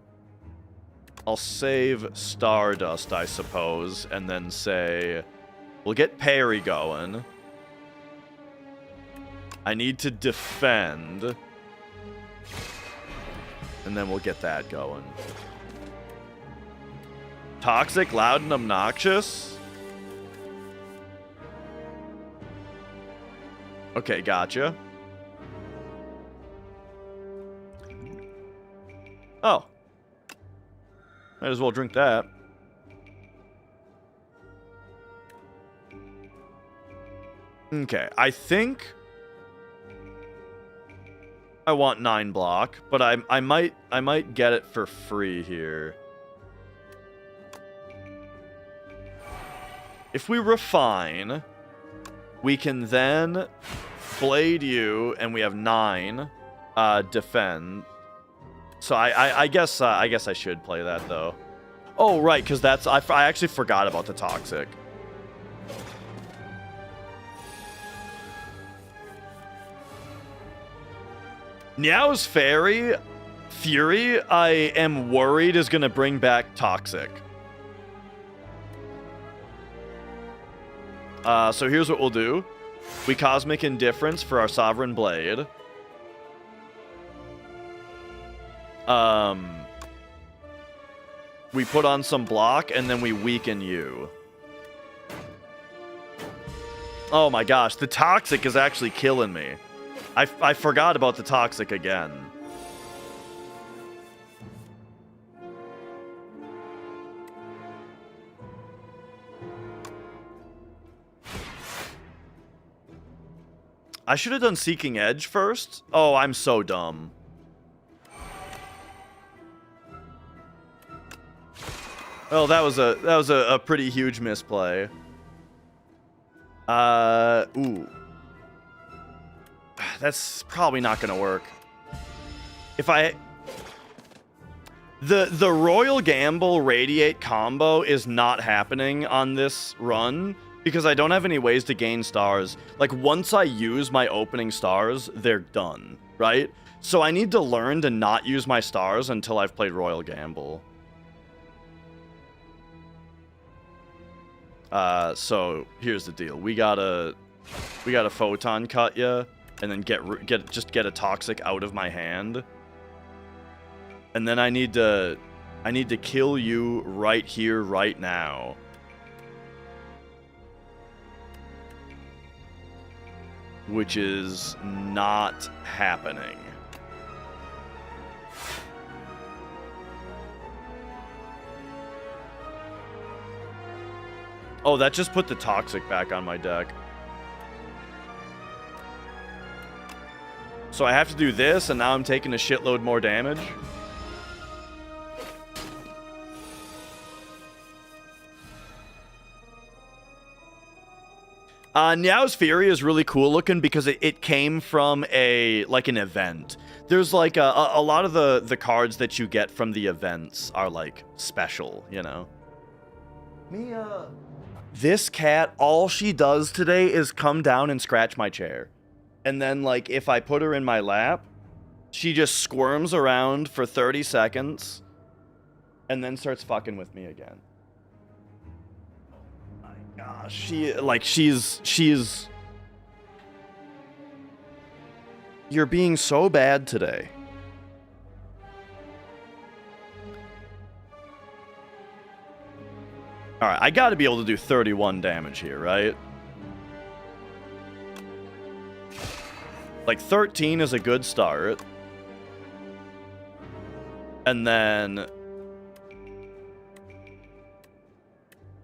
A: I'll save Stardust, I suppose, and then say, we'll get Parry going. I need to defend. And then we'll get that going. Toxic, loud, and obnoxious? Okay, gotcha. Oh. Might as well drink that. Okay, I think I want 9 block, but I might get it for free here. If we refine, we can then blade you, and we have 9 defend. So I guess I should play that though. Oh right, because that's I actually forgot about the toxic. Niao's Fury, I am worried is gonna bring back toxic. So here's what we'll do. We Cosmic Indifference for our Sovereign Blade. We put on some block, and then we weaken you. Oh my gosh, the Toxic is actually killing me. I forgot about the Toxic again. I should have done Seeking Edge first. Oh, I'm so dumb. Oh, that was a pretty huge misplay. Ooh. That's probably not gonna work. If the Royal Gamble Radiate combo is not happening on this run because I don't have any ways to gain stars. Like, once I use my opening stars, they're done, right? So I need to learn to not use my stars until I've played Royal Gamble. So here's the deal. We gotta photon cut ya, and then get a toxic out of my hand. And then I need to kill you right here, right now. Which is not happening. Oh, that just put the toxic back on my deck. So I have to do this, and now I'm taking a shitload more damage. Niao's Fury is really cool looking because it came from an event. There's like a lot of the cards that you get from the events are like special, you know. This cat, all she does today is come down and scratch my chair. And then like if I put her in my lap, she just squirms around for 30 seconds and then starts fucking with me again. She's you're being so bad today. All right, I got to be able to do 31 damage here, right? Like 13 is a good start. And then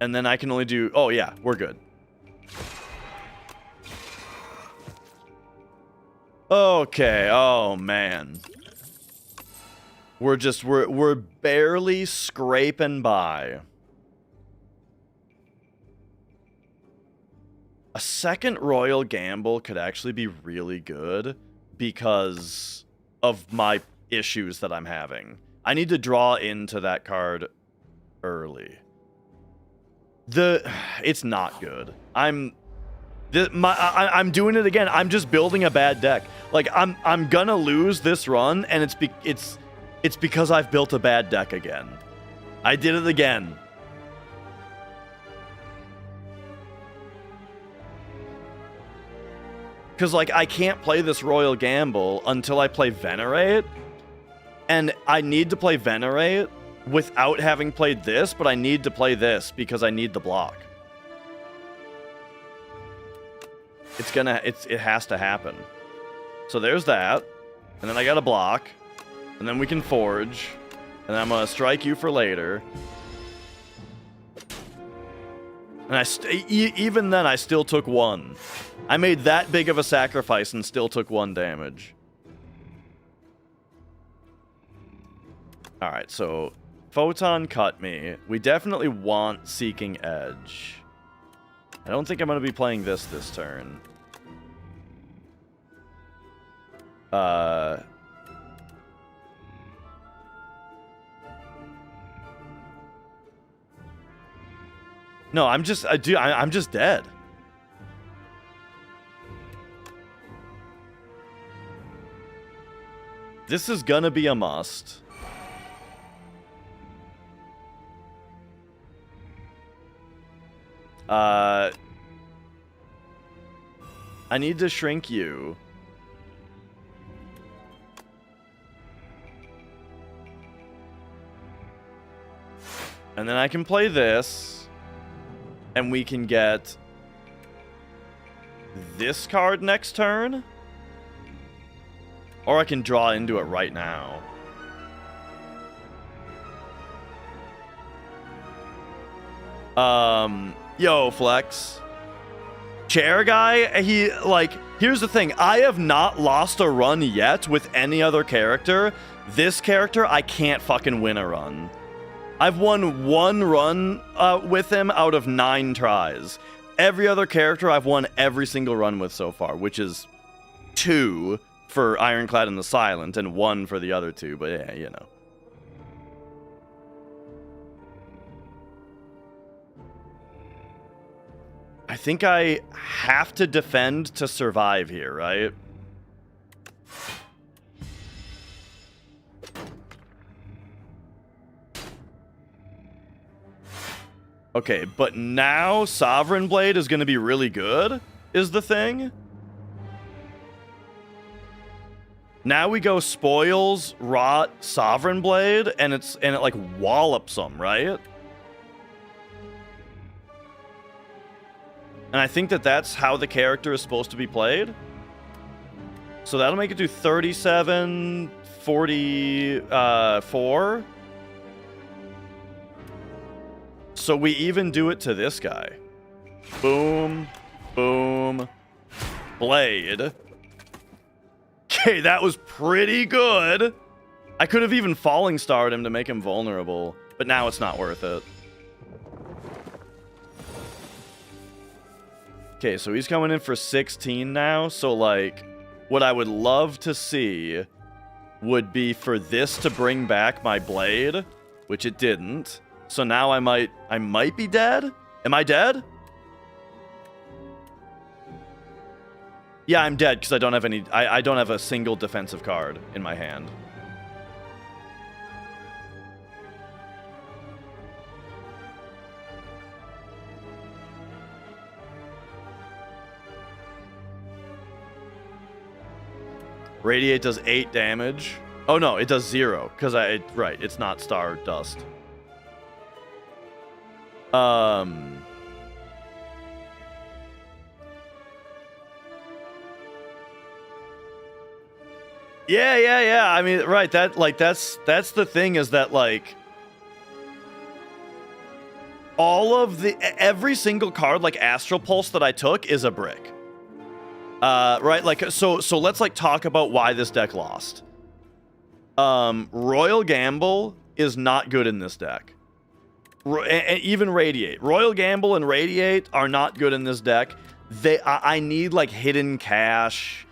A: I can only do... Oh, yeah, we're good. Okay, oh, man. We're barely scraping by. A second Royal Gamble could actually be really good because of my issues that I'm having. I need to draw into that card early. It's not good. I'm doing it again. I'm just building a bad deck. Like I'm gonna lose this run, and it's because I've built a bad deck again. I did it again. Because like I can't play this Royal Gamble until I play Venerate, and I need to play Venerate without having played this, but I need to play this because I need the block. It has to happen. So there's that, and then I got a block, and then we can forge, and I'm gonna strike you for later. And even then I still took 1. I made that big of a sacrifice and still took 1 damage. All right, so Photon cut me. We definitely want Seeking Edge. I don't think I'm going to be playing this turn. No, I'm just dead. This is gonna be a must. I need to shrink you. And then I can play this. And we can get this card next turn. Or I can draw into it right now. Yo, Flex. Chair guy, here's the thing. I have not lost a run yet with any other character. This character, I can't fucking win a run. I've won 1 run with him out of 9 tries. Every other character I've won every single run with so far, which is 2 for Ironclad and the Silent and 1 for the other 2, but yeah, you know. I think I have to defend to survive here, right? Okay, but now Sovereign Blade is going to be really good, is the thing. Now we go Spoils, Rot, Sovereign Blade, and it like wallops them, right? And I think that's how the character is supposed to be played. So that'll make it do 37, 44. So we even do it to this guy. Boom, boom, blade. Okay, that was pretty good. I could have even falling starred him to make him vulnerable, but now it's not worth it. Okay, so he's coming in for 16 now, so like, what I would love to see would be for this to bring back my blade, which it didn't. So now I might be dead? Am I dead? Yeah, I'm dead because I don't have any, I don't have a single defensive card in my hand. Radiate does 8 damage. Oh no, it does 0 because right, it's not Star Dust. Yeah. I mean, right, that's the thing, is that like every single card like Astral Pulse that I took is a brick. Right, like so let's like talk about why this deck lost. Royal Gamble is not good in this deck. Even Radiate. Royal Gamble and Radiate are not good in this deck. I need like hidden cash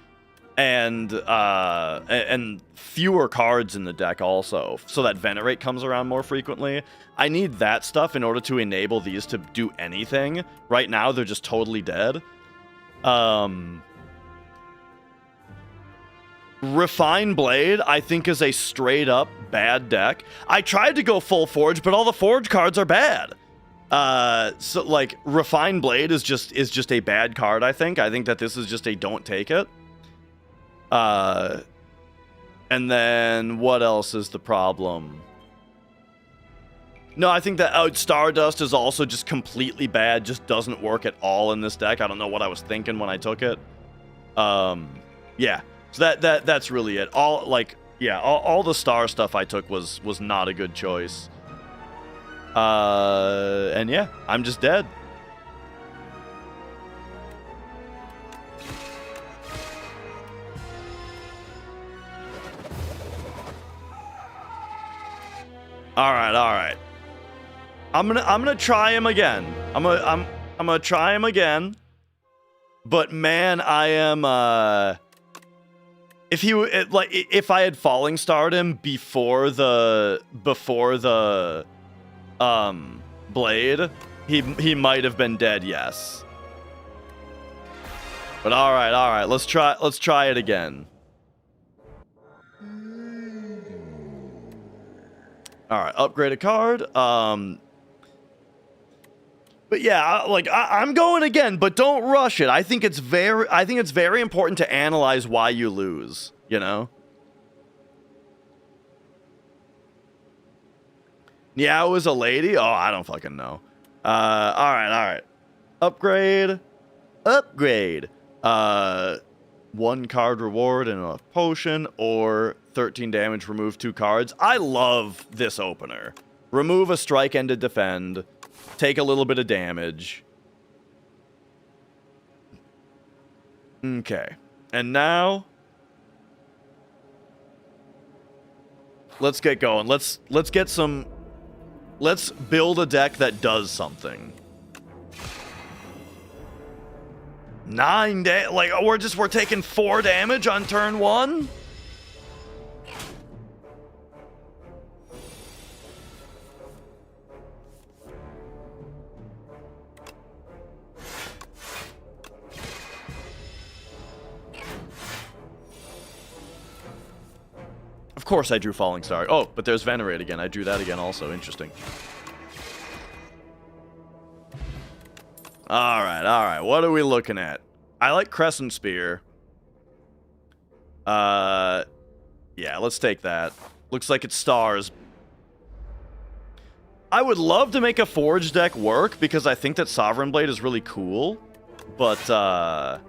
A: and fewer cards in the deck also, so that Venerate comes around more frequently. I need that stuff in order to enable these to do anything. Right now, they're just totally dead. Refine Blade, I think, is a straight up bad deck. I tried to go full Forge, but all the Forge cards are bad. So like Refine Blade is just a bad card, I think. I think that this is just a don't take it. And then what else is the problem? No, I think that Stardust is also just completely bad, just doesn't work at all in this deck. I don't know what I was thinking when I took it. Yeah. So that's really it. All the star stuff I took was not a good choice. And yeah, I'm just dead. All right. I'm gonna try him again. I'm gonna try him again. But man, I am if I had falling starred him before the blade, he might have been dead, yes. But all right, let's try it again. All right, upgrade a card. But yeah, I'm going again, but don't rush it. I think it's very important to analyze why you lose, you know? Niao is a lady? Oh, I don't fucking know. All right. Upgrade. 1 card reward and a potion, or 13 damage, remove 2 cards. I love this opener. Remove a strike and a defend. Take a little bit of damage. Okay. And now let's get going. Let's build a deck that does something. 9 damage. Like we're taking 4 damage on turn 1. Of course I drew Falling Star. Oh, but there's Venerate again. I drew that again also. Interesting. All right. What are we looking at? I like Crescent Spear. Yeah, let's take that. Looks like it's stars. I would love to make a Forge deck work because I think that Sovereign Blade is really cool, but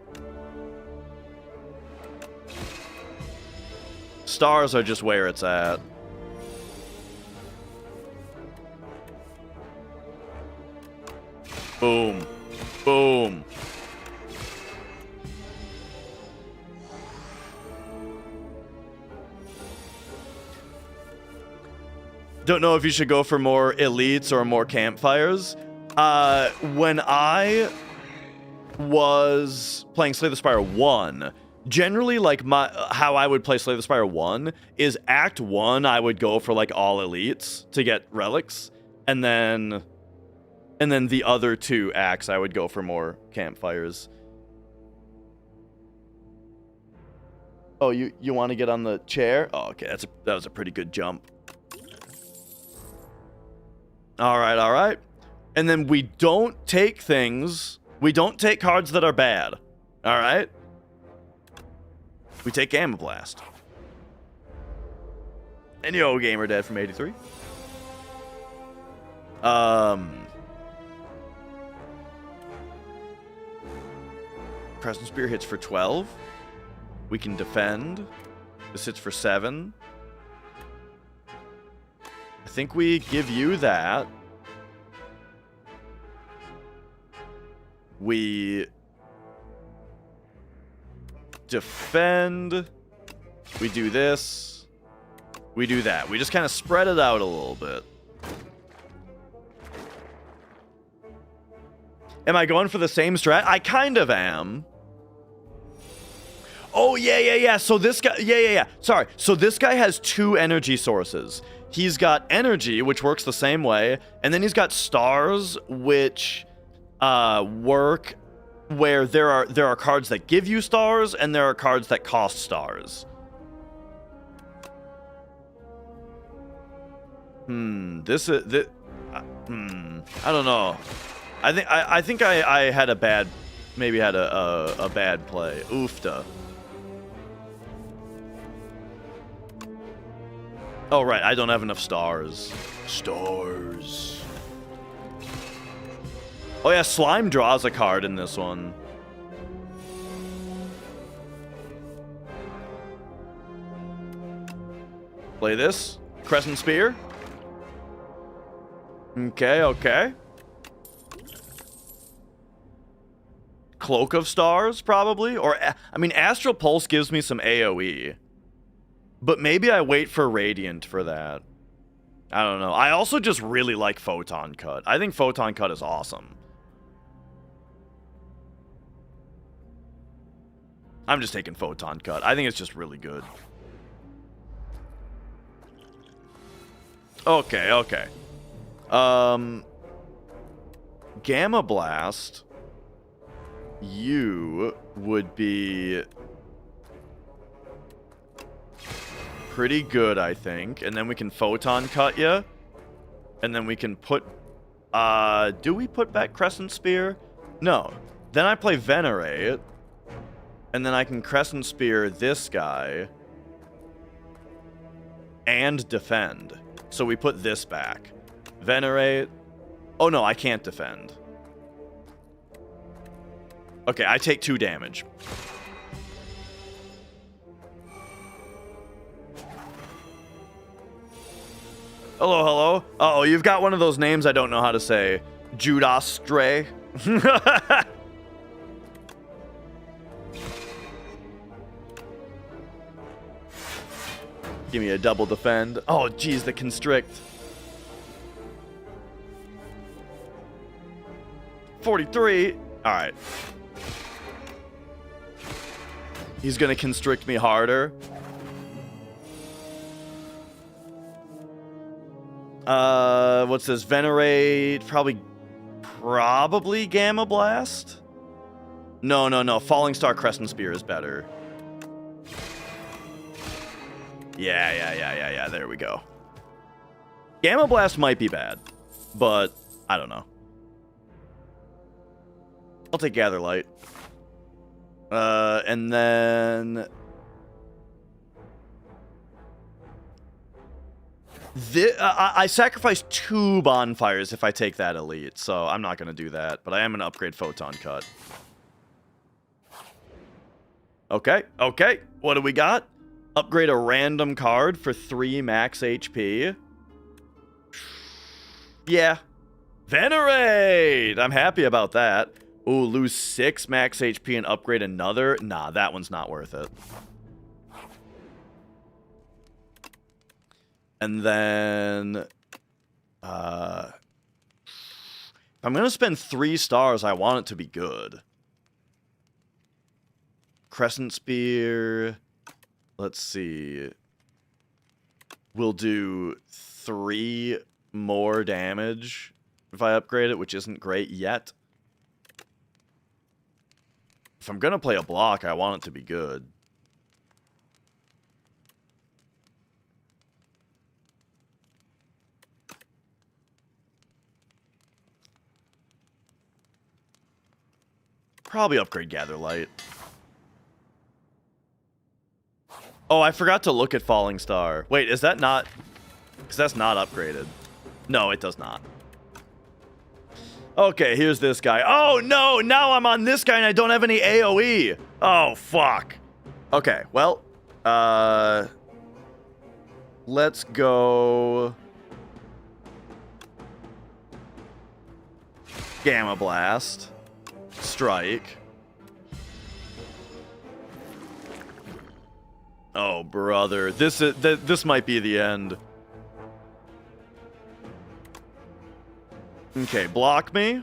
A: stars are just where it's at. Boom. Don't know if you should go for more elites or more campfires. When I was playing Slay the Spire 1, generally, like, how I would play Slay the Spire 1 is Act 1, I would go for, like, all elites to get relics, and then the other 2 acts, I would go for more campfires. Oh, you want to get on the chair? Oh, okay, that was a pretty good jump. All right. And then we don't take cards that are bad. All right? We take Gamma Blast. And yo, Gamer Dad from 83. Crescent Spear hits for 12. We can defend. This hits for 7. I think we give you that. We defend. We do this. We do that. We just kind of spread it out a little bit. Am I going for the same strat? I kind of am. Oh, yeah. So this guy... Yeah. Sorry. So this guy has 2 energy sources. He's got energy, which works the same way, and then he's got stars, which work where there are cards that give you stars, and there are cards that cost stars. I don't know. I think I had a bad... Maybe had a bad play. Oofta. Oh, right. I don't have enough stars. Stars. Oh, yeah. Slime draws a card in this one. Play this. Crescent Spear. Okay. Cloak of Stars, probably? Or, I mean, Astral Pulse gives me some AoE. But maybe I wait for Radiant for that. I don't know. I also just really like Photon Cut. I think Photon Cut is awesome. I'm just taking Photon Cut. I think it's just really good. Okay. Gamma Blast. You would be pretty good, I think. And then we can Photon Cut you. And then we can put... do we put back Crescent Spear? No. Then I play Venerate. And then I can Crescent Spear this guy. And defend. So we put this back. Venerate. Oh, no, I can't defend. Okay, I take 2 damage. Hello. Uh-oh, you've got one of those names I don't know how to say. Judastre. Give me a double defend. Oh, geez, the constrict. 43. All right. He's gonna constrict me harder. What's this? Venerate. Probably Gamma Blast? No. Falling Star Crescent Spear is better. Yeah. There we go. Gamma Blast might be bad, but I don't know. I'll take Gather Light. And then... I sacrifice 2 bonfires if I take that elite, so I'm not going to do that, but I am going to upgrade Photon Cut. Okay. What do we got? Upgrade a random card for 3 max HP. Yeah. Venerate! I'm happy about that. Ooh, lose 6 max HP and upgrade another? Nah, that one's not worth it. And then If I'm going to spend 3 stars, I want it to be good. Crescent Spear. Let's see. We'll do 3 more damage if I upgrade it, which isn't great yet. If I'm going to play a block, I want it to be good. Probably upgrade Gather Light. Oh, I forgot to look at Falling Star. Wait, is that not... Because that's not upgraded. No, it does not. Okay, here's this guy. Oh, no! Now I'm on this guy and I don't have any AoE! Oh, fuck. Okay, well... Let's go... Gamma Blast. Strike. Oh, brother. This might be the end. Okay, block me.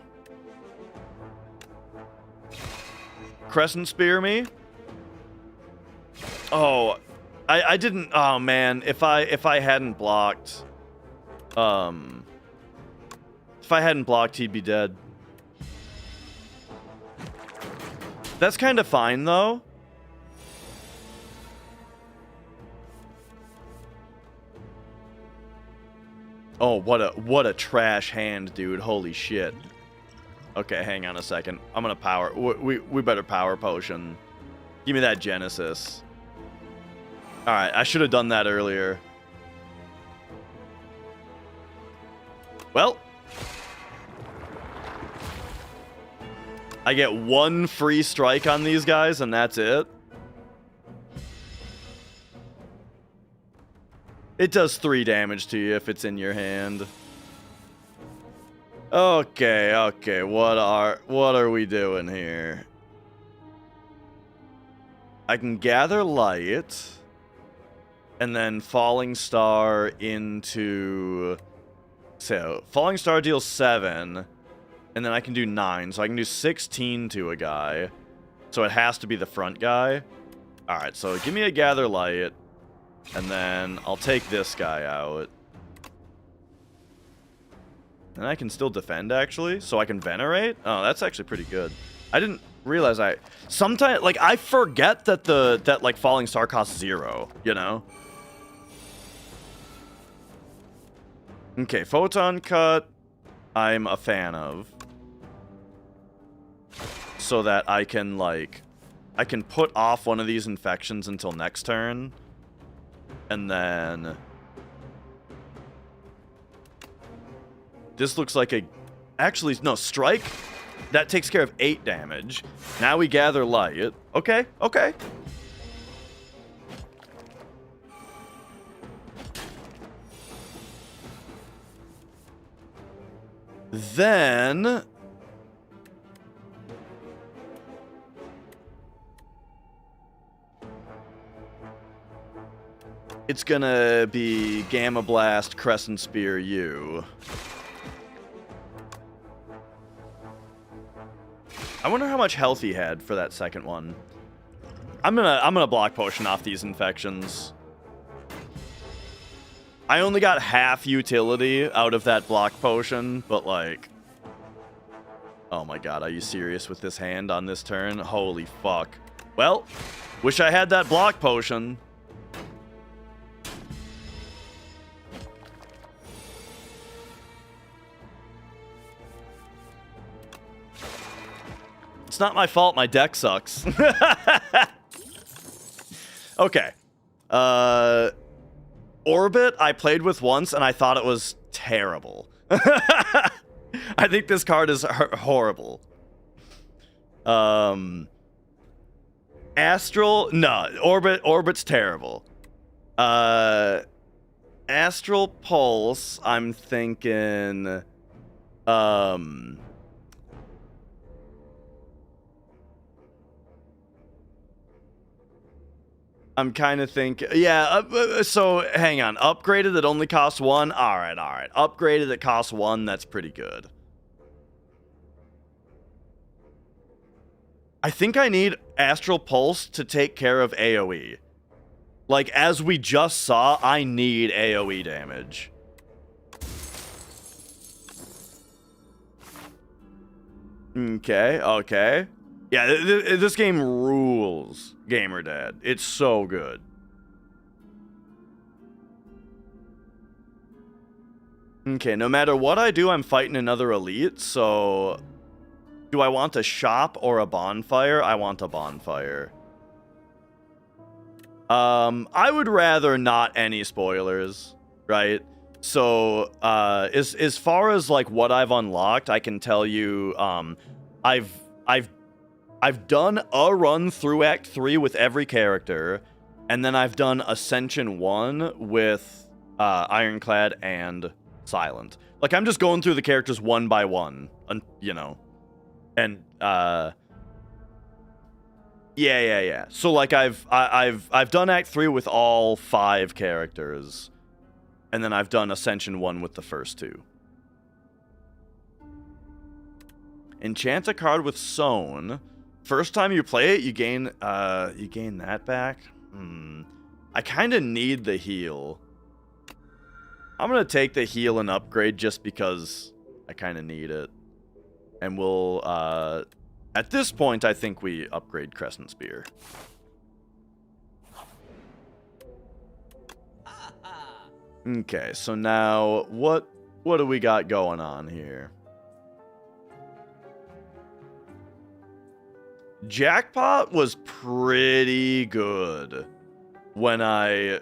A: Crescent Spear me. Oh, I didn't... Oh, man. If I hadn't blocked... If I hadn't blocked, he'd be dead. That's kind of fine, though. Oh, what a trash hand, dude. Holy shit. Okay, hang on a second. I'm gonna power... We better power potion. Give me that Genesis. Alright, I should have done that earlier. Well... I get 1 free strike on these guys, and that's it. It does 3 damage to you if it's in your hand. Okay, what are we doing here? I can Gather Light, and then Falling Star into... So, Falling Star deals 7... And then I can do 9, so I can do 16 to a guy. So it has to be the front guy. Alright, so give me a Gather Light. And then I'll take this guy out. And I can still defend, actually. So I can Venerate? Oh, that's actually pretty good. I didn't realize sometimes, like, I forget that like, Falling Star costs 0, you know? Okay, Photon Cut, I'm a fan of. So that I can, like... I can put off one of these infections until next turn. And then... This looks like a... Actually, no, Strike. That takes care of 8 damage. Now we Gather Light. Okay. Then... It's gonna be Gamma Blast, Crescent Spear, you. I wonder how much health he had for that second one. I'm gonna block potion off these infections. I only got half utility out of that block potion, but like... Oh my god, are you serious with this hand on this turn? Holy fuck. Well, wish I had that block potion. It's not my fault, my deck sucks. Okay. Orbit, I played with once, and I thought it was terrible. I think this card is horrible. Astral, no, Orbit's terrible. Astral Pulse, I'm thinking... I'm kind of thinking, yeah, so hang on. Upgraded that only costs 1? All right. Upgraded that costs 1, that's pretty good. I think I need Astral Pulse to take care of AoE. Like, as we just saw, I need AoE damage. Okay. Yeah, this game rules, Gamerdad. It's so good. Okay, no matter what I do, I'm fighting another elite, so... Do I want a shop or a bonfire? I want a bonfire. I would rather not any spoilers, right? So, as far as, like, what I've unlocked, I can tell you, I've done a run through Act 3 with every character, and then I've done Ascension 1 with Ironclad and Silent. Like, I'm just going through the characters one by one, you know. And yeah. So like I've done Act 3 with all 5 characters, and then I've done Ascension 1 with the first 2. Enchant a card with Sown. First time you play it, you gain that back. I kind of need the heal. I'm gonna take the heal and upgrade just because I kind of need it. And we'll, at this point, I think we upgrade Crescent Spear. Okay, so now, what do we got going on here? Jackpot was pretty good when I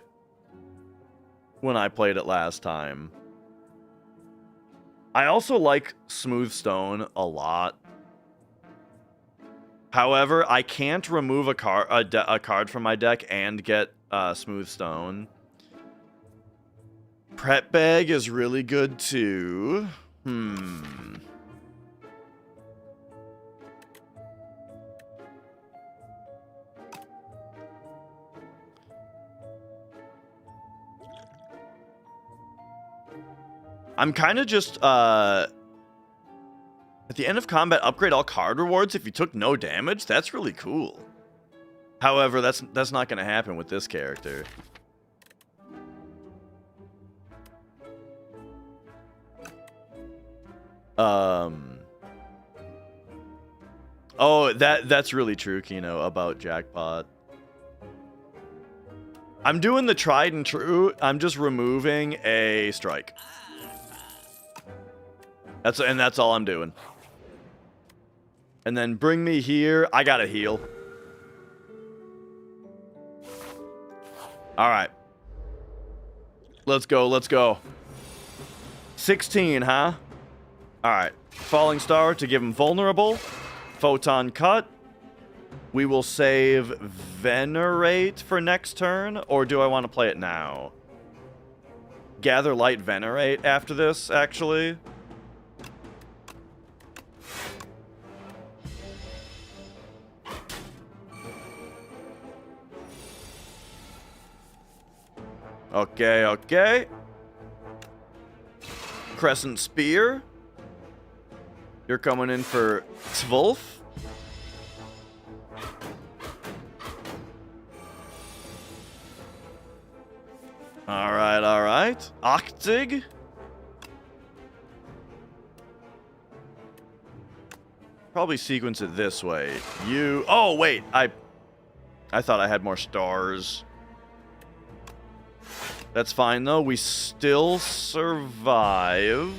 A: played it last time. I also like Smooth Stone a lot. However, I can't remove a card from my deck and get Smooth Stone. Prep Bag is really good too. I'm kind of just, at the end of combat, upgrade all card rewards if you took no damage? That's really cool. However, that's not going to happen with this character. Oh, that's really true, Kino, about Jackpot. I'm doing the tried and true. I'm just removing a strike. That's all I'm doing. And then bring me here. I gotta heal. All right. Let's go. 16, huh? All right. Falling Star to give him vulnerable. Photon Cut. We will save Venerate for next turn, or do I want to play it now? Gather Light Venerate after this, actually. Okay. Crescent Spear. You're coming in for 12. All right. Octig. Probably sequence it this way. Oh, wait. I thought I had more stars. That's fine, though. We still survive.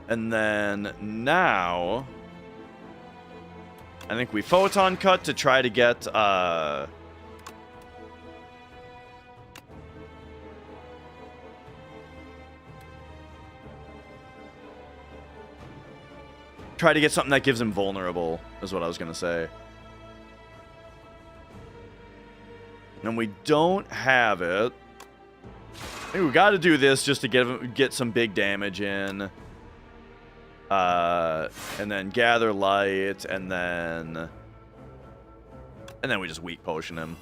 A: And then now, I think we Photon Cut to try to get, try to get something that gives him vulnerable, is what I was going to say. And we don't have it. I think we got to do this just to get some big damage in. And then Gather Light, and then we just Weak Potion him.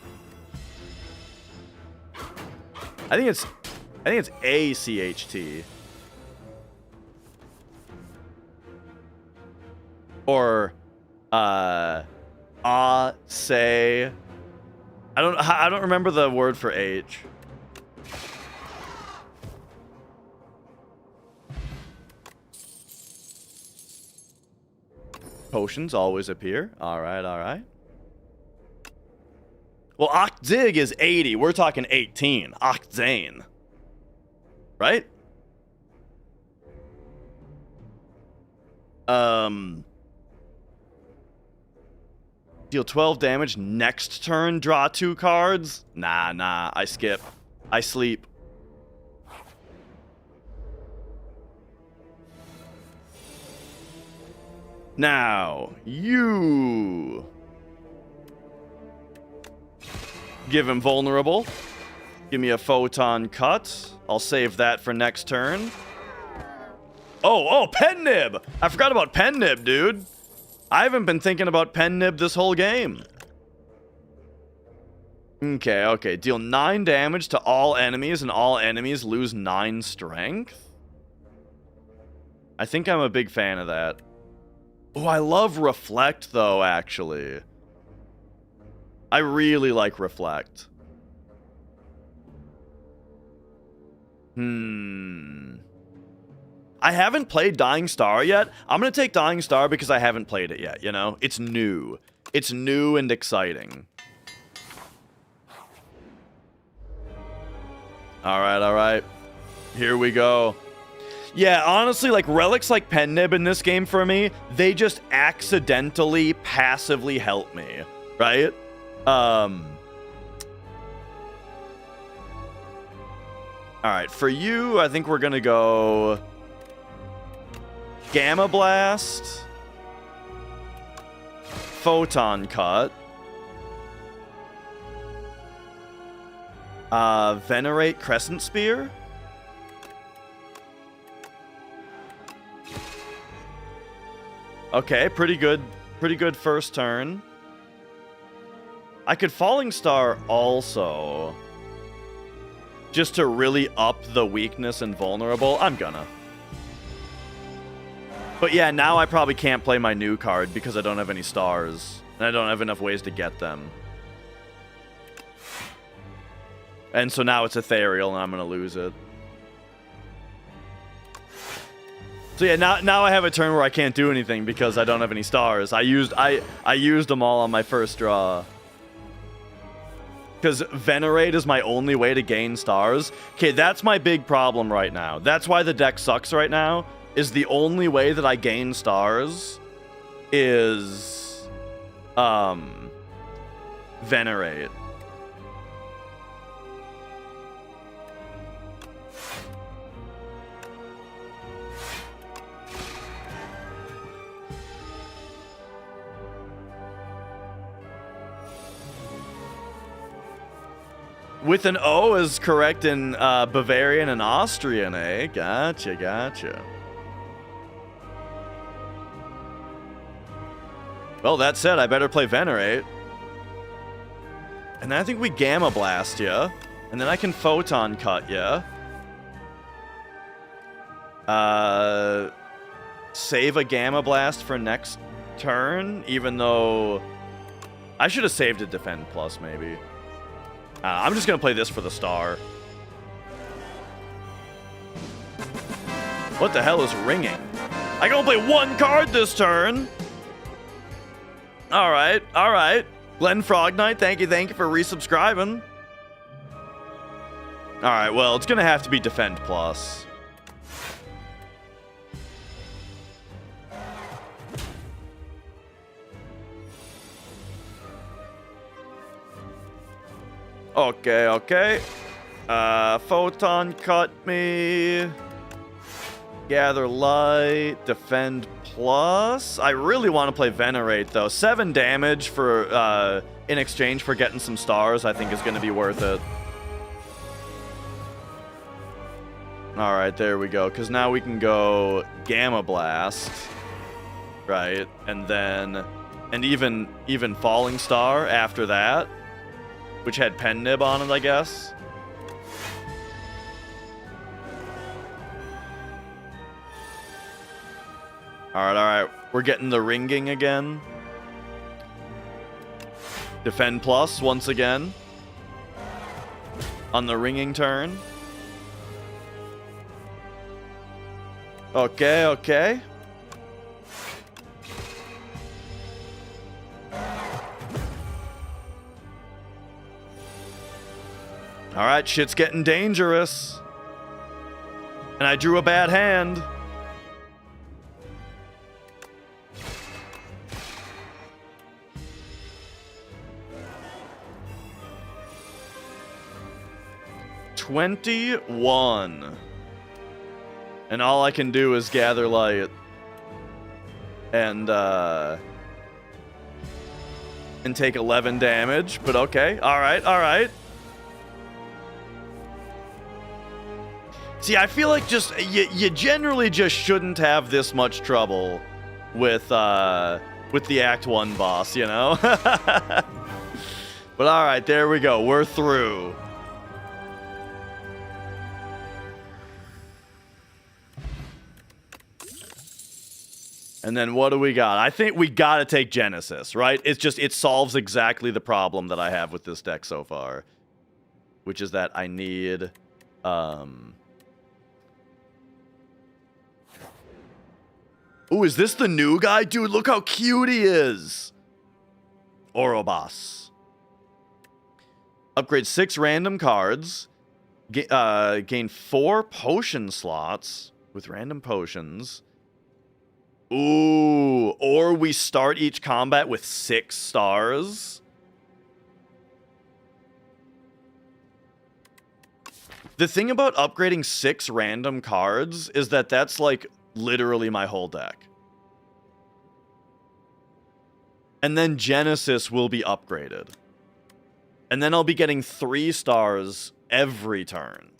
A: I think it's ACHT. Or say. I don't remember the word for H. Potions always appear. All right, all right. Well, Octig is 80. We're talking 18. Octane. Right? Deal 12 damage next turn, draw 2 cards? Nah, I skip. I sleep. Now, you give him vulnerable. Give me a photon cut. I'll save that for next turn. Oh, Pen Nib! I forgot about Pen Nib, dude. I haven't been thinking about Pen Nib this whole game. Okay. Deal 9 damage to all enemies, and all enemies lose 9 strength. I think I'm a big fan of that. Oh, I love Reflect, though, actually. I really like Reflect. I haven't played Dying Star yet. I'm going to take Dying Star because I haven't played it yet, you know? It's new. It's new and exciting. All right. Here we go. Yeah, honestly, like, relics like Pen Nib in this game for me, they just accidentally, passively help me, right? Alright, for you, I think we're gonna go Gamma Blast, Photon Cut, Venerate Crescent Spear. Okay, pretty good first turn. I could Falling Star also, just to really up the weakness and vulnerable. I'm gonna. But yeah, now I probably can't play my new card because I don't have any stars. And I don't have enough ways to get them. And so now it's Ethereal and I'm gonna lose it. So yeah, now I have a turn where I can't do anything because I don't have any stars. I used them all on my first draw. Because Venerate is my only way to gain stars. Okay, that's my big problem right now. That's why the deck sucks right now, is the only way that I gain stars is Venerate. With an O is correct in Bavarian and Austrian, eh? Gotcha. Well, that said, I better play Venerate. And then I think we Gamma Blast ya. And then I can Photon Cut ya. Save a Gamma Blast for next turn, even though I should have saved a Defend Plus, maybe. I'm just going to play this for the star. What the hell is ringing? I can only play 1 card this turn. All right. Glenn Frog Knight, thank you for resubscribing. All right, well, it's going to have to be Defend Plus. Okay. Photon Cut me. Gather Light. Defend Plus. I really want to play Venerate, though. 7 damage for in exchange for getting some stars, I think is going to be worth it. All right, there we go. Because now we can go Gamma Blast, right? And then, and even Falling Star after that, which had Pen Nib on it, I guess. All right. We're getting the ringing again. Defend plus once again on the ringing turn. Okay, okay. All right, shit's getting dangerous. And I drew a bad hand. $21. And all I can do is gather light. And take 11 damage. But okay. Alright, alright. See, I feel like just you generally just shouldn't have this much trouble with the Act 1 boss, you know? But alright, there we go. We're through. And then what do we got? I think we gotta take Genesis, right? It's just, it solves exactly the problem that I have with this deck so far. Which is that I need, Ooh, is this the new guy? Dude, look how cute he is! Orobas. Upgrade 6 random cards. Gain 4 potion slots with random potions. Ooh, or we start each combat with 6 stars. The thing about upgrading 6 random cards is that that's like literally my whole deck. And then Genesis will be upgraded. And then I'll be getting 3 stars every turn.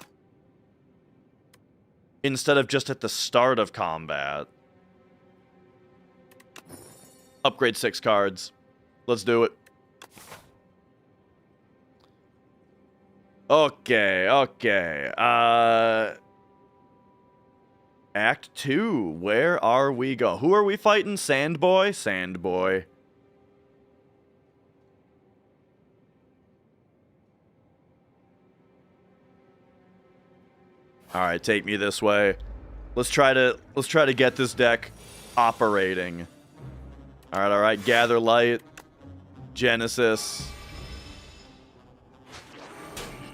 A: Instead of just at the start of combat. Upgrade 6 cards. Let's do it. Okay, okay. Act 2. Where are we going? Who are we fighting? Sandboy? Sandboy. Alright, take me this way. Let's try to get this deck operating. Alright, alright. Gather light. Genesis.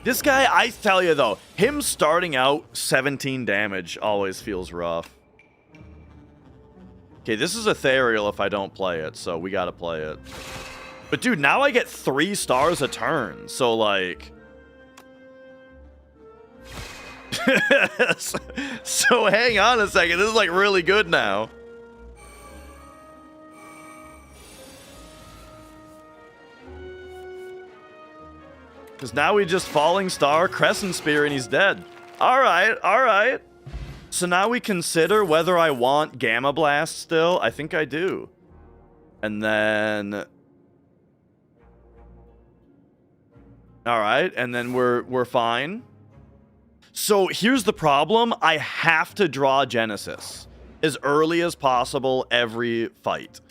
A: This guy, I tell you though, him starting out 17 damage always feels rough. Okay, this is ethereal if I don't play it, so we gotta play it. But dude, now I get 3 stars a turn, so like... so hang on a second, this is like really good now. Because now we just Falling Star, Crescent Spear, and he's dead. Alright, alright. So now we consider whether I want Gamma Blast still. I think I do. And then... Alright, and then we're fine. So here's the problem. I have to draw Genesis as early as possible every fight.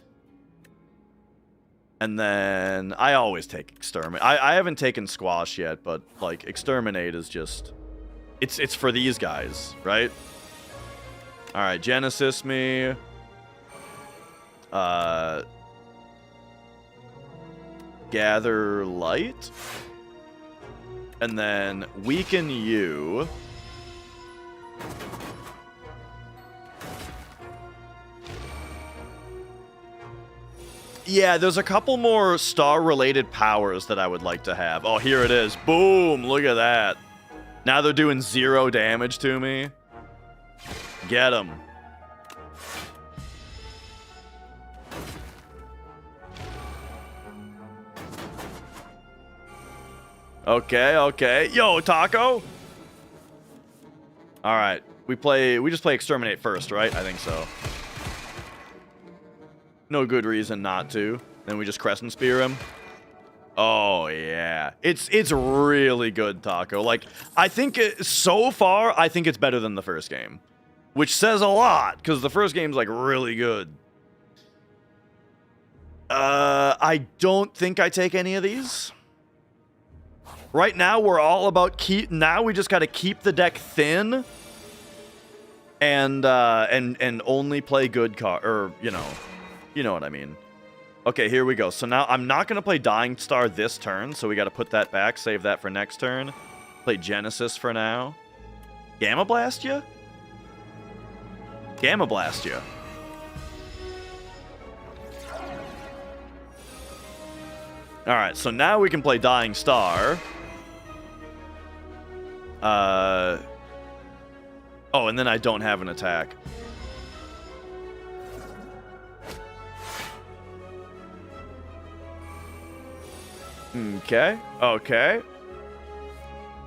A: And then I always take Exterminate. I haven't taken Squash yet, but like Exterminate is just... It's for these guys, right? Alright, Genesis me. Gather Light. And then weaken you. Yeah, there's a couple more star-related powers that I would like to have. Oh, here it is. Boom! Look at that. Now they're doing 0 damage to me. Get them. Okay, okay. Yo, Taco! All right. We just play Exterminate first, right? I think so. No good reason not to. Then we just Crescent Spear him. Oh, yeah. It's really good, Taco. Like, I think so far, I think it's better than the first game. Which says a lot, because the first game's, like, really good. I don't think I take any of these. Right now, we're all about now we just got to keep the deck thin. And only play good card, or, you know what I mean. Okay, here we go. So now I'm not going to play Dying Star this turn, so we got to put that back, save that for next turn. Play Genesis for now. Gamma Blast ya? Gamma Blast ya. Alright, so now we can play Dying Star. Oh, and then I don't have an attack. Okay, okay.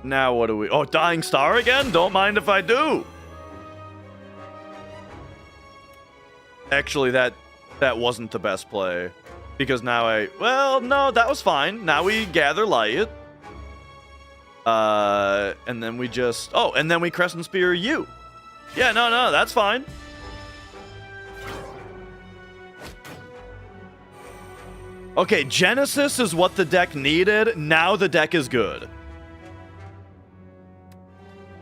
A: Now what do we... Oh, Dying Star again? Don't mind if I do. Actually, that wasn't the best play. Because now well, no, that was fine. Now we Gather Light. And then we just... Oh, and then we Crescent Spear you. Yeah, no, that's fine. Okay, Genesis is what the deck needed. Now the deck is good.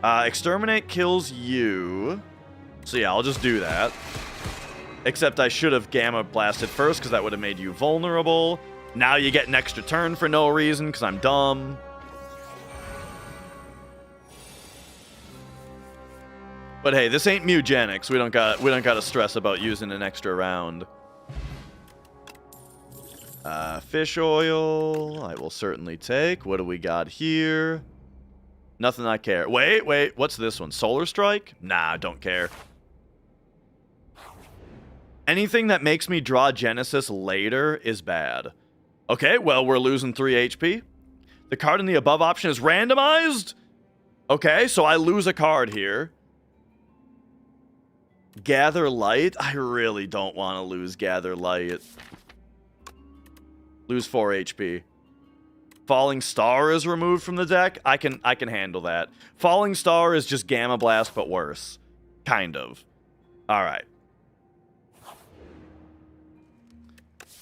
A: Exterminate kills you. So yeah, I'll just do that. Except I should have Gamma Blasted first, because that would have made you vulnerable. Now you get an extra turn for no reason, because I'm dumb. But hey, this ain't Mugenics. We don't gotta stress about using an extra round. Fish oil, I will certainly take. What do we got here? Nothing I care. Wait, what's this one? Solar Strike? Nah, don't care. Anything that makes me draw Genesis later is bad. Okay, well, we're losing 3 HP. The card in the above option is randomized? Okay, so I lose a card here. Gather Light? I really don't want to lose Gather Light. Lose 4 HP. Falling Star is removed from the deck. I can handle that. Falling Star is just Gamma Blast, but worse. Kind of. Alright.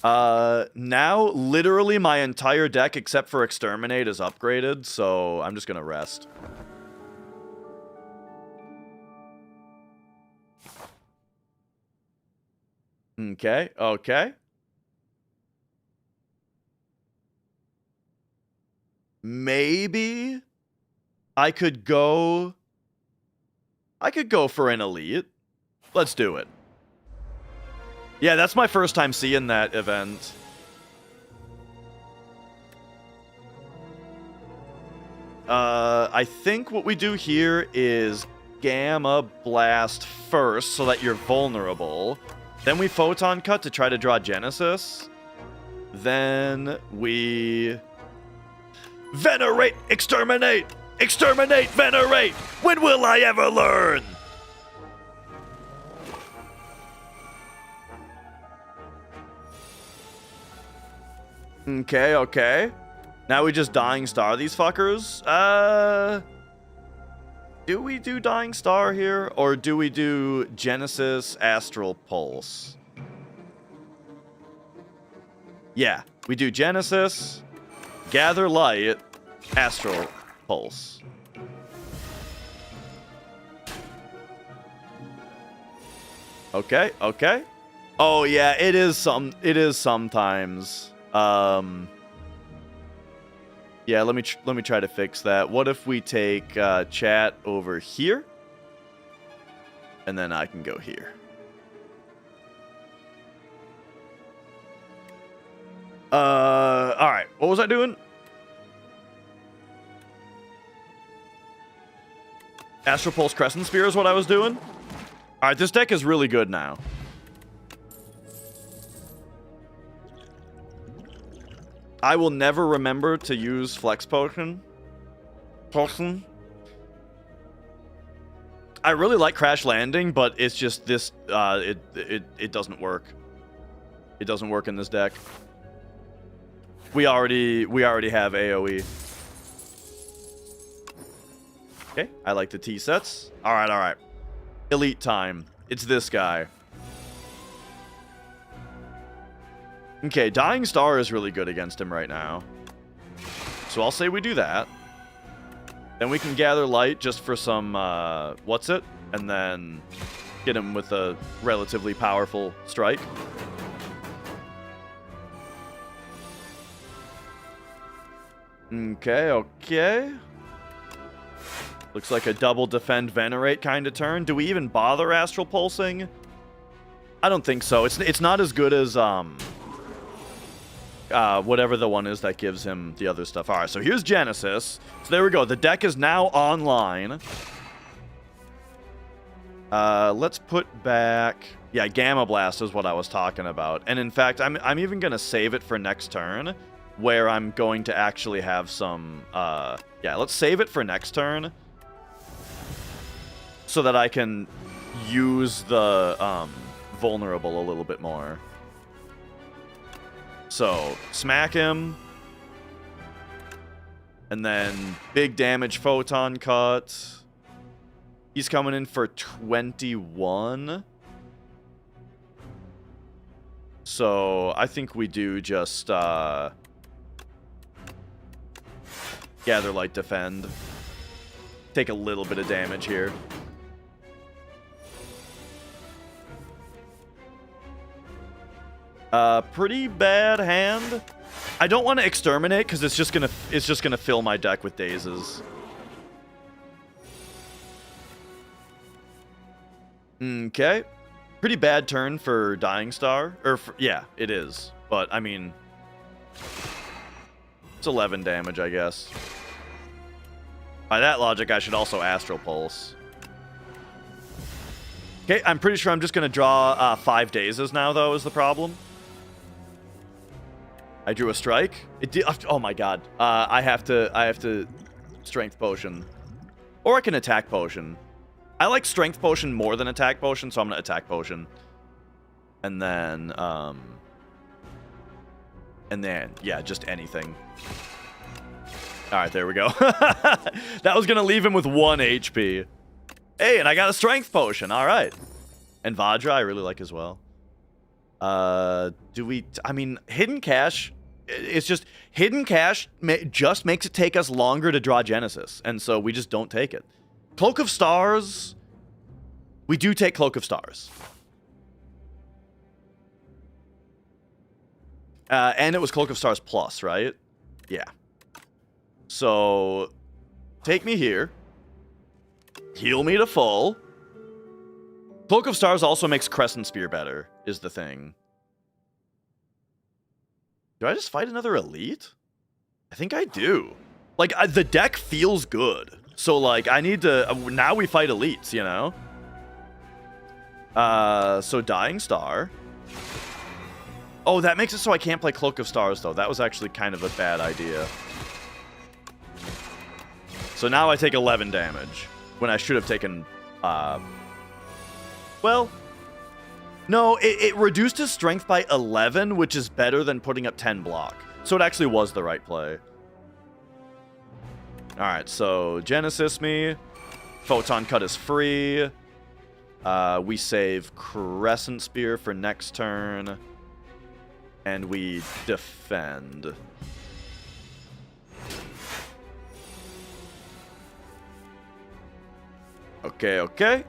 A: Now, literally my entire deck, except for Exterminate, is upgraded, so I'm just gonna rest. Okay, okay. Maybe I could go for an elite. Let's do it. Yeah, that's my first time seeing that event. I think what we do here is Gamma Blast first so that you're vulnerable. Then we Photon Cut to try to draw Genesis. Then we... Venerate! Exterminate! Exterminate! Venerate! When will I ever learn? Okay, okay. Now we just Dying Star these fuckers. Do we do Dying Star here? Or do we do Genesis Astral Pulse? Yeah, we do Genesis... Gather Light, Astral Pulse. Okay, okay. Oh yeah, it is sometimes. Yeah, let me try to fix that. What if we take chat over here? And then I can go here. Alright. What was I doing? Astral Pulse Crescent Spear is what I was doing? Alright, this deck is really good now. I will never remember to use Flex Potion. I really like Crash Landing, but it's just this, it doesn't work. It doesn't work in this deck. We already have AoE. Okay, I like the T sets. All right. Elite time. It's this guy. Okay, Dying Star is really good against him right now. So I'll say we do that. Then we can gather light just for some, what's it? And then get him with a relatively powerful strike. Okay. Looks like a double defend venerate kind of turn. Do we even bother astral pulsing? I don't think so. It's not as good as whatever the one is that gives him the other stuff. All right, so here's Genesis. So there we go. The deck is now online. Let's put back... Yeah, Gamma Blast is what I was talking about. And in fact, I'm even going to save it for next turn, where I'm going to actually have some... yeah, let's save it for next turn, so that I can use the vulnerable a little bit more. So, smack him. And then big damage photon cut. He's coming in for 21. So, I think we do just Gather Light Defend. Take a little bit of damage here. Pretty bad hand. I don't want to exterminate because it's just gonna fill my deck with dazes. Okay. Pretty bad turn for Dying Star. Yeah, it is. But, I mean... It's 11 damage, I guess. By that logic, I should also Astral Pulse. Okay, I'm pretty sure I'm just going to draw 5 dazes now, though, is the problem. I drew a strike. It did... Oh, my God. I have to Strength Potion. Or I can Attack Potion. I like Strength Potion more than Attack Potion, so I'm going to Attack Potion. And then, yeah, just anything. Alright, there we go. That was going to leave him with 1 HP. Hey, and I got a Strength Potion. Alright. And Vajra, I really like as well. Do we... I mean, Hidden Cache... It's just... Hidden Cache just makes it take us longer to draw Genesis. And so we just don't take it. Cloak of Stars... We do take Cloak of Stars. And it was Cloak of Stars plus, right? Yeah. So... Take me here. Heal me to full. Cloak of Stars also makes Crescent Spear better, is the thing. Do I just fight another Elite? I think I do. Like, the deck feels good. So, like, I need to... now we fight Elites, you know? So Dying Star. Oh, that makes it so I can't play Cloak of Stars, though. That was actually kind of a bad idea. So now I take 11 damage, when I should have taken... well... No, it reduced his strength by 11, which is better than putting up 10 block. So it actually was the right play. Alright, so Genesis me. Photon Cut is free. We save Crescent Spear for next turn. And we defend. Okay.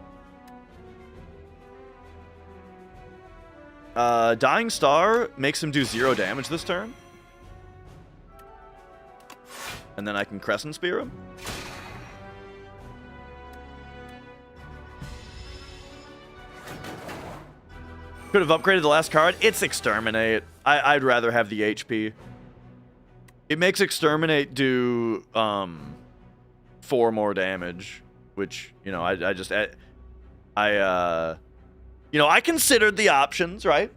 A: Dying Star makes him do 0 damage this turn. And then I can Crescent Spear him. Could have upgraded the last card. It's Exterminate. I'd rather have the HP. It makes Exterminate do 4 more damage, which, you know, you know, I considered the options, right?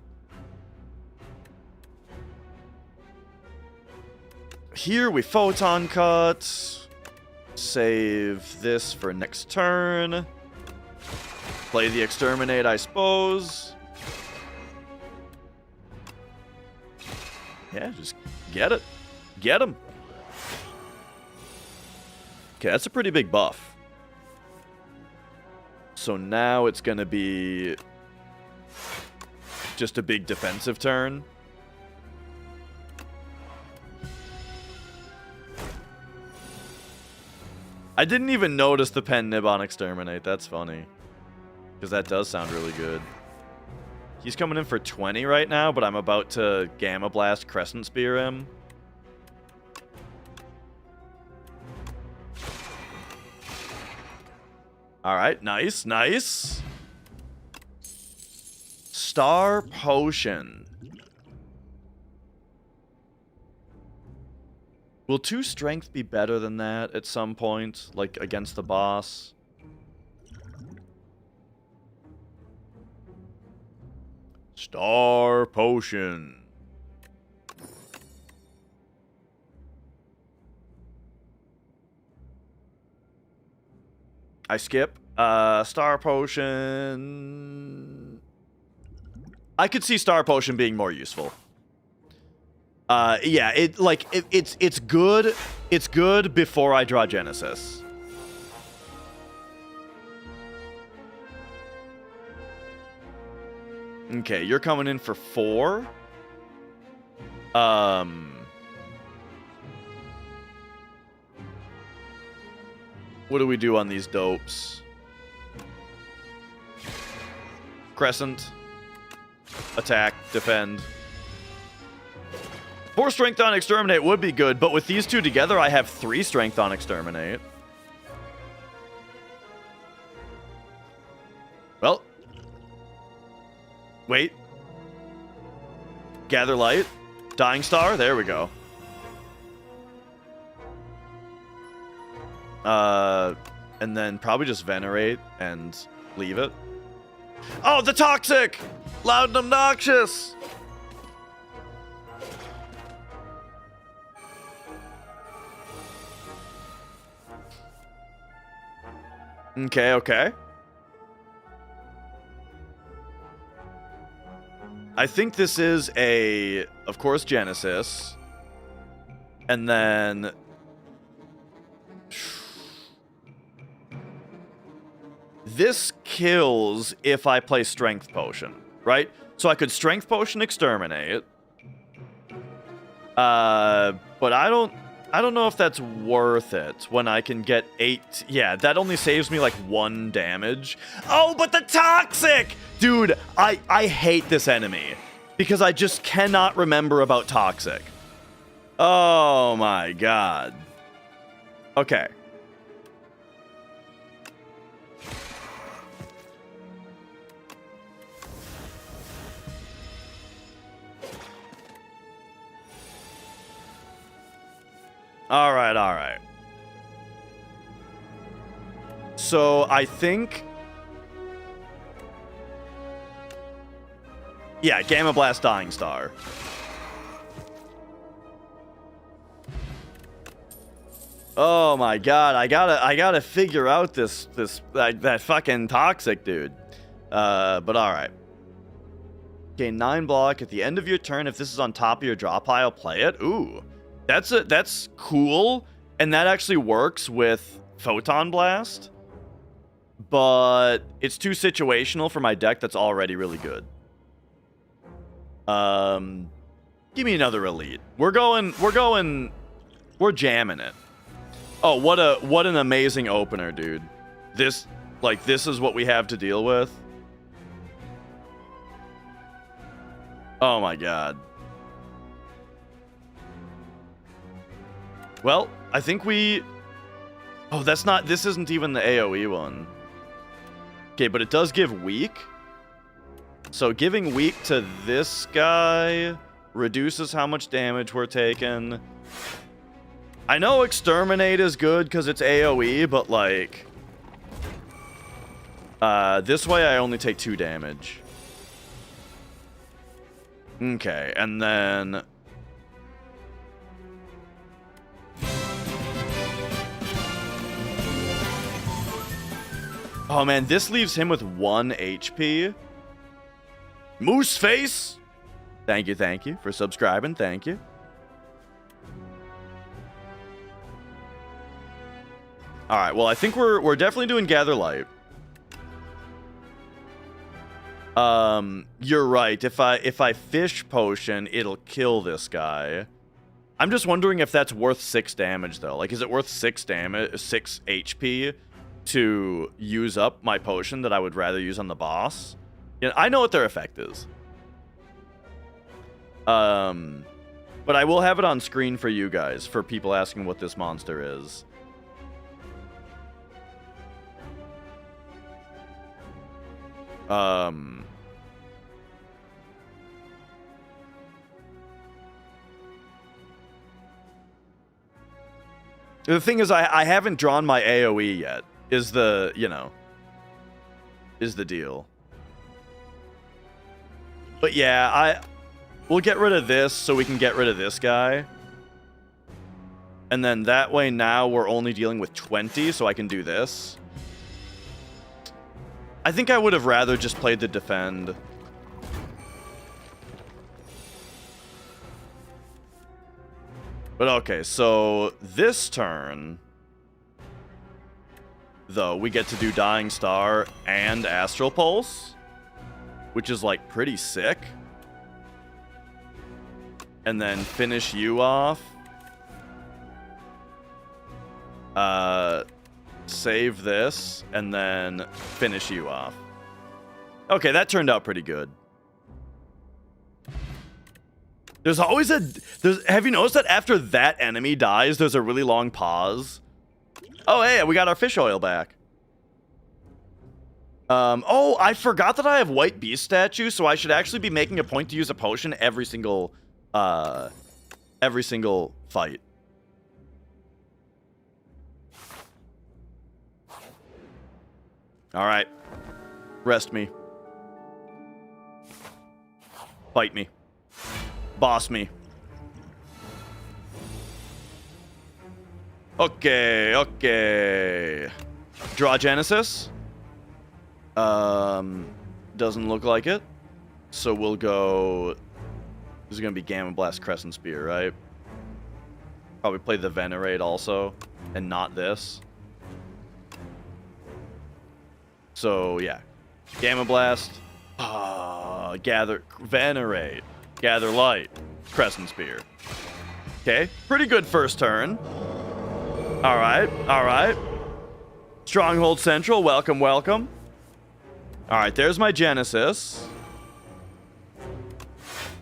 A: Here we Photon Cut. Save this for next turn. Play the Exterminate, I suppose. Yeah, just get it. Get him. Okay, that's a pretty big buff. So now it's going to be just a big defensive turn. I didn't even notice the pen nib on Exterminate. That's funny. Because that does sound really good. He's coming in for 20 right now, but I'm about to Gamma Blast Crescent Spear him. Alright, nice, nice. Star Potion. Will 2 strength be better than that at some point, like against the boss? Star Potion. I skip. Star Potion. I could see Star Potion being more useful. Yeah, it's good. It's good before I draw Genesis. Okay, you're coming in for 4. What do we do on these dopes? Crescent. Attack. Defend. 4 strength on Exterminate would be good, but with these two together, I have 3 strength on Exterminate. Well. Wait. Gather Light. Dying Star. There we go. And then probably just Venerate and leave it. Oh, the Toxic! Loud and obnoxious! Okay, okay. I think this is a, of course, Genesis. And then... This kills if I play Strength Potion, right? So I could Strength Potion Exterminate. But I don't know if that's worth it when I can get 8... Yeah, that only saves me like 1 damage. Oh, but the Toxic! Dude, I hate this enemy. Because I just cannot remember about Toxic. Oh my god. Okay. Alright, alright. So, I think... Yeah, Gamma Blast Dying Star. Oh my god, I gotta figure out that fucking Toxic dude. But alright. Okay, 9 block. At the end of your turn, if this is on top of your draw pile, play it. Ooh. That's cool, and that actually works with Photon Blast, but it's too situational for my deck that's already really good. Give me another Elite. We're jamming it. Oh, what an amazing opener, dude. This is what we have to deal with. Oh my god. Well, I think we... Oh, this isn't even the AoE one. Okay, but it does give weak. So giving weak to this guy reduces how much damage we're taking. I know Exterminate is good because it's AoE, but like... this way I only take 2 damage. Okay, and then... Oh man, this leaves him with 1 HP. Moose face. Thank you for subscribing. Thank you. All right. Well, I think we're definitely doing Gather Light. You're right. If I fish potion, it'll kill this guy. I'm just wondering if that's worth 6 damage though. Like, is it worth 6 HP to use up my potion that I would rather use on the boss? Yeah, I know what their effect is. But I will have it on screen for you guys, for people asking what this monster is. The thing is, I haven't drawn my AoE yet, is the, you know, is the deal. But yeah, we'll get rid of this so we can get rid of this guy. And then that way now we're only dealing with 20, so I can do this. I think I would have rather just played the defend. But okay, so this turn, though, we get to do Dying Star and Astral Pulse, which is, like, pretty sick. And then finish you off. Save this, and then finish you off. Okay, that turned out pretty good. There's always have you noticed that after that enemy dies, there's a really long pause? Oh, hey, we got our fish oil back. Oh, I forgot that I have white beast statue, so I should actually be making a point to use a potion every single fight. All right. Rest me. Fight me. Boss me. Okay. Draw Genesis. Doesn't look like it. So we'll go... This is going to be Gamma Blast Crescent Spear, right? Probably play the Venerate also, and not this. So, yeah. Gamma Blast. Gather... Venerate. Gather Light. Crescent Spear. Okay. Pretty good first turn. Alright. Alright. Stronghold Central. Welcome, welcome. Alright, there's my Genesis.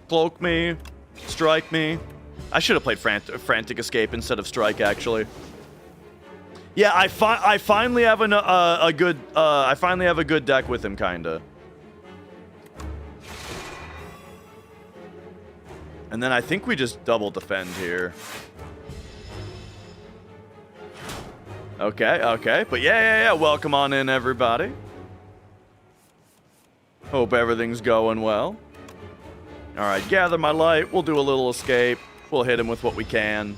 A: Cloak me. Strike me. I should have played Frantic Escape instead of Strike, actually. Yeah, I finally have a good deck with him, kinda. And then I think we just double defend here. Okay, okay. But yeah. Welcome on in, everybody. Hope everything's going well. Alright, gather my light. We'll do a little escape. We'll hit him with what we can.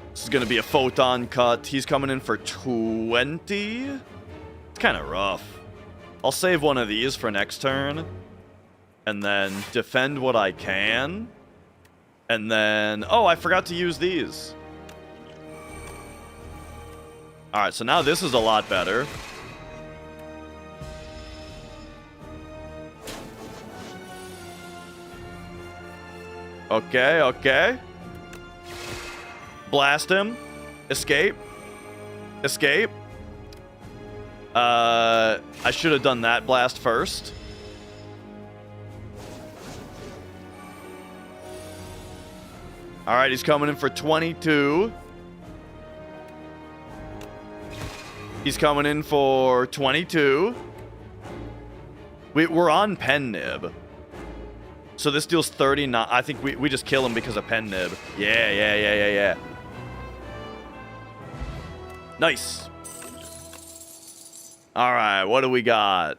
A: This is going to be a photon cut. He's coming in for 20. It's kind of rough. I'll save one of these for next turn. And then defend what I can. And then... Oh, I forgot to use these. Alright, so now this is a lot better. Okay, okay. Blast him. Escape. Escape. I should have done that blast first. Alright, he's coming in for 22. He's coming in for 22. We're on Pen Nib. So this deals 39. I think we just kill him because of Pen Nib. Yeah. Nice. All right, what do we got?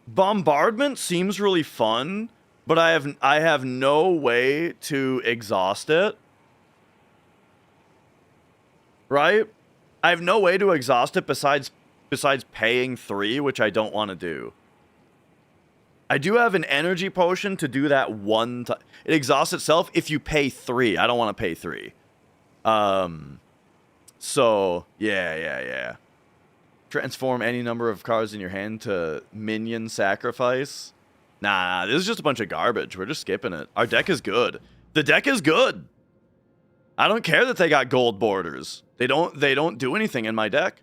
A: Bombardment seems really fun, But I have no way to exhaust it. Right? I have no way to exhaust it besides paying 3, which I don't want to do. I do have an energy potion to do that one time. It exhausts itself if you pay 3. I don't want to pay 3. So, yeah. Transform any number of cards in your hand to minion sacrifice. Nah, this is just a bunch of garbage. We're just skipping it. Our deck is good. The deck is good. I don't care that they got gold borders. They don't do anything in my deck.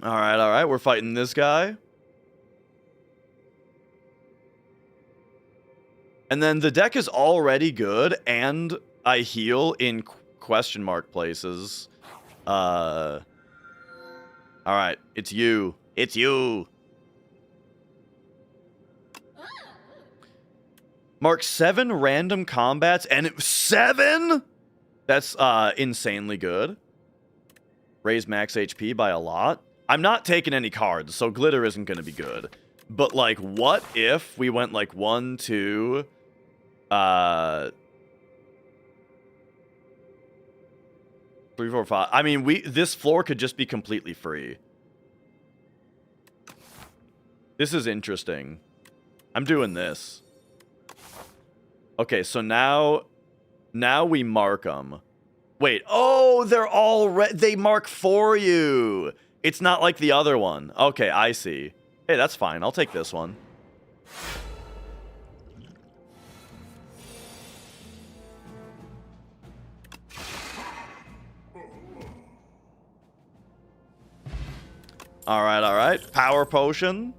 A: All right. We're fighting this guy. And then the deck is already good, and I heal in question mark places. All right, it's you. It's you. Mark 7 random combats, and 7? That's insanely good. Raise max HP by a lot. I'm not taking any cards, so glitter isn't going to be good. But, like, what if we went, like, 1, 2... 3, 4, 5. I mean, this floor could just be completely free. This is interesting. I'm doing this. Okay, so now we mark them. Wait, oh, they're all they mark for you. It's not like the other one. Okay, I see. Hey, that's fine. I'll take this one. All right. Power potion.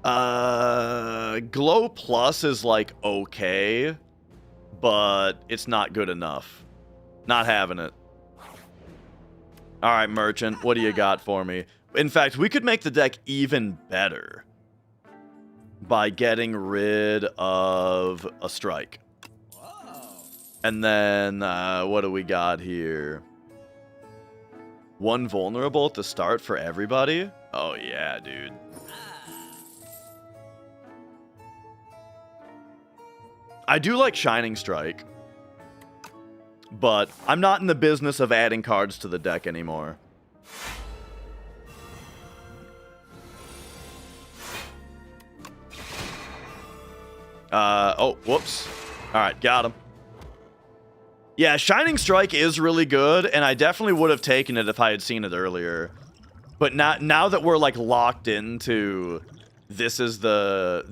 A: Glow plus is like okay, but it's not good enough. Not having it. All right, merchant, what do you got for me? In fact, we could make the deck even better by getting rid of a strike. And then what do we got here? 1 vulnerable at the start for everybody? Oh yeah, dude. I do like Shining Strike, but I'm not in the business of adding cards to the deck anymore. Oh, whoops. All right, got him. Yeah, Shining Strike is really good, and I definitely would have taken it if I had seen it earlier. But now that we're like locked into this is the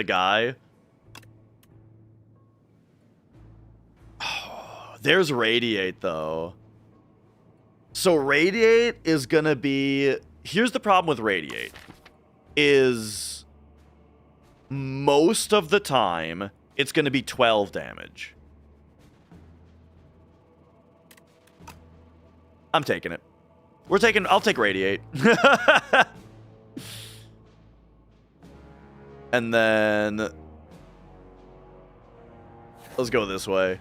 A: guy. Oh, there's Radiate though. So Radiate is gonna be, here's the problem with Radiate is most of the time it's gonna be 12 damage. I'm taking it. I'll take Radiate. And then let's go this way.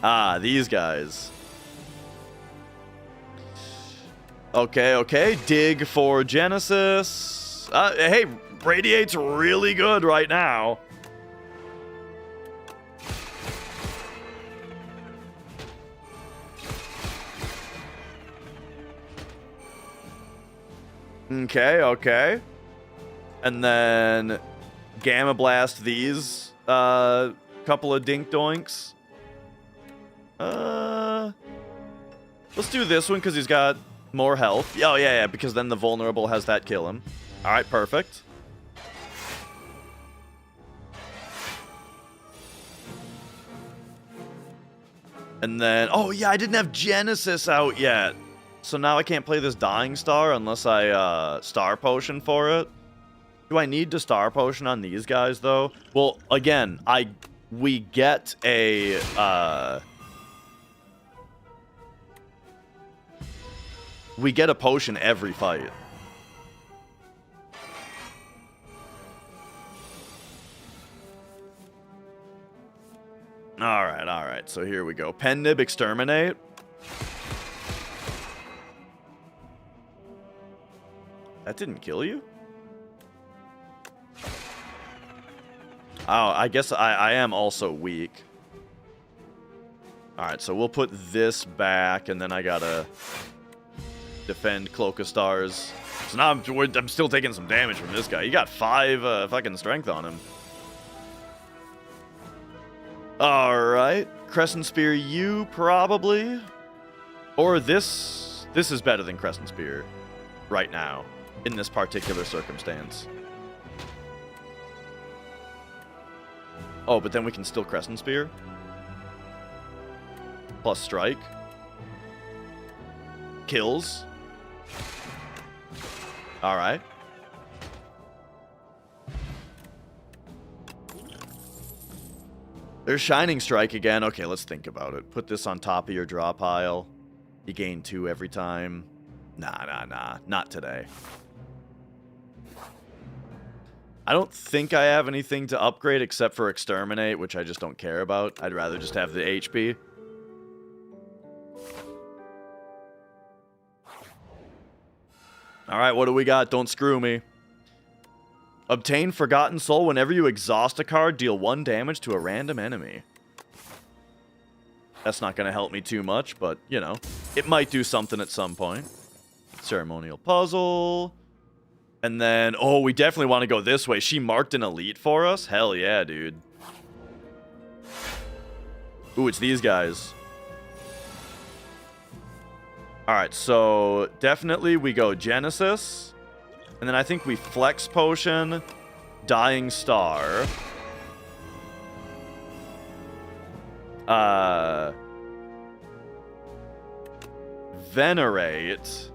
A: Ah, these guys. Okay. Dig for Genesis. Hey, Radiate's really good right now. Okay. And then Gamma Blast these couple of dink doinks. Let's do this one because he's got more health. Oh, yeah, because then the vulnerable has that kill him. All right, perfect. And then, oh yeah, I didn't have Genesis out yet. So now I can't play this Dying Star unless I Star Potion for it. Do I need to Star Potion on these guys though? Well, again, we get a potion every fight. All right. So here we go. Pen Nib Exterminate. That didn't kill you? Oh, I guess I am also weak. Alright, so we'll put this back, and then I gotta defend Cloak of Stars. So now I'm still taking some damage from this guy. He got 5 fucking strength on him. Alright. Crescent Spear, you probably. Or this. This is better than Crescent Spear right now, in this particular circumstance. Oh, but then we can still Crescent Spear. Plus Strike. Kills. Alright. There's Shining Strike again. Okay, let's think about it. Put this on top of your draw pile. You gain 2 every time. Nah. Not today. I don't think I have anything to upgrade except for Exterminate, which I just don't care about. I'd rather just have the HP. Alright, what do we got? Don't screw me. Obtain Forgotten Soul whenever you exhaust a card, deal 1 damage to a random enemy. That's not going to help me too much, but, you know, it might do something at some point. Ceremonial Puzzle. And then, oh, we definitely want to go this way. She marked an elite for us? Hell yeah, dude. Ooh, it's these guys. Alright, so definitely we go Genesis. And then I think we Flex Potion, Dying Star. Venerate.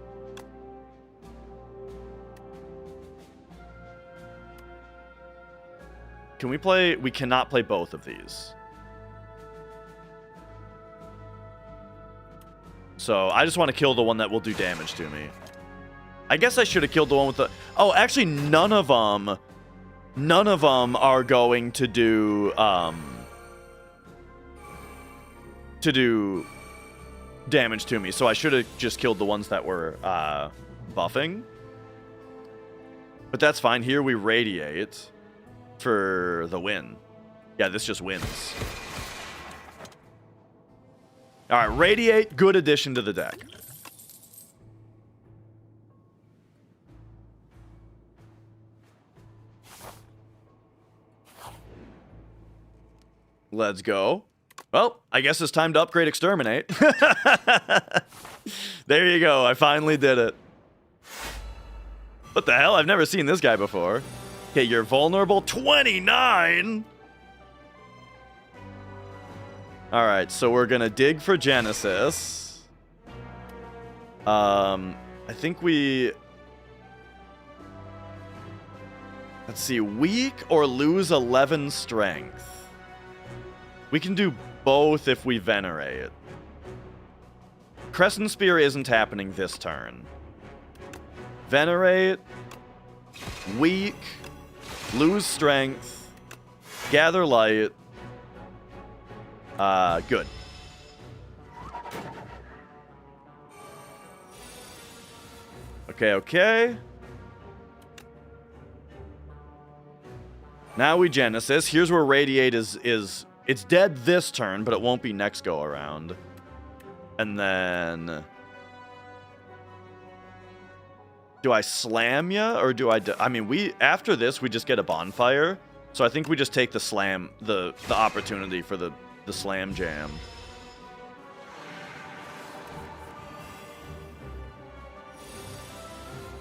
A: Can we play? We cannot play both of these. So I just want to kill the one that will do damage to me. I guess I should have killed the one with the... Oh, actually, none of them are going to do damage to me. So I should have just killed the ones that were buffing. But that's fine. Here we radiate for the win. Yeah, this just wins. All right, radiate, good addition to the deck. Let's go. Well, I guess it's time to upgrade Exterminate. There you go. I finally did it. What the hell? I've never seen this guy before. Okay, you're vulnerable. 29? Alright, so we're gonna dig for Genesis. I think we... Let's see. Weak or lose 11 strength. We can do both if we Venerate. Crescent Spear isn't happening this turn. Venerate. Weak. Lose strength. Gather light. Good. Okay. Now we Genesis. Here's where Radiate is it's dead this turn, but it won't be next go around. And then do I slam ya or do I I mean, after this we just get a bonfire. So I think we just take the slam, the opportunity for the slam jam.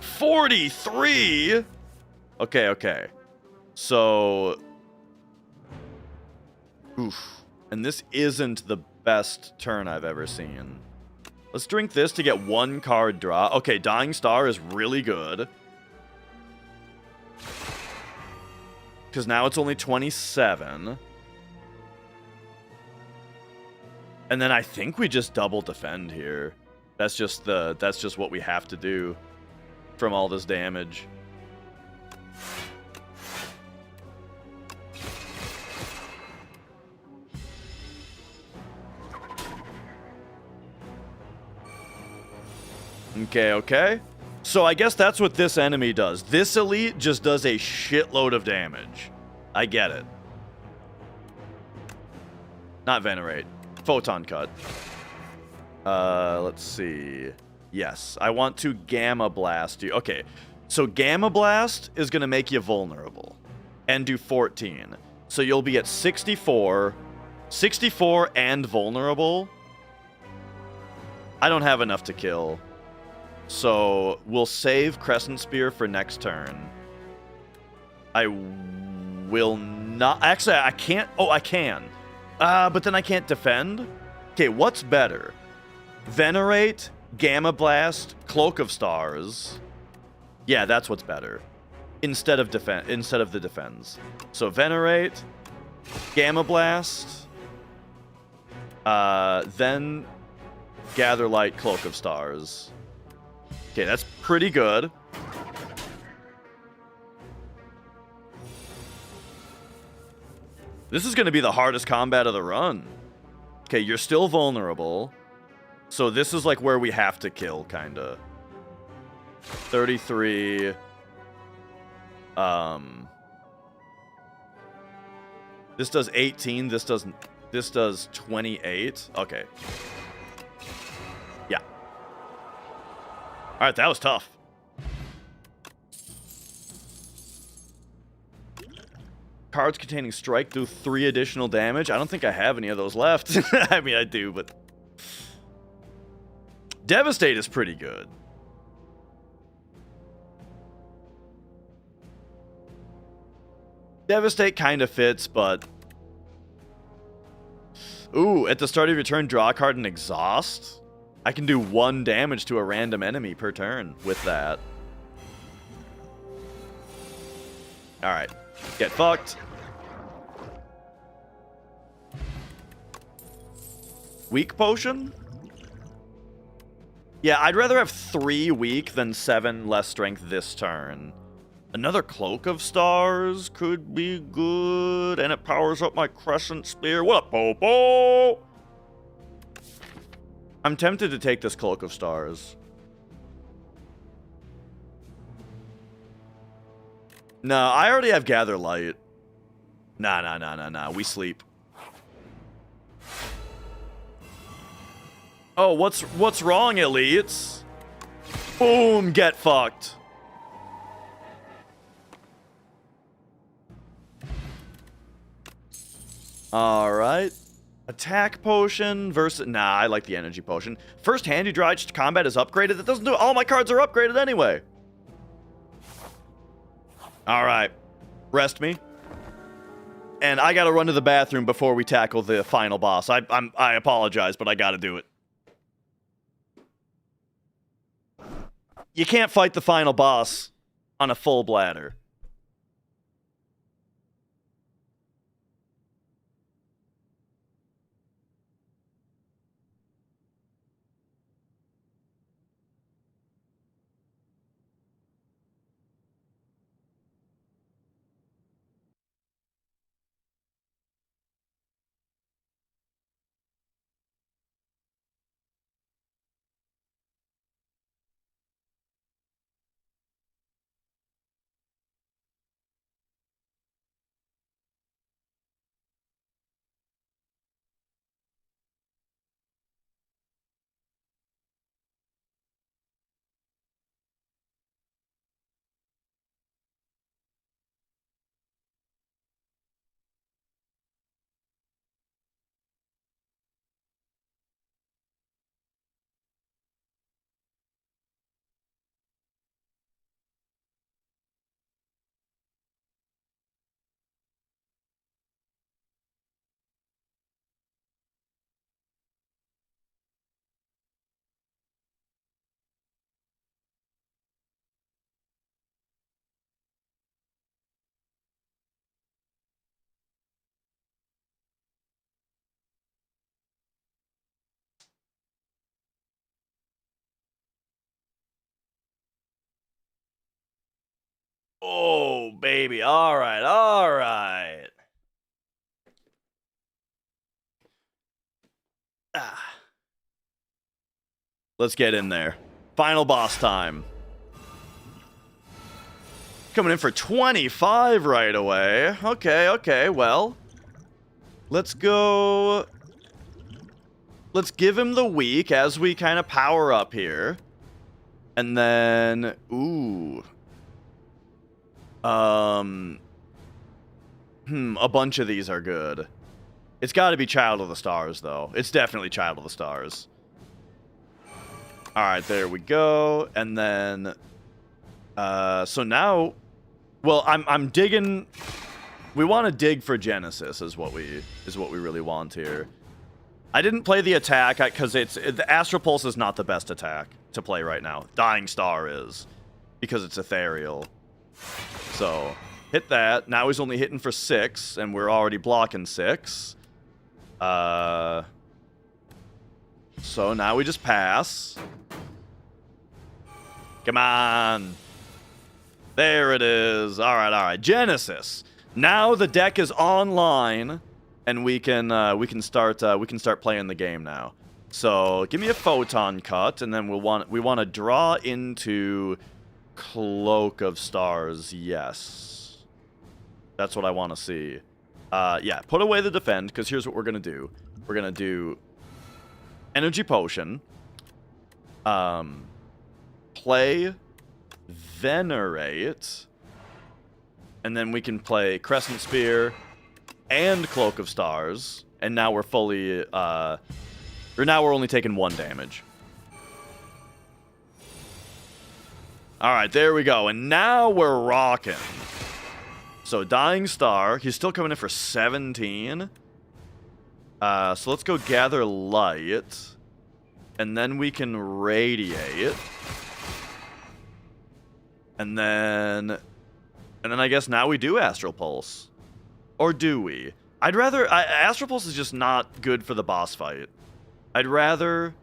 A: $43. Okay. So oof. And this isn't the best turn I've ever seen. Let's drink this to get 1 card draw. Okay, Dying Star is really good. Because now it's only 27. And then I think we just double defend here. That's just what we have to do from all this damage. Okay. So I guess that's what this enemy does. This elite just does a shitload of damage. I get it. Not Venerate. Photon Cut. Let's see. Yes, I want to Gamma Blast you. Okay, so Gamma Blast is going to make you vulnerable and do 14. So you'll be at 64, 64 and vulnerable. I don't have enough to kill. So we'll save Crescent Spear for next turn. I will not... Actually, I can't... Oh, I can. But then I can't defend. Okay, what's better? Venerate, Gamma Blast, Cloak of Stars. Yeah, that's what's better. Instead of the defense. So Venerate, Gamma Blast, then Gather Light, Cloak of Stars. Okay, that's pretty good. This is going to be the hardest combat of the run. Okay, you're still vulnerable. So this is like where we have to kill, kind of. 33. This does 18. This does 28. Okay. Yeah. All right, that was tough. Cards containing strike do 3 additional damage. I don't think I have any of those left. I mean, I do, but... Devastate is pretty good. Devastate kind of fits, but... Ooh, at the start of your turn, draw a card and exhaust? I can do 1 damage to a random enemy per turn with that. Alright. Get fucked. Weak potion? Yeah, I'd rather have 3 weak than 7 less strength this turn. Another Cloak of Stars could be good, and it powers up my Crescent Spear. What up, Popo? I'm tempted to take this Cloak of Stars. No, I already have Gather Light. Nah. We sleep. Oh, what's wrong, elites? Boom, get fucked. Alright. Attack potion versus... Nah, I like the energy potion. First hand you draw each combat is upgraded. That doesn't do... All my cards are upgraded anyway. Alright. Rest me. And I gotta run to the bathroom before we tackle the final boss. I apologize, but I gotta do it. You can't fight the final boss on a full bladder. Oh, baby. Alright, alright. Let's get in there. Final boss time. Coming in for 25 right away. Okay, well. Let's go... Let's give him the weak as we kind of power up here. And then... Ooh. A bunch of these are good. It's got to be Child of the Stars, though. It's definitely Child of the Stars. Alright, there we go. And then... so now... Well, I'm digging... We want to dig for Genesis is what we really want here. I didn't play the attack because the Astral Pulse is not the best attack to play right now. Dying Star is, because it's ethereal. So hit that. Now he's only hitting for 6, and we're already blocking 6. So now we just pass. Come on. There it is. All right. Genesis. Now the deck is online, and we can start playing the game now. So give me a Photon Cut, and then we want to draw into Cloak of Stars. Yes, that's what I want to see. Yeah, put away the defend, because here's what we're gonna do. We're gonna do Energy Potion. Play Venerate. And then we can play Crescent Spear and Cloak of Stars. And now we're fully, or now we're only taking 1 damage. Alright, there we go. And now we're rocking. So Dying Star, he's still coming in for 17. So let's go Gather Light. And then we can Radiate. And then I guess now we do Astral Pulse. Or do we? I'd rather... Astral Pulse is just not good for the boss fight. I'd rather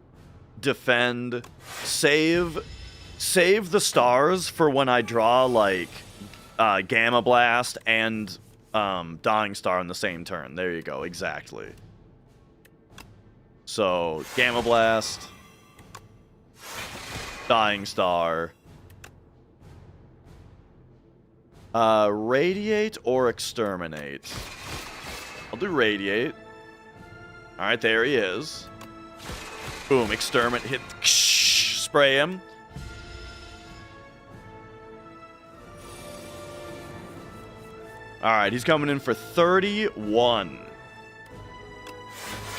A: defend, save the stars for when I draw, like, Gamma Blast and Dying Star in the same turn. There you go, exactly. So, Gamma Blast, Dying Star... Radiate or Exterminate? I'll do Radiate. Alright, there he is. Boom, Exterminate, hit, spray him. Alright, he's coming in for 31.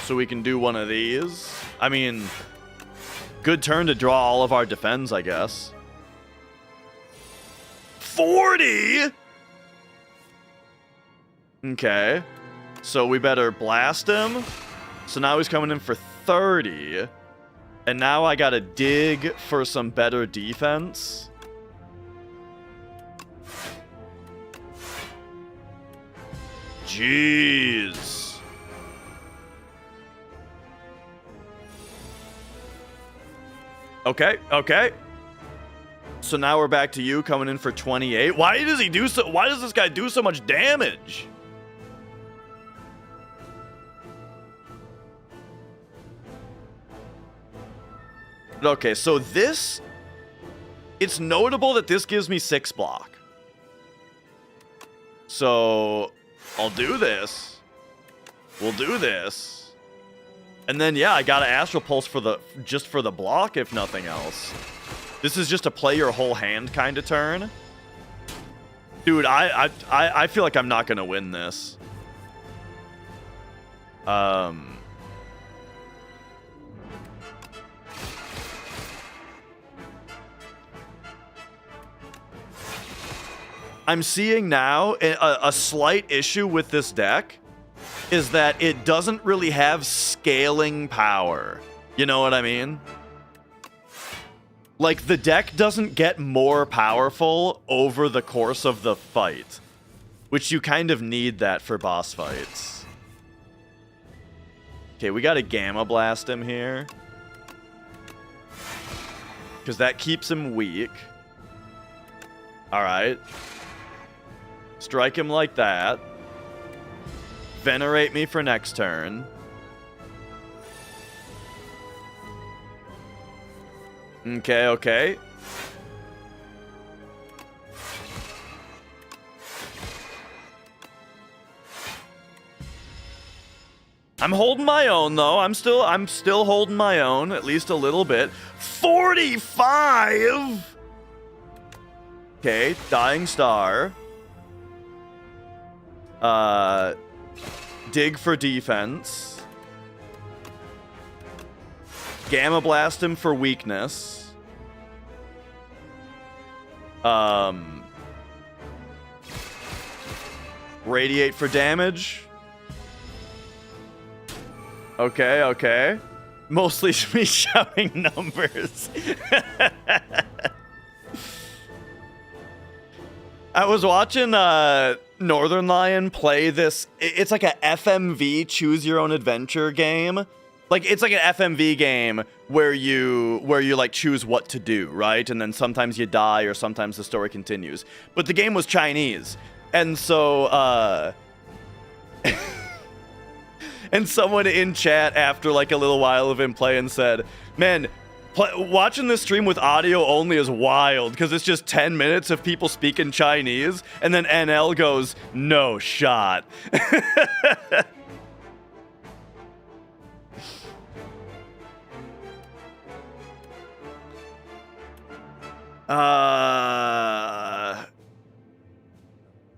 A: So we can do one of these. I mean, good turn to draw all of our defends, I guess. 40? Okay. So we better blast him. So now he's coming in for 30. And now I gotta dig for some better defense. Jeez. Okay. So now we're back to you coming in for 28. Why does this guy do so much damage? Okay, so this... It's notable that this gives me 6 block. So, I'll do this. We'll do this. And then, yeah, I got an Astral Pulse just for the block, if nothing else. This is just a play your whole hand kind of turn. Dude, I feel like I'm not going to win this. I'm seeing now a slight issue with this deck is that it doesn't really have scaling power. You know what I mean? Like, the deck doesn't get more powerful over the course of the fight, which you kind of need that for boss fights. Okay, we gotta Gamma Blast him here, because that keeps him weak. Alright. Strike him like that. Venerate me for next turn. Okay. I'm holding my own though. I'm still holding my own, at least a little bit. 45. Okay, Dying Star. Dig for defense. Gamma Blast him for weakness. Radiate for damage. Okay, okay. Mostly me shouting numbers. I was watching Northern Lion play this. It's like a FMV choose your own adventure game. Like it's like an FMV game where you like choose what to do, right? And then sometimes you die or sometimes the story continues. But the game was Chinese. And so and someone in chat after like a little while of him playing said, "Man, watching this stream with audio only is wild because it's just 10 minutes of people speaking Chinese." And then NL goes, "No shot."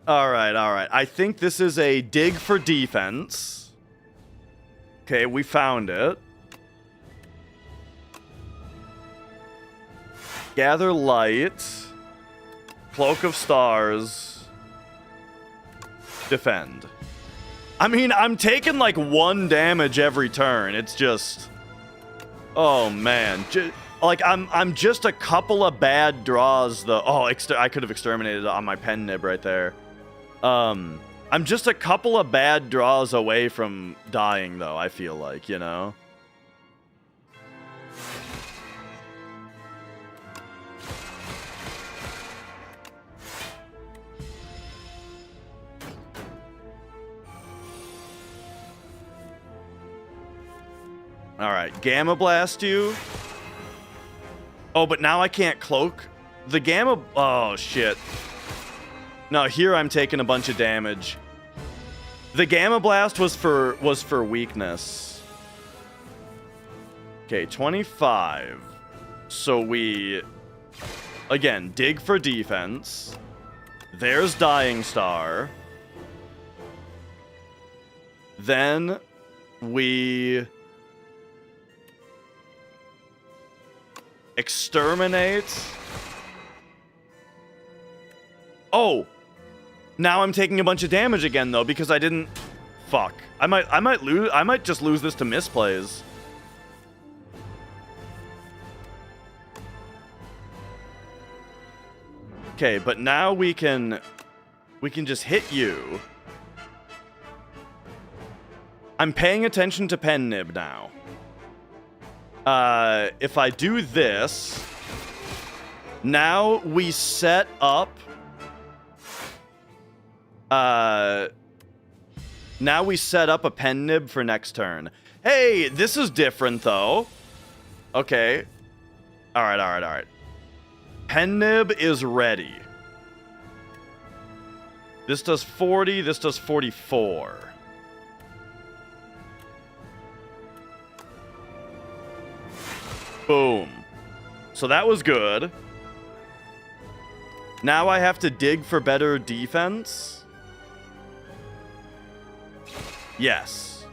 A: All right. I think this is a dig for defense. Okay, we found it. Gather light. Cloak of stars. Defend. I mean, I'm taking like 1 damage every turn. It's just... Oh, man. Like, I'm just a couple of bad draws, though. Oh, I could have exterminated on my pen nib right there. I'm just a couple of bad draws away from dying, though, I feel like, you know? Alright, Gamma Blast you. Oh, but now I can't cloak. The Gamma... Oh, shit. No, here I'm taking a bunch of damage. The Gamma Blast was for weakness. Okay, 25. So we... Again, dig for defense. There's Dying Star. Then we... Exterminate. Oh! Now I'm taking a bunch of damage again, though, because I didn't... Fuck. I might just lose this to misplays. Okay, but now we can just hit you. I'm paying attention to pen nib now. If I do this, now we set up... Now we set up a pen nib for next turn. Hey, this is different, though. Okay. Alright. Pen nib is ready. This does 40, this does 44. Boom. So that was good. Now I have to dig for better defense. Yes.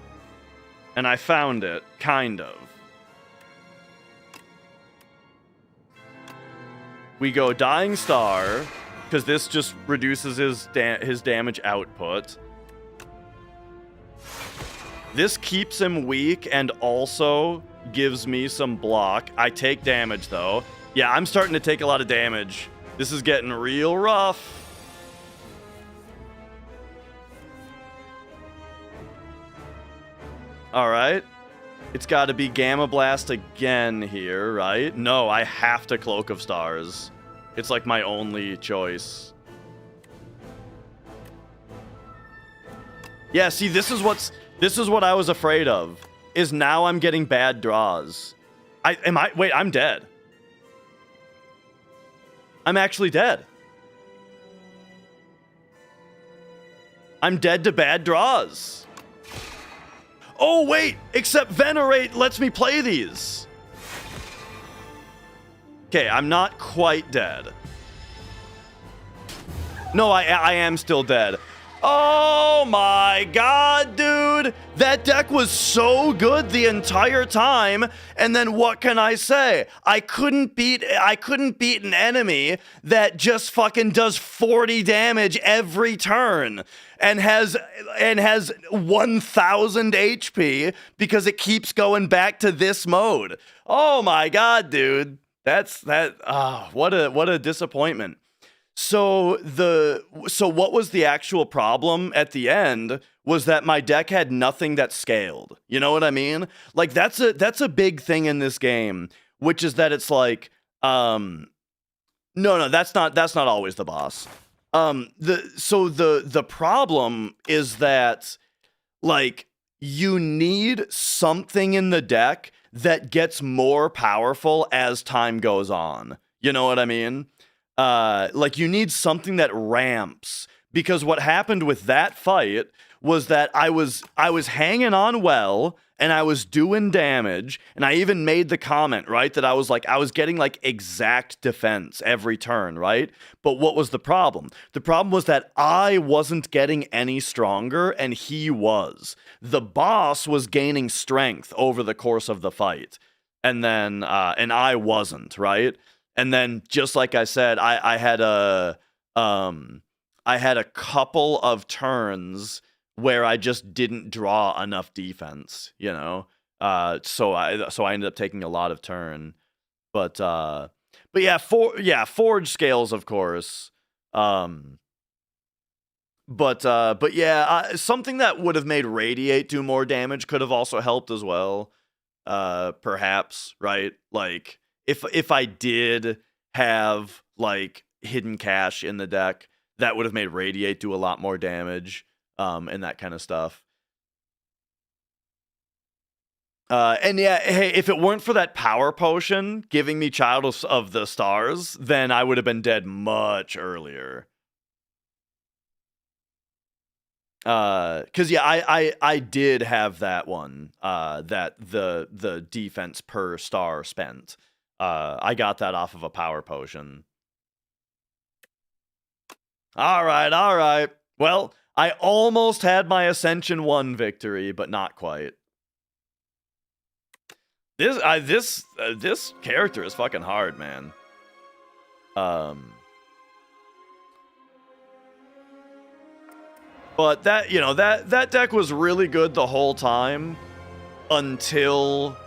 A: And I found it, kind of. We go Dying Star, because this just reduces his damage output. This keeps him weak and also gives me some block. I take damage, though. Yeah, I'm starting to take a lot of damage. This is getting real rough. Alright. It's got to be Gamma Blast again here, right? No, I have to Cloak of Stars. It's like my only choice. Yeah, see, this is what I was afraid of. Is now I'm getting bad draws. Wait, I'm dead. I'm actually dead. I'm dead to bad draws. Oh, wait! Except Venerate lets me play these. Okay, I'm not quite dead. No, I am still dead. Oh my god, dude! That deck was so good the entire time, and then what can I say? I couldn't beat an enemy that just fucking does 40 damage every turn and has 1000 HP because it keeps going back to this mode. Oh my god, dude. What a disappointment. So what was the actual problem at the end was that my deck had nothing that scaled. You know what I mean? Like that's a big thing in this game, which is that it's like no, that's not always the boss. The problem is that like you need something in the deck that gets more powerful as time goes on. You know what I mean? Like you need something that ramps, because what happened with that fight was that I was hanging on well and I was doing damage, and I even made the comment, right, that I was getting like exact defense every turn, right? But what was the problem? The problem was that I wasn't getting any stronger and he was. The boss was gaining strength over the course of the fight, and then and I wasn't, right? And then, just like I said, I had a couple of turns where I just didn't draw enough defense, you know. So I ended up taking a lot of turn, but yeah, forge scales, of course. But yeah, something that would have made Radiate do more damage could have also helped as well. Perhaps, right? Like, if I did have like hidden cash in the deck, that would have made Radiate do a lot more damage, and that kind of stuff. And yeah, hey, if it weren't for that power potion giving me Child of the Stars, then I would have been dead much earlier. Cause yeah, I did have that one, that the defense per star spent. I got that off of a power potion. All right. Well, I almost had my Ascension 1 victory, but not quite. This character is fucking hard, man. But that, you know, that deck was really good the whole time until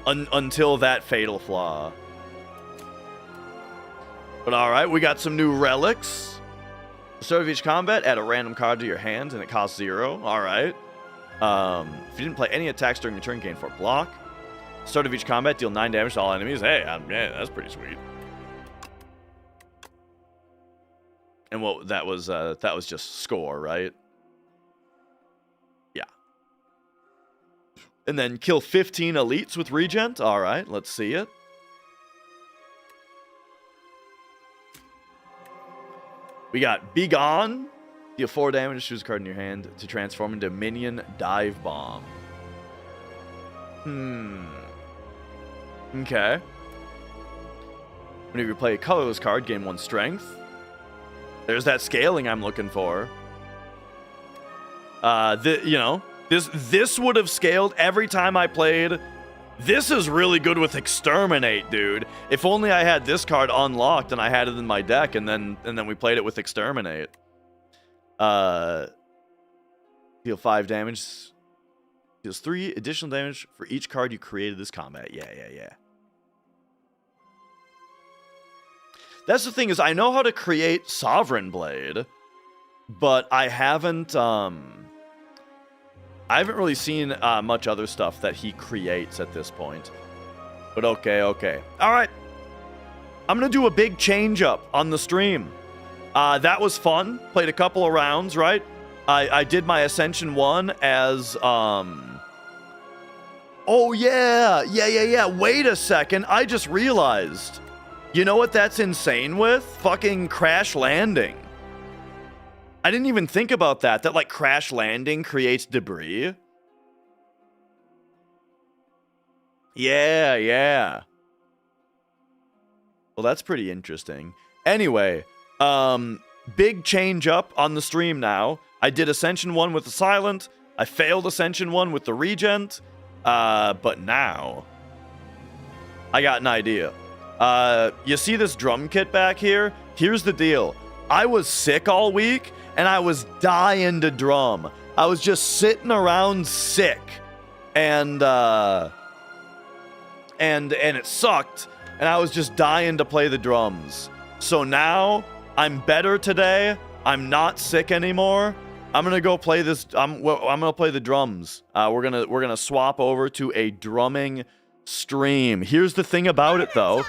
A: until that fatal flaw. But all right, we got some new relics. The start of each combat, add a random card to your hand, and it costs 0. All right. If you didn't play any attacks during your turn, gain 4 block. Start of each combat, deal 9 damage to all enemies. Hey, yeah, that's pretty sweet. And what that was just score, right? Yeah. And then kill 15 elites with Regent. All right, let's see it. We got Be Gone. Deal 4 damage, choose a card in your hand to transform into Minion Dive Bomb. Okay. Whenever you play a colorless card, gain 1 strength. There's that scaling I'm looking for. You know, this would have scaled every time I played. This is really good with Exterminate, dude. If only I had this card unlocked and I had it in my deck, and then we played it with Exterminate. Deal 5 damage. Deals 3 additional damage for each card you created this combat. Yeah. That's the thing, is I know how to create Sovereign Blade, but I haven't really seen much other stuff that he creates at this point. But okay. All right. I'm going to do a big change up on the stream. That was fun. Played a couple of rounds, right? I did my Ascension 1 as oh yeah. Wait a second. I just realized. You know what that's insane with? Fucking Crash Landing. I didn't even think about that. That like crash landing creates debris. Yeah. Well, that's pretty interesting. Anyway, big change up on the stream now. I did Ascension 1 with the Silent. I failed Ascension 1 with the Regent. But now, I got an idea. You see this drum kit back here? Here's the deal. I was sick all week, and I was dying to drum. I was just sitting around sick. And it sucked. And I was just dying to play the drums. So now, I'm better today. I'm not sick anymore. I'm gonna go play this. I'm gonna play the drums. We're gonna swap over to a drumming stream. Here's the thing about it, though.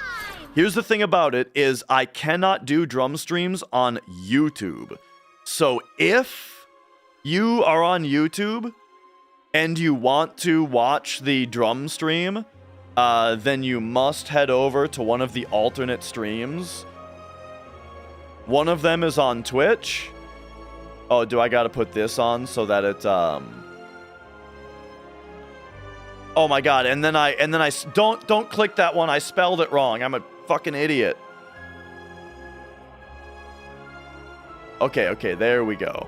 A: Here's the thing about it is I cannot do drum streams on YouTube. So if you are on YouTube and you want to watch the drum stream, then you must head over to one of the alternate streams. One of them is on Twitch. Oh, do I gotta put this on so that it, Oh my god, and then I don't click that one, I spelled it wrong. I'm a fucking idiot. Okay, there we go.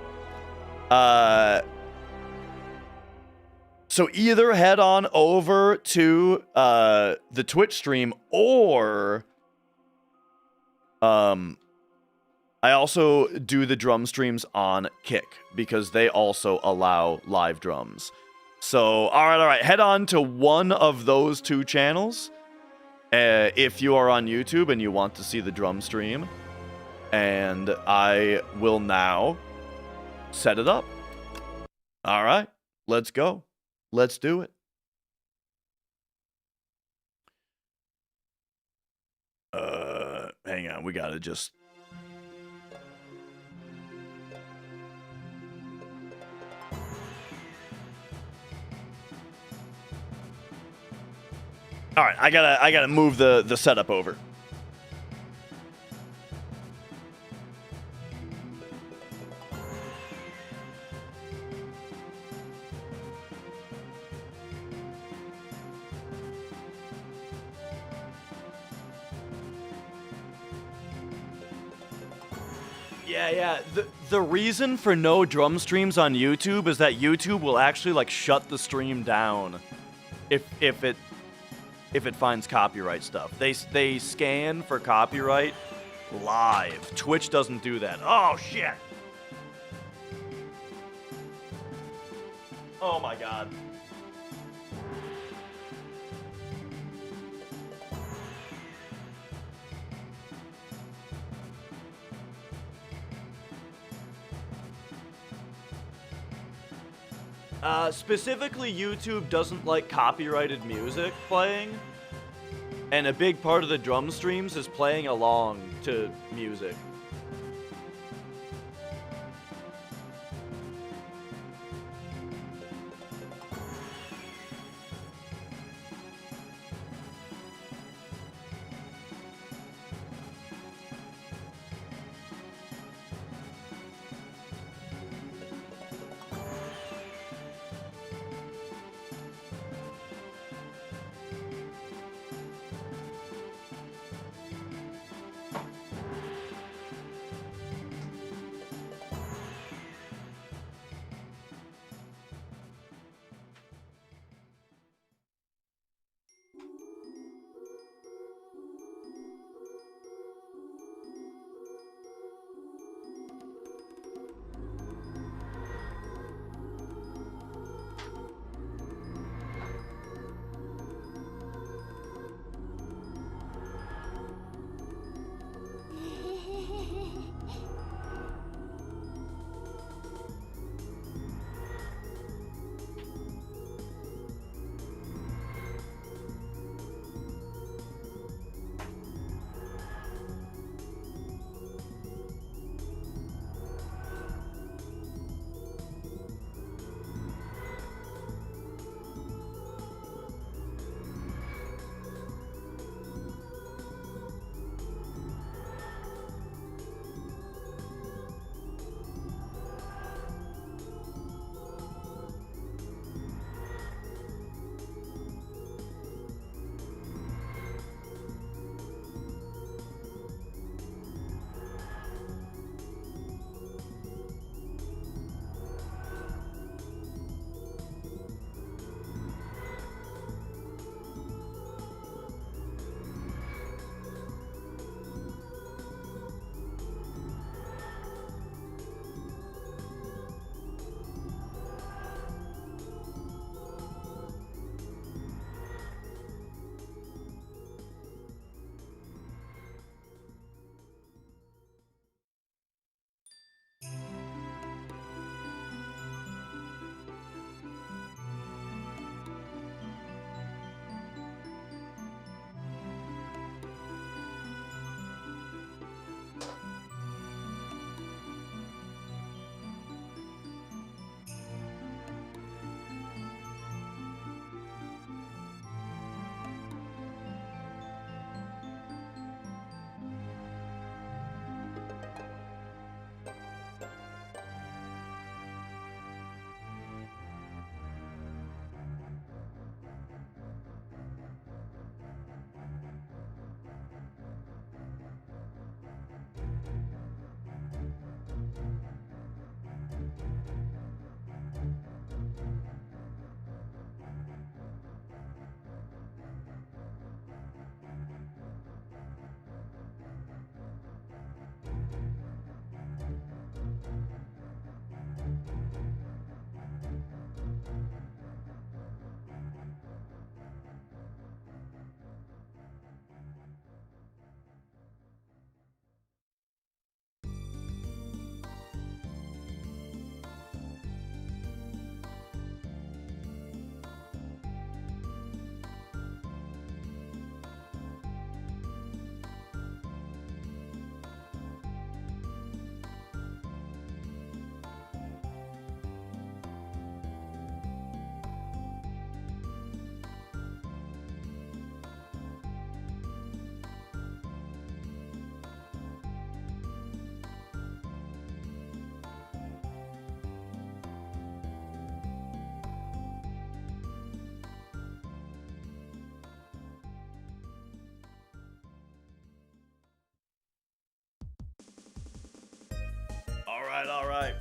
A: So either head on over to the Twitch stream, or I also do the drum streams on Kick because they also allow live drums. So all right, head on to one of those two channels if you are on YouTube and you want to see the drum stream, and I will now set it up. All right, let's go. Let's do it. Hang on, we gotta just... All right, I gotta move the setup over. Yeah. The reason for no drum streams on YouTube is that YouTube will actually like shut the stream down if it finds copyright stuff. They scan for copyright live. Twitch doesn't do that. Oh shit. Oh my god. Specifically, YouTube doesn't like copyrighted music playing, and a big part of the drum streams is playing along to music. All right.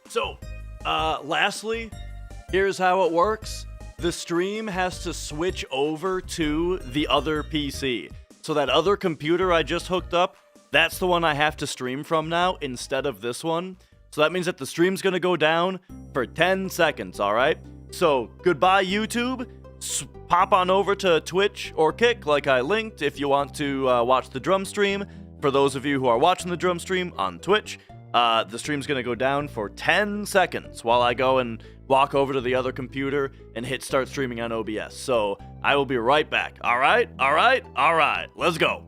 A: So, lastly, here's how it works. The stream has to switch over to the other PC. So that other computer I just hooked up, that's the one I have to stream from now instead of this one. So that means that the stream's gonna go down for 10 seconds, alright? So, goodbye YouTube. Pop on over to Twitch or Kick, like I linked, if you want to watch the drum stream. For those of you who are watching the drum stream on Twitch, the stream's gonna go down for 10 seconds while I go and walk over to the other computer and hit start streaming on OBS. So, I will be right back. Alright? Let's go.